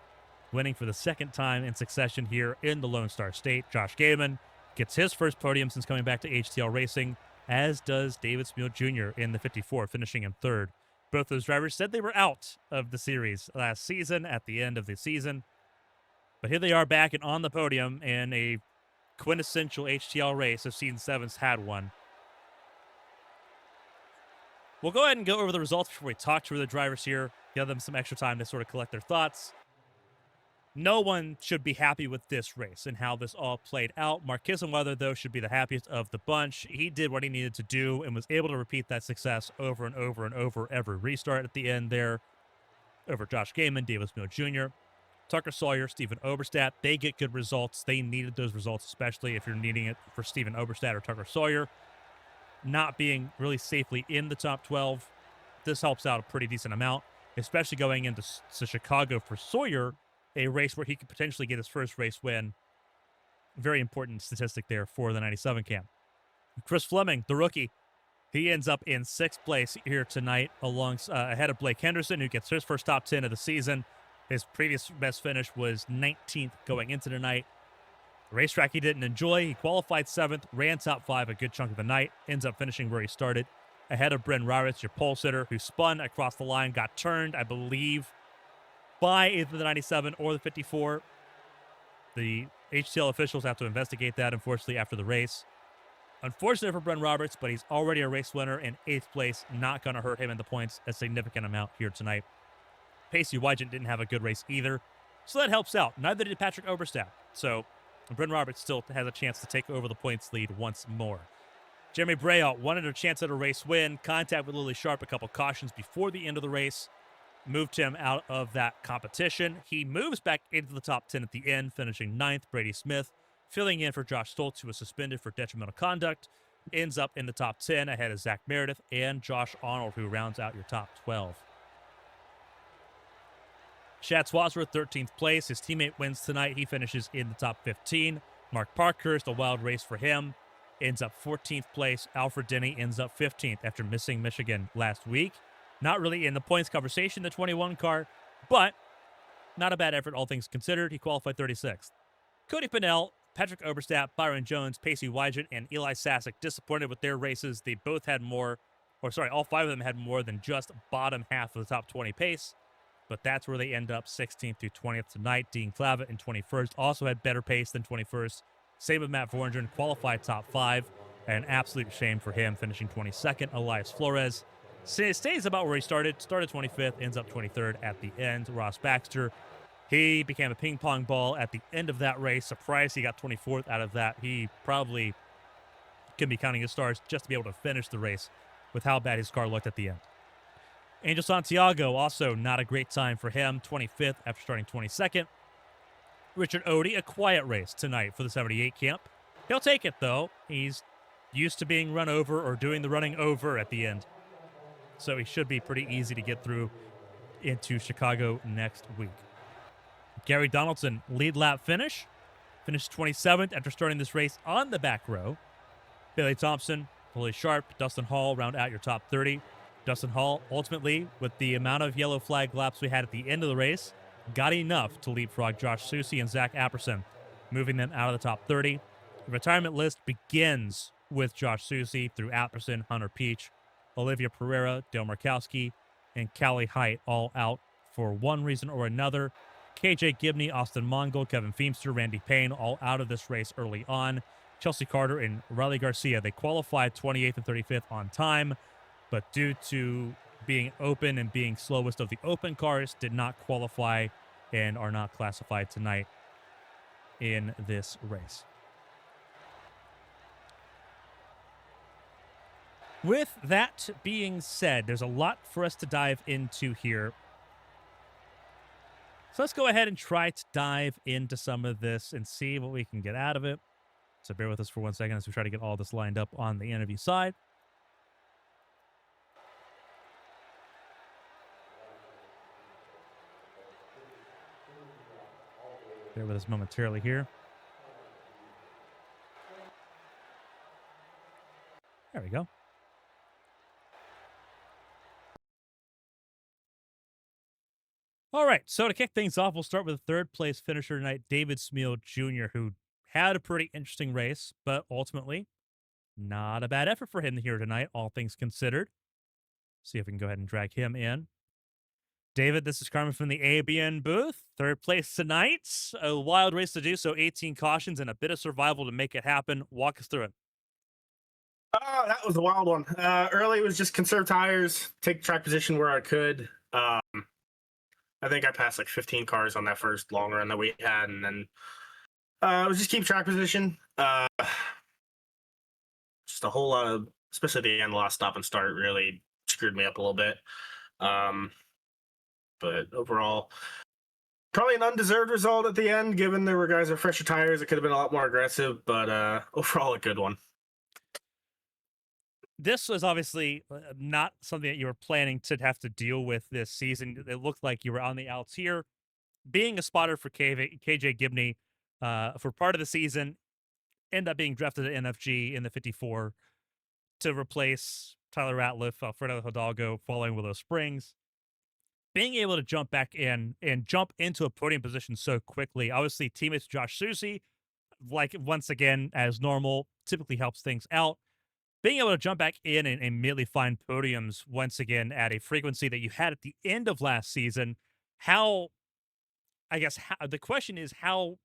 winning for the second time in succession here in the Lone Star State. Josh Gaiman gets his first podium since coming back to HTL Racing, as does David Spiel Jr. in the 54, finishing in 3rd. Both those drivers said they were out of the series last season at the end of the season. But here they are back and on the podium in a quintessential HTL race if Season 7's had one. We'll go ahead and go over the results before we talk to the drivers here, give them some extra time to sort of collect their thoughts. No one should be happy with this race and how this all played out. Mark Kissenweather, though, should be the happiest of the bunch. He did what he needed to do and was able to repeat that success over and over and over every restart at the end there over Josh Gaiman, David Spiel Jr., Tucker Sawyer, Stephen Oberstadt. They get good results. They needed those results, especially if you're needing it for Stephen Oberstadt or Tucker Sawyer. Not being really safely in the top 12, this helps out a pretty decent amount, especially going into Chicago for Sawyer, a race where he could potentially get his first race win. Very important statistic there for the 97 camp. Chris Fleming, the rookie, he ends up in 6th place here tonight ahead of Blake Henderson, who gets his first top 10 of the season. His previous best finish was 19th going into tonight. The racetrack he didn't enjoy. He qualified 7th, ran top 5 a good chunk of the night, ends up finishing where he started. ahead of Bryn Rarits, your pole sitter, who spun across the line, got turned, I believe, by either the 97 or the 54. The HTL officials have to investigate that, unfortunately, after the race. Unfortunate for Bryn Roberts, but he's already a race winner in 8th place. Not going to hurt him in the points a significant amount here tonight. Pacey Wygant didn't have a good race either, so that helps out. Neither did Patrick Oberstadt. So Bryn Roberts still has a chance to take over the points lead once more. Jeremy Brayout wanted a chance at a race win. Contact with Lily Sharp, a couple cautions before the end of the race, moved him out of that competition. He moves back into the top 10 at the end, finishing 9th. Brady Smith filling in for Josh Stoltz, who was suspended for detrimental conduct, ends up in the top 10 ahead of Zach Meredith and Josh Arnold, who rounds out your top 12. Chad Swadsworth, 13th place. His teammate wins tonight. He finishes in the top 15. Mark Parkhurst, a wild race for him, ends up 14th place. Alfred Denny ends up 15th after missing Michigan last week. Not really in the points conversation, the 21 car, but not a bad effort, all things considered. He qualified 36th. Cody Pennell, Patrick Oberstadt, Byron Jones, Pacey Wygant, and Eli Sasek disappointed with their races. They both had more, all 5 of them had more than just bottom half of the top 20 pace. But that's where they end up 16th through 20th tonight. Dean Clavitt in 21st also had better pace than 21st. Same with Matt Vorengren, qualified top 5. An absolute shame for him, finishing 22nd. Elias Flores stays about where he started 25th, ends up 23rd at the end. Ross Baxter, he became a ping pong ball at the end of that race. Surprised he got 24th out of that. He probably can be counting his stars just to be able to finish the race with how bad his car looked at the end. Angel Santiago, also not a great time for him, 25th after starting 22nd. Richard Odie, a quiet race tonight for the 78 camp. He'll take it, though. He's used to being run over or doing the running over at the end. So he should be pretty easy to get through into Chicago next week. Gary Donaldson, lead lap finish. Finished 27th after starting this race on the back row. Bailey Thompson, Lily Sharp, Dustin Hall round out your top 30. Dustin Hall, ultimately, with the amount of yellow flag laps we had at the end of the race, got enough to leapfrog Josh Susie and Zach Apperson, moving them out of the top 30. The retirement list begins with Josh Susie through Apperson, Hunter Peach, Olivia Pereira, Dale Markowski, and Callie Height, all out for one reason or another. KJ Gibney, Austin Mongol, Kevin Feemster, Randy Payne, all out of this race early on. Chelsea Carter and Riley Garcia, they qualified 28th and 35th on time, but due to being open and being slowest of the open cars, did not qualify and are not classified tonight in this race. With that being said, there's a lot for us to dive into here. So let's go ahead and try to dive into some of this and see what we can get out of it. So bear with us for 1 second as we try to get all this lined up on the interview side. Bear with us momentarily here. There we go. All right, so to kick things off, we'll start with the 3rd place finisher tonight, David Smeal Jr., who had a pretty interesting race, but ultimately not a bad effort for him here tonight, all things considered. See if we can go ahead and drag him in. David, this is Carmen from the ABN booth. 3rd place tonight. A wild race to do so, 18 cautions and a bit of survival to make it happen. Walk us through it. Oh, that was a wild one. Early, it was just conserve tires, take track position where I could. I think I passed like 15 cars on that first long run that we had, and then it was just keep track position. Just a whole lot of, especially the end, the last stop and start really screwed me up a little bit. But overall, probably an undeserved result at the end, given there were guys with fresher tires. It could have been a lot more aggressive, but overall a good one. This was obviously not something that you were planning to have to deal with this season. It looked like you were on the outs here. Being a spotter for KJ Gibney for part of the season, ended up being drafted at NFG in the 54 to replace Tyler Ratliff, Alfredo Hidalgo, following Willow Springs. Being able to jump back in and jump into a podium position so quickly, obviously teammates Josh Susie, like once again, as normal, typically helps things out. being able to jump back in and immediately find podiums once again at a frequency that you had at the end of last season, how, the question is, how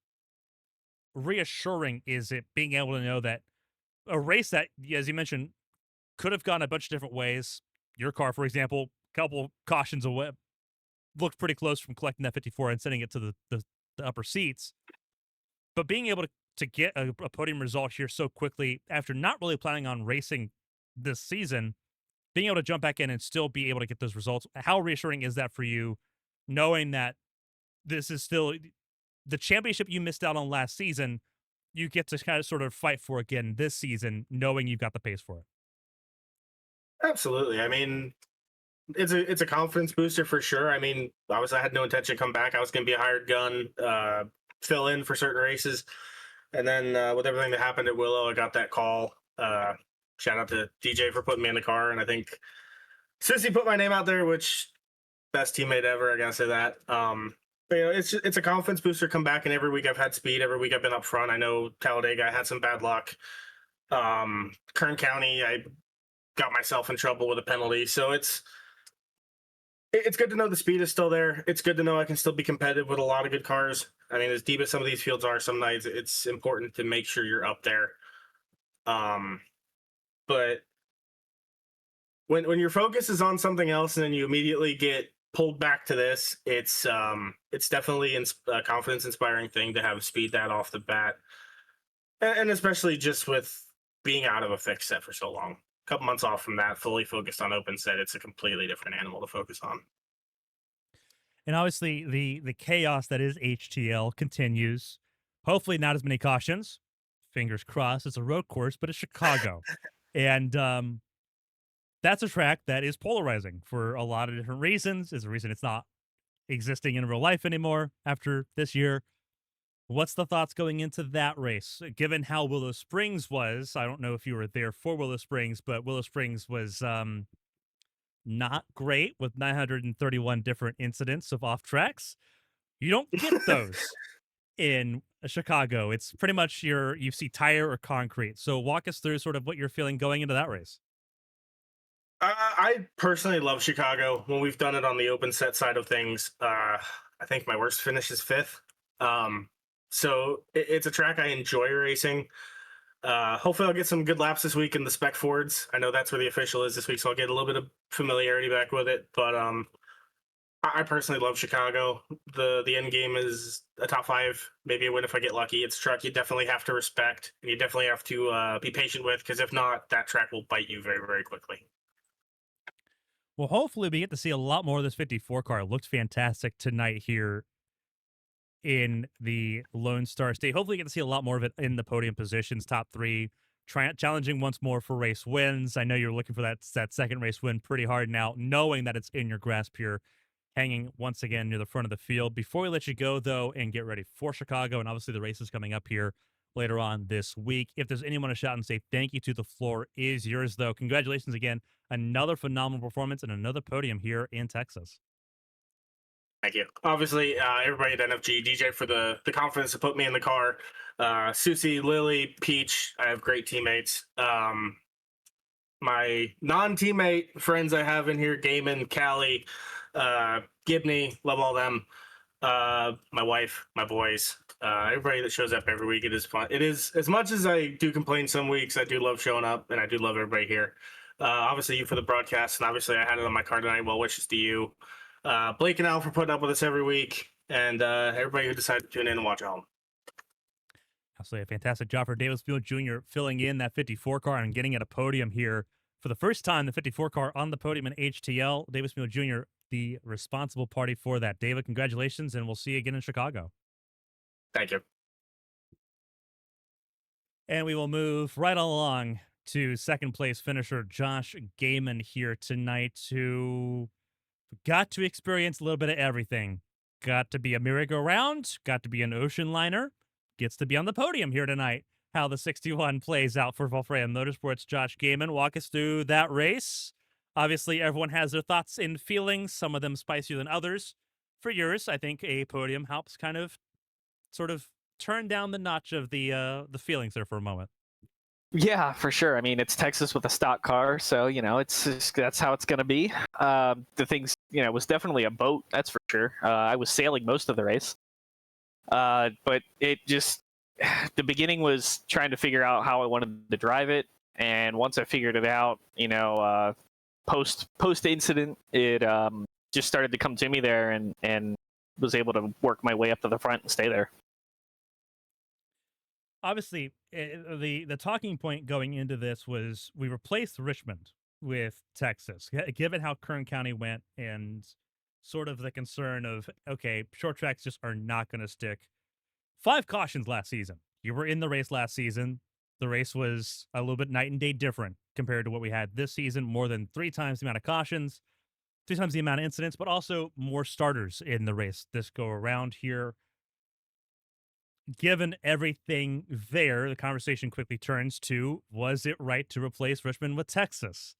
reassuring is it being able to know that a race that, as you mentioned, could have gone a bunch of different ways? Your car, for example, couple cautions away, looked pretty close from collecting that 54 and sending it to the upper seats. But being able to get a podium result here so quickly after not really planning on racing this season, being able to jump back in and still be able to get those results, how reassuring is that for you, knowing that this is still the championship you missed out on last season, you get to kind of sort of fight for again this season, knowing you've got the pace for it? Absolutely. I mean, it's a confidence booster for sure. I mean, obviously, I had no intention to come back. I was going to be a hired gun, fill in for certain races, and then with everything that happened at Willow, I got that call. Shout out to DJ for putting me in the car, and I think Sissy put my name out there, which best teammate ever. I gotta say that. But, it's a confidence booster. Come back, and every week I've had speed. Every week I've been up front. I know Talladega I had some bad luck. Kern County, I got myself in trouble with a penalty, so it's good to know the speed is still there. It's good to know I can still be competitive with a lot of good cars. I mean, as deep as some of these fields are, some nights it's important to make sure you're up there. But when your focus is on something else and then you immediately get pulled back to this, it's definitely a confidence inspiring thing to have speed that off the bat, and especially just with being out of a fixed set for so long. A couple months off from that, fully focused on open set, it's a completely different animal to focus on. And obviously, the chaos that is HTL continues. Hopefully, not as many cautions. Fingers crossed. It's a road course, but it's Chicago, and that's a track that is polarizing for a lot of different reasons. Is the reason it's not existing in real life anymore after this year. What's the thoughts going into that race? Given how Willow Springs was, I don't know if you were there for Willow Springs, but Willow Springs was not great with 931 different incidents of off tracks. You don't get those in Chicago. It's pretty much you see tire or concrete. So walk us through sort of what you're feeling going into that race. I personally love Chicago. When we've done it on the open set side of things, I think my worst finish is fifth. So it's a track I enjoy racing. Hopefully I'll get some good laps this week in the spec Fords. I know that's where the official is this week, so I'll get a little bit of familiarity back with it. But I personally love Chicago. The end game is a top five, maybe a win if I get lucky. It's a track you definitely have to respect, and you definitely have to be patient with, because if not, that track will bite you very, very quickly. Well, hopefully we get to see a lot more of this 54 car. It looked fantastic tonight here in the Lone Star State. Hopefully, you get to see a lot more of it in the podium positions, top three, challenging once more for race wins. I know you're looking for that second race win pretty hard now, knowing that it's in your grasp here, hanging once again near the front of the field. Before we let you go, though, and get ready for Chicago, and obviously the races coming up here later on this week, if there's anyone to shout and say thank you to, the floor is yours, though. Congratulations again. Another phenomenal performance and another podium here in Texas. Thank you. Obviously, everybody at NFG, DJ for the confidence to put me in the car. Susie, Lily, Peach, I have great teammates. My non-teammate friends I have in here, Gaiman, Callie, Gibney, love all them. My wife, my boys, everybody that shows up every week. It is fun. It is, as much as I do complain some weeks, I do love showing up, and I do love everybody here. Obviously, you for the broadcast, and obviously I had it on my card tonight. Well wishes to you. Blake and Al for putting up with us every week, and everybody who decided to tune in and watch at home. Absolutely a fantastic job for Davis Field Jr. filling in that 54 car and getting at a podium here for the first time. The 54 car on the podium in HTL. Davis Field Jr., the responsible party for that. David, congratulations, and we'll see you again in Chicago. Thank you. And we will move right along to second place finisher Josh Gaiman here tonight, who got to experience a little bit of everything. Got to be a merry-go-round, got to be an ocean liner, gets to be on the podium here tonight. How the 61 plays out for Volfreya Motorsports. Josh Gaiman, walk us through that race. Obviously, everyone has their thoughts and feelings, some of them spicier than others. For yours, I think a podium helps kind of sort of turn down the notch of the feelings there for a moment. Yeah, for sure. I mean, it's Texas with a stock car, so that's how it's going to be. The things, was definitely a boat, that's for sure. I was sailing most of the race, but it just the beginning was trying to figure out how I wanted to drive it, and once I figured it out, post incident, it just started to come to me there, and was able to work my way up to the front and stay there. Obviously, the talking point going into this was we replaced Richmond with Texas, given how Kern County went and sort of the concern of, okay, short tracks just are not going to stick. 5 cautions last season. You were in the race last season. The race was a little bit night and day different compared to what we had this season. More than 3 times the amount of cautions, 3 times the amount of incidents, but also more starters in the race this go around here. Given everything there, the conversation quickly turns to, was it right to replace Richmond with Texas?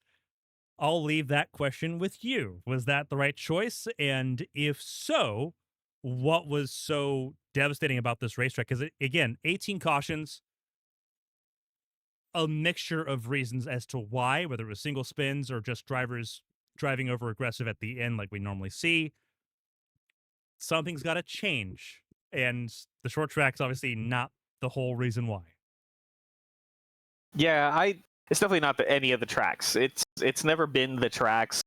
I'll leave that question with you. Was that the right choice? And if so, what was so devastating about this racetrack? Because, again, 18 cautions, a mixture of reasons as to why, whether it was single spins or just drivers driving over aggressive at the end like we normally see. Something's got to change. And the short track's obviously not the whole reason why. Yeah, it's definitely not any of the tracks. It's never been the tracks.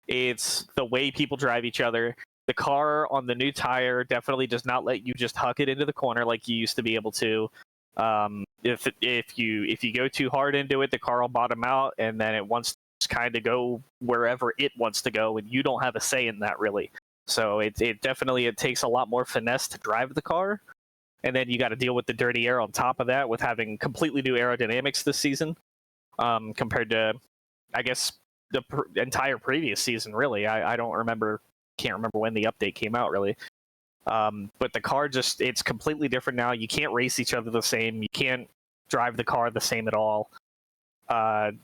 It's the way people drive each other. The car on the new tire definitely does not let you just huck it into the corner like you used to be able to. If you go too hard into it, the car will bottom out, and then it wants to kind of go wherever it wants to go, and you don't have a say in that really. So it takes a lot more finesse to drive the car, and then you got to deal with the dirty air on top of that with having completely new aerodynamics this season, compared to, I guess, the entire previous season. Really, I can't remember when the update came out really. But the car it's completely different now. You can't race each other the same. You can't drive the car the same at all. And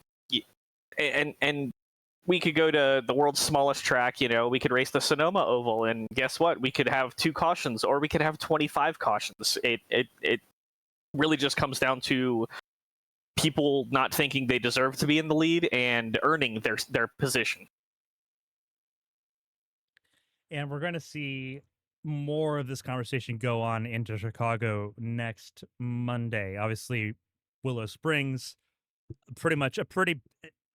we could go to the world's smallest track. We could race the Sonoma Oval, and guess what? We could have 2 cautions, or we could have 25 cautions. It really just comes down to people not thinking they deserve to be in the lead and earning their position. And we're going to see more of this conversation go on into Chicago next Monday. Obviously, Willow Springs, pretty much a pretty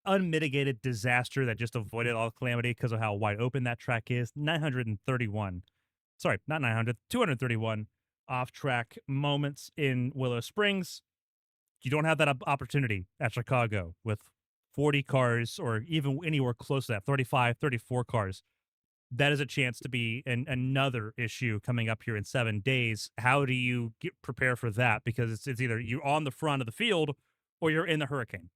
unmitigated disaster that just avoided all calamity because of how wide open that track is. 931. Sorry, not 900, 231 off-track moments in Willow Springs. You don't have that opportunity at Chicago with 40 cars or even anywhere close to that, 35, 34 cars. That is a chance to be another issue coming up here in 7 days. How do you prepare for that? Because it's either you're on the front of the field or you're in the hurricane.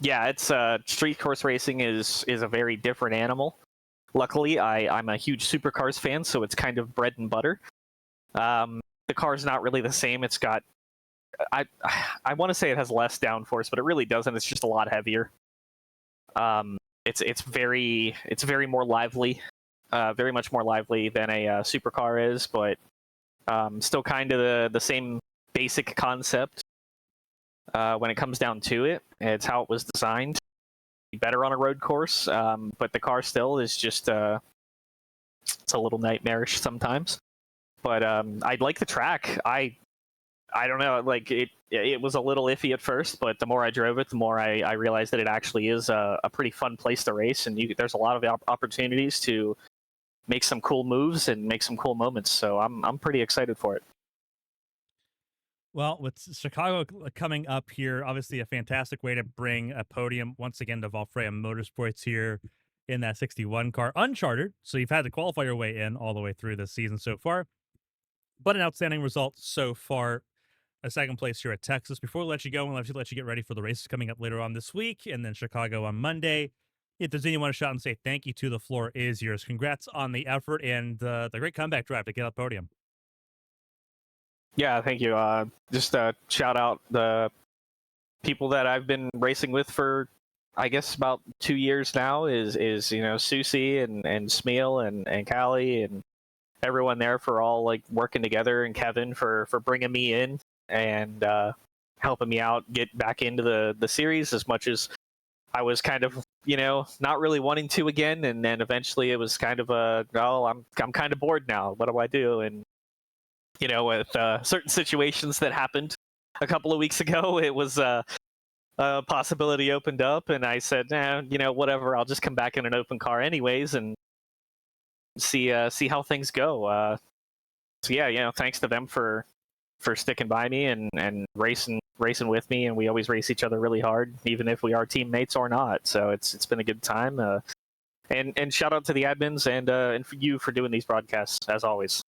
Yeah, it's street course racing is a very different animal. Luckily, I'm a huge supercars fan, so it's kind of bread and butter. The car's not really the same. It's got I want to say it has less downforce, but it really doesn't. It's just a lot heavier. It's very more lively, very much more lively than a supercar is, but still kind of the same basic concept. When it comes down to it, it's how it was designed. Be better on a road course, but the car still is just it's a little nightmarish sometimes. But I like the track. I don't know, like it was a little iffy at first, but the more I drove it, the more I realized that it actually is a pretty fun place to race, and there's a lot of opportunities to make some cool moves and make some cool moments. So I'm pretty excited for it. Well, with Chicago coming up here, obviously a fantastic way to bring a podium once again to Valfreya Motorsports here in that 61 car, uncharted. So you've had to qualify your way in all the way through this season so far, but an outstanding result so far. A second place here at Texas. Before we let you go, we'll let you get ready for the races coming up later on this week, and then Chicago on Monday. If there's anyone to shout and say thank you to, the floor is yours. Congrats on the effort and the great comeback drive to get on the podium. Yeah, thank you. Just shout out the people that I've been racing with for, I guess, about 2 years now. Is Susie and Smeal and Callie and everyone there for all like working together, and Kevin for bringing me in. And helping me out get back into the series as much as I was kind of, not really wanting to again. And then eventually it was kind of I'm kind of bored now. What do I do? And, with certain situations that happened a couple of weeks ago, it was a possibility opened up, and I said, whatever, I'll just come back in an open car anyways and see how things go. So yeah, thanks to them for sticking by me and racing with me, and we always race each other really hard, even if we are teammates or not. So it's been a good time. And shout out to the admins and for you for doing these broadcasts as always.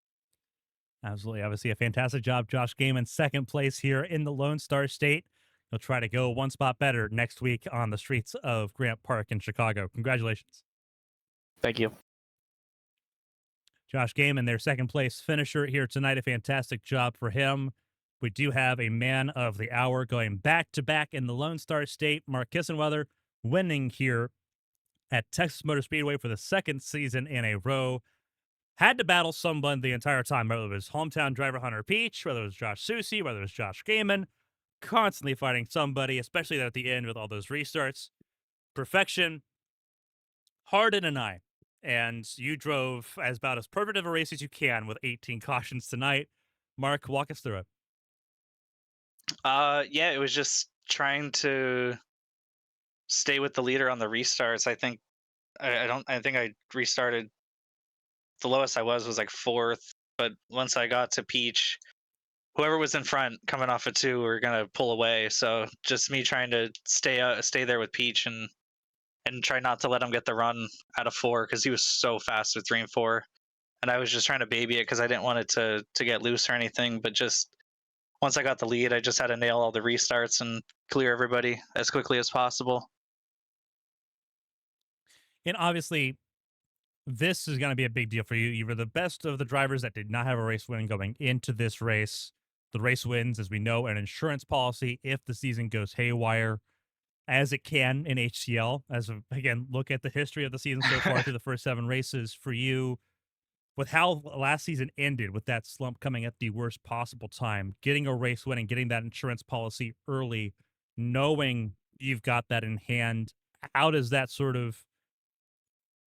Absolutely. Obviously, a fantastic job, Josh Gaiman, second place here in the Lone Star State. He'll try to go one spot better next week on the streets of Grant Park in Chicago. Congratulations. Thank you. Josh Gaiman, their second place finisher here tonight. A fantastic job for him. We do have a man of the hour going back to back in the Lone Star State. Mark Kissenweather winning here at Texas Motor Speedway for the second season in a row. Had to battle someone the entire time, whether it was hometown driver Hunter Peach, whether it was Josh Susi, whether it was Josh Gaiman, constantly fighting somebody, especially at the end with all those restarts. Perfection, hard in an eye. And you drove about as perfect of a race as you can with 18 cautions tonight. Mark, walk us through it. Yeah, it was just trying to stay with the leader on the restarts. I think I restarted. The lowest I was like fourth, but once I got to Peach, whoever was in front coming off of two were gonna pull away. So just me trying to stay there with Peach and try not to let him get the run out of four because he was so fast with 3 and 4, and I was just trying to baby it because I didn't want it to get loose or anything. But just once I got the lead, I just had to nail all the restarts and clear everybody as quickly as possible. And obviously, this is going to be a big deal for you. You were the best of the drivers that did not have a race win going into this race. The race wins, as we know, an insurance policy if the season goes haywire, as it can in HTL. Again, look at the history of the season so far through the first 7 races for you. With how last season ended, with that slump coming at the worst possible time, getting a race win and getting that insurance policy early, knowing you've got that in hand, how does that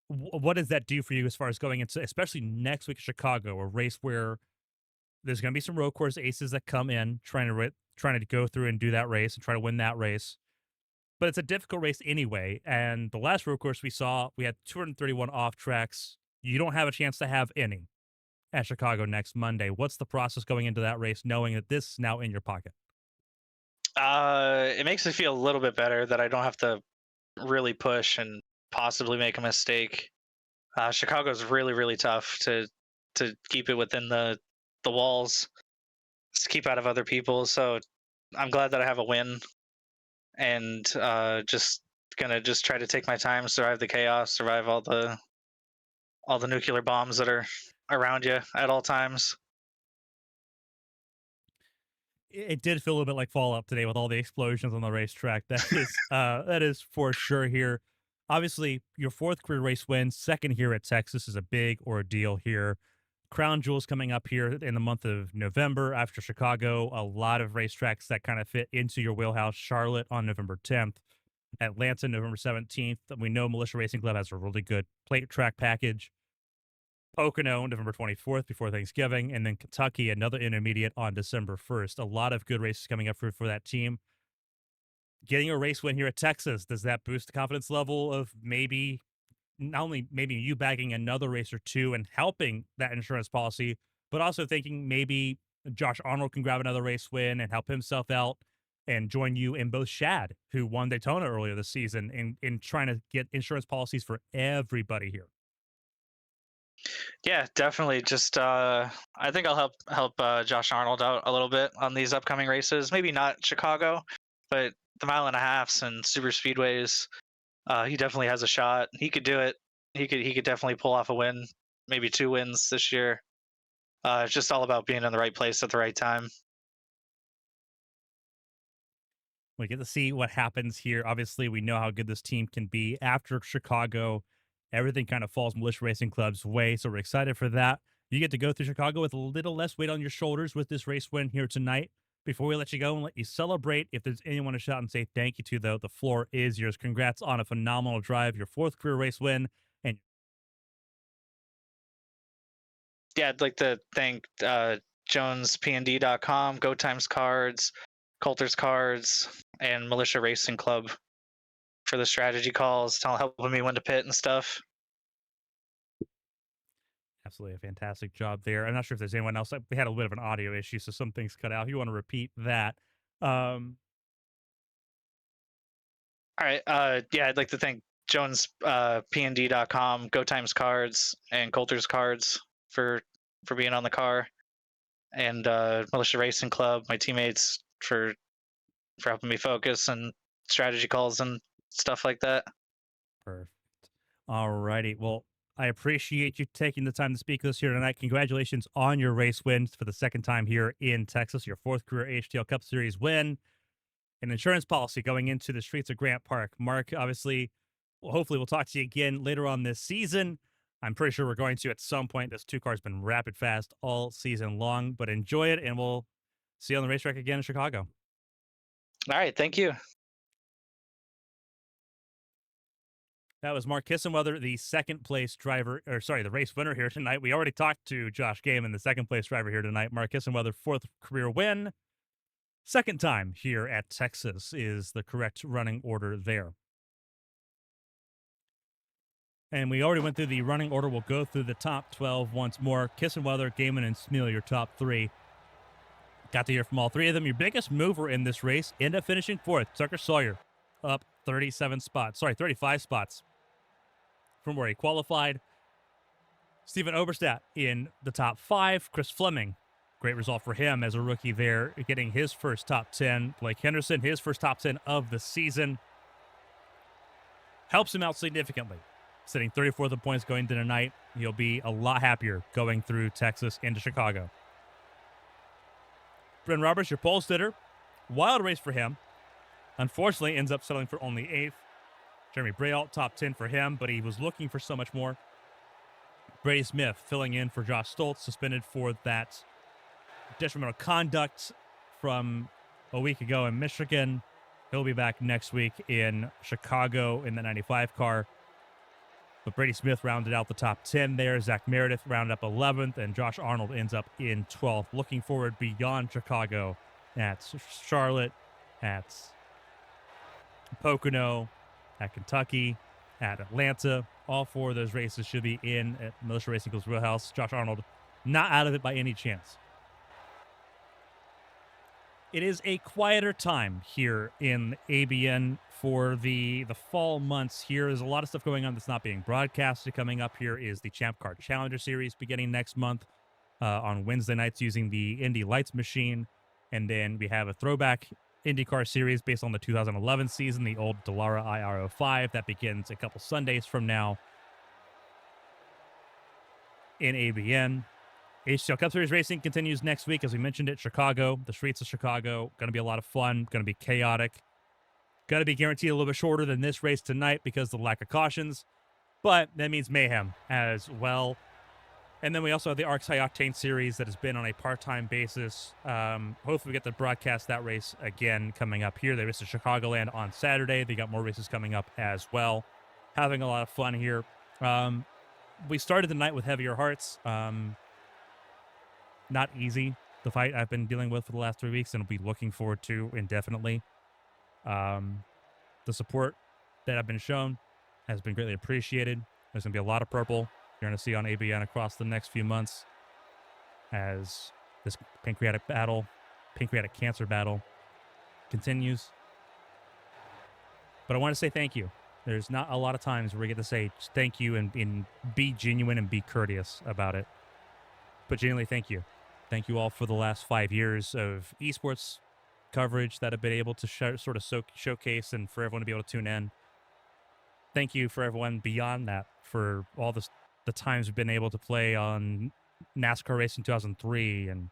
what does that do for you as far as going into, especially next week in Chicago, a race where there's going to be some road course aces that come in trying to go through and do that race and try to win that race. But it's a difficult race anyway. And the last road course we saw, we had 231 off tracks. You don't have a chance to have any at Chicago next Monday. What's the process going into that race, knowing that this is now in your pocket? It makes me feel a little bit better that I don't have to really push and possibly make a mistake. Chicago's really, really tough to keep it within the walls, to keep out of other people. So I'm glad that I have a win, and just gonna try to take my time, survive the chaos, survive all the nuclear bombs that are around you at all times. It did feel a little bit like Fallout today with all the explosions on the racetrack. That is for sure here. Obviously, your 4th career race win, 2nd here at Texas is a big ordeal here. Crown Jewels coming up here in the month of November after Chicago. A lot of racetracks that kind of fit into your wheelhouse. Charlotte on November 10th. Atlanta, November 17th. We know Militia Racing Club has a really good plate track package. Pocono, November 24th before Thanksgiving, and then Kentucky, another intermediate on December 1st. A lot of good races coming up for that team. Getting a race win here at Texas, does that boost the confidence level of maybe not only maybe you bagging another race or two and helping that insurance policy, but also thinking maybe Josh Arnold can grab another race win and help himself out and join you in both Shad, who won Daytona earlier this season, in trying to get insurance policies for everybody here? Yeah, definitely. Just I think I'll help Josh Arnold out a little bit on these upcoming races. Maybe not Chicago, but the 1.5 miles and super speedways. He definitely has a shot. He could do it. He could definitely pull off a win, maybe 2 wins this year. It's just all about being in the right place at the right time. We get to see what happens here. Obviously, we know how good this team can be after Chicago. Everything kind of falls Militia Racing Club's way, so we're excited for that. You get to go through Chicago with a little less weight on your shoulders with this race win here tonight. Before we let you go and let you celebrate, if there's anyone to shout and say thank you to, though, the floor is yours. Congrats on a phenomenal drive, your 4th career race win, and Yeah, I'd like to thank JonesPND.com, Go Times Cards, Coulter's Cards, and Militia Racing Club for the strategy calls, helping me when to pit and stuff. absolutely a fantastic job there. I'm not sure if there's anyone else. We had a little bit of an audio issue, so some things cut out. If you want to repeat that. All right. Yeah, I'd like to thank JonesPND.com, Go Times Cards, and Coulter's Cards for being on the car, and Militia Racing Club, my teammates for helping me focus and strategy calls and stuff like that. Perfect. All righty. Well, I appreciate you taking the time to speak with us here tonight. Congratulations on your race wins for the 2nd time here in Texas, your 4th career HTL Cup Series win, an insurance policy going into the streets of Grant Park. Mark, obviously, well, hopefully we'll talk to you again later on this season. I'm pretty sure we're going to at some point. This 2-car's been rapid fast all season long, but enjoy it, and we'll see you on the racetrack again in Chicago. All right. Thank you. That was Mark Kissenweather, the 2nd place driver, the race winner here tonight. We already talked to Josh Gaiman, the 2nd place driver here tonight. Mark Kissenweather, 4th career win. 2nd time here at Texas is the correct running order there. And we already went through the running order. We'll go through the top 12 once more. Kissenweather, Gaiman, and Smeal, your top 3. Got to hear from all 3 of them. Your biggest mover in this race ended up finishing 4th. Tucker Sawyer up 35 spots from where he qualified. Stephen Oberstadt in the top 5. Chris Fleming, great result for him as a rookie there, getting his first top 10. Blake Henderson, his first top 10 of the season. Helps him out significantly. Sitting 34th in points going into tonight. He'll be a lot happier going through Texas into Chicago. Bryn Roberts, your pole sitter. Wild race for him. Unfortunately, ends up settling for only 8th. Jeremy Brault, top 10 for him, but he was looking for so much more. Brady Smith filling in for Josh Stoltz, suspended for that detrimental conduct from a week ago in Michigan. He'll be back next week in Chicago in the 95 car. But Brady Smith rounded out the top 10 there. Zach Meredith rounded up 11th, and Josh Arnold ends up in 12th. Looking forward beyond Chicago at Charlotte, at Pocono, at Kentucky, at Atlanta. All 4 of those races should be in at Militia Racing Club's wheelhouse. Josh Arnold not out of it by any chance. It is a quieter time here in ABN for the fall months here. There's a lot of stuff going on that's not being broadcasted. Coming up here is the Champ Car Challenger Series beginning next month on Wednesday nights using the Indy Lights machine. And then we have a throwback IndyCar Series based on the 2011 season, the old Dallara IR05. That begins a couple Sundays from now in ABN. HTL Cup Series racing continues next week, as we mentioned it. Chicago, the streets of Chicago, going to be a lot of fun, going to be chaotic. Going to be guaranteed a little bit shorter than this race tonight because of the lack of cautions, but that means mayhem as well. And then we also have the ARCS High Octane Series that has been on a part-time basis. Hopefully we get to broadcast that race again coming up here. They race at Chicagoland on Saturday. They got more races coming up as well. Having a lot of fun here. We started the night with heavier hearts. Not easy, the fight I've been dealing with for the last 3 weeks, and will be looking forward to indefinitely. The support that I've been shown has been greatly appreciated. There's going to be a lot of purple you're going to see on ABN across the next few months as this pancreatic cancer battle continues. But I want to say thank you. There's not a lot of times where we get to say thank you and be genuine and be courteous about it. But genuinely, thank you. Thank you all for the last 5 years of esports coverage that I've been able to showcase and for everyone to be able to tune in. Thank you for everyone beyond that for all the times we've been able to play on NASCAR Racing 2003 and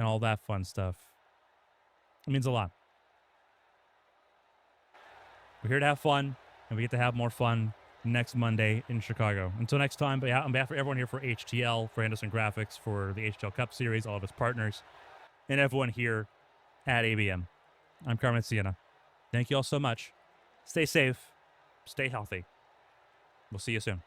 all that fun stuff. It means a lot. We're here to have fun, and we get to have more fun next Monday in Chicago. Until next time, but on behalf of everyone here for HTL, for Anderson Graphics, for the HTL Cup Series, all of its partners, and everyone here at ABM. I'm Carmen Sienna. Thank you all so much. Stay safe. Stay healthy. We'll see you soon.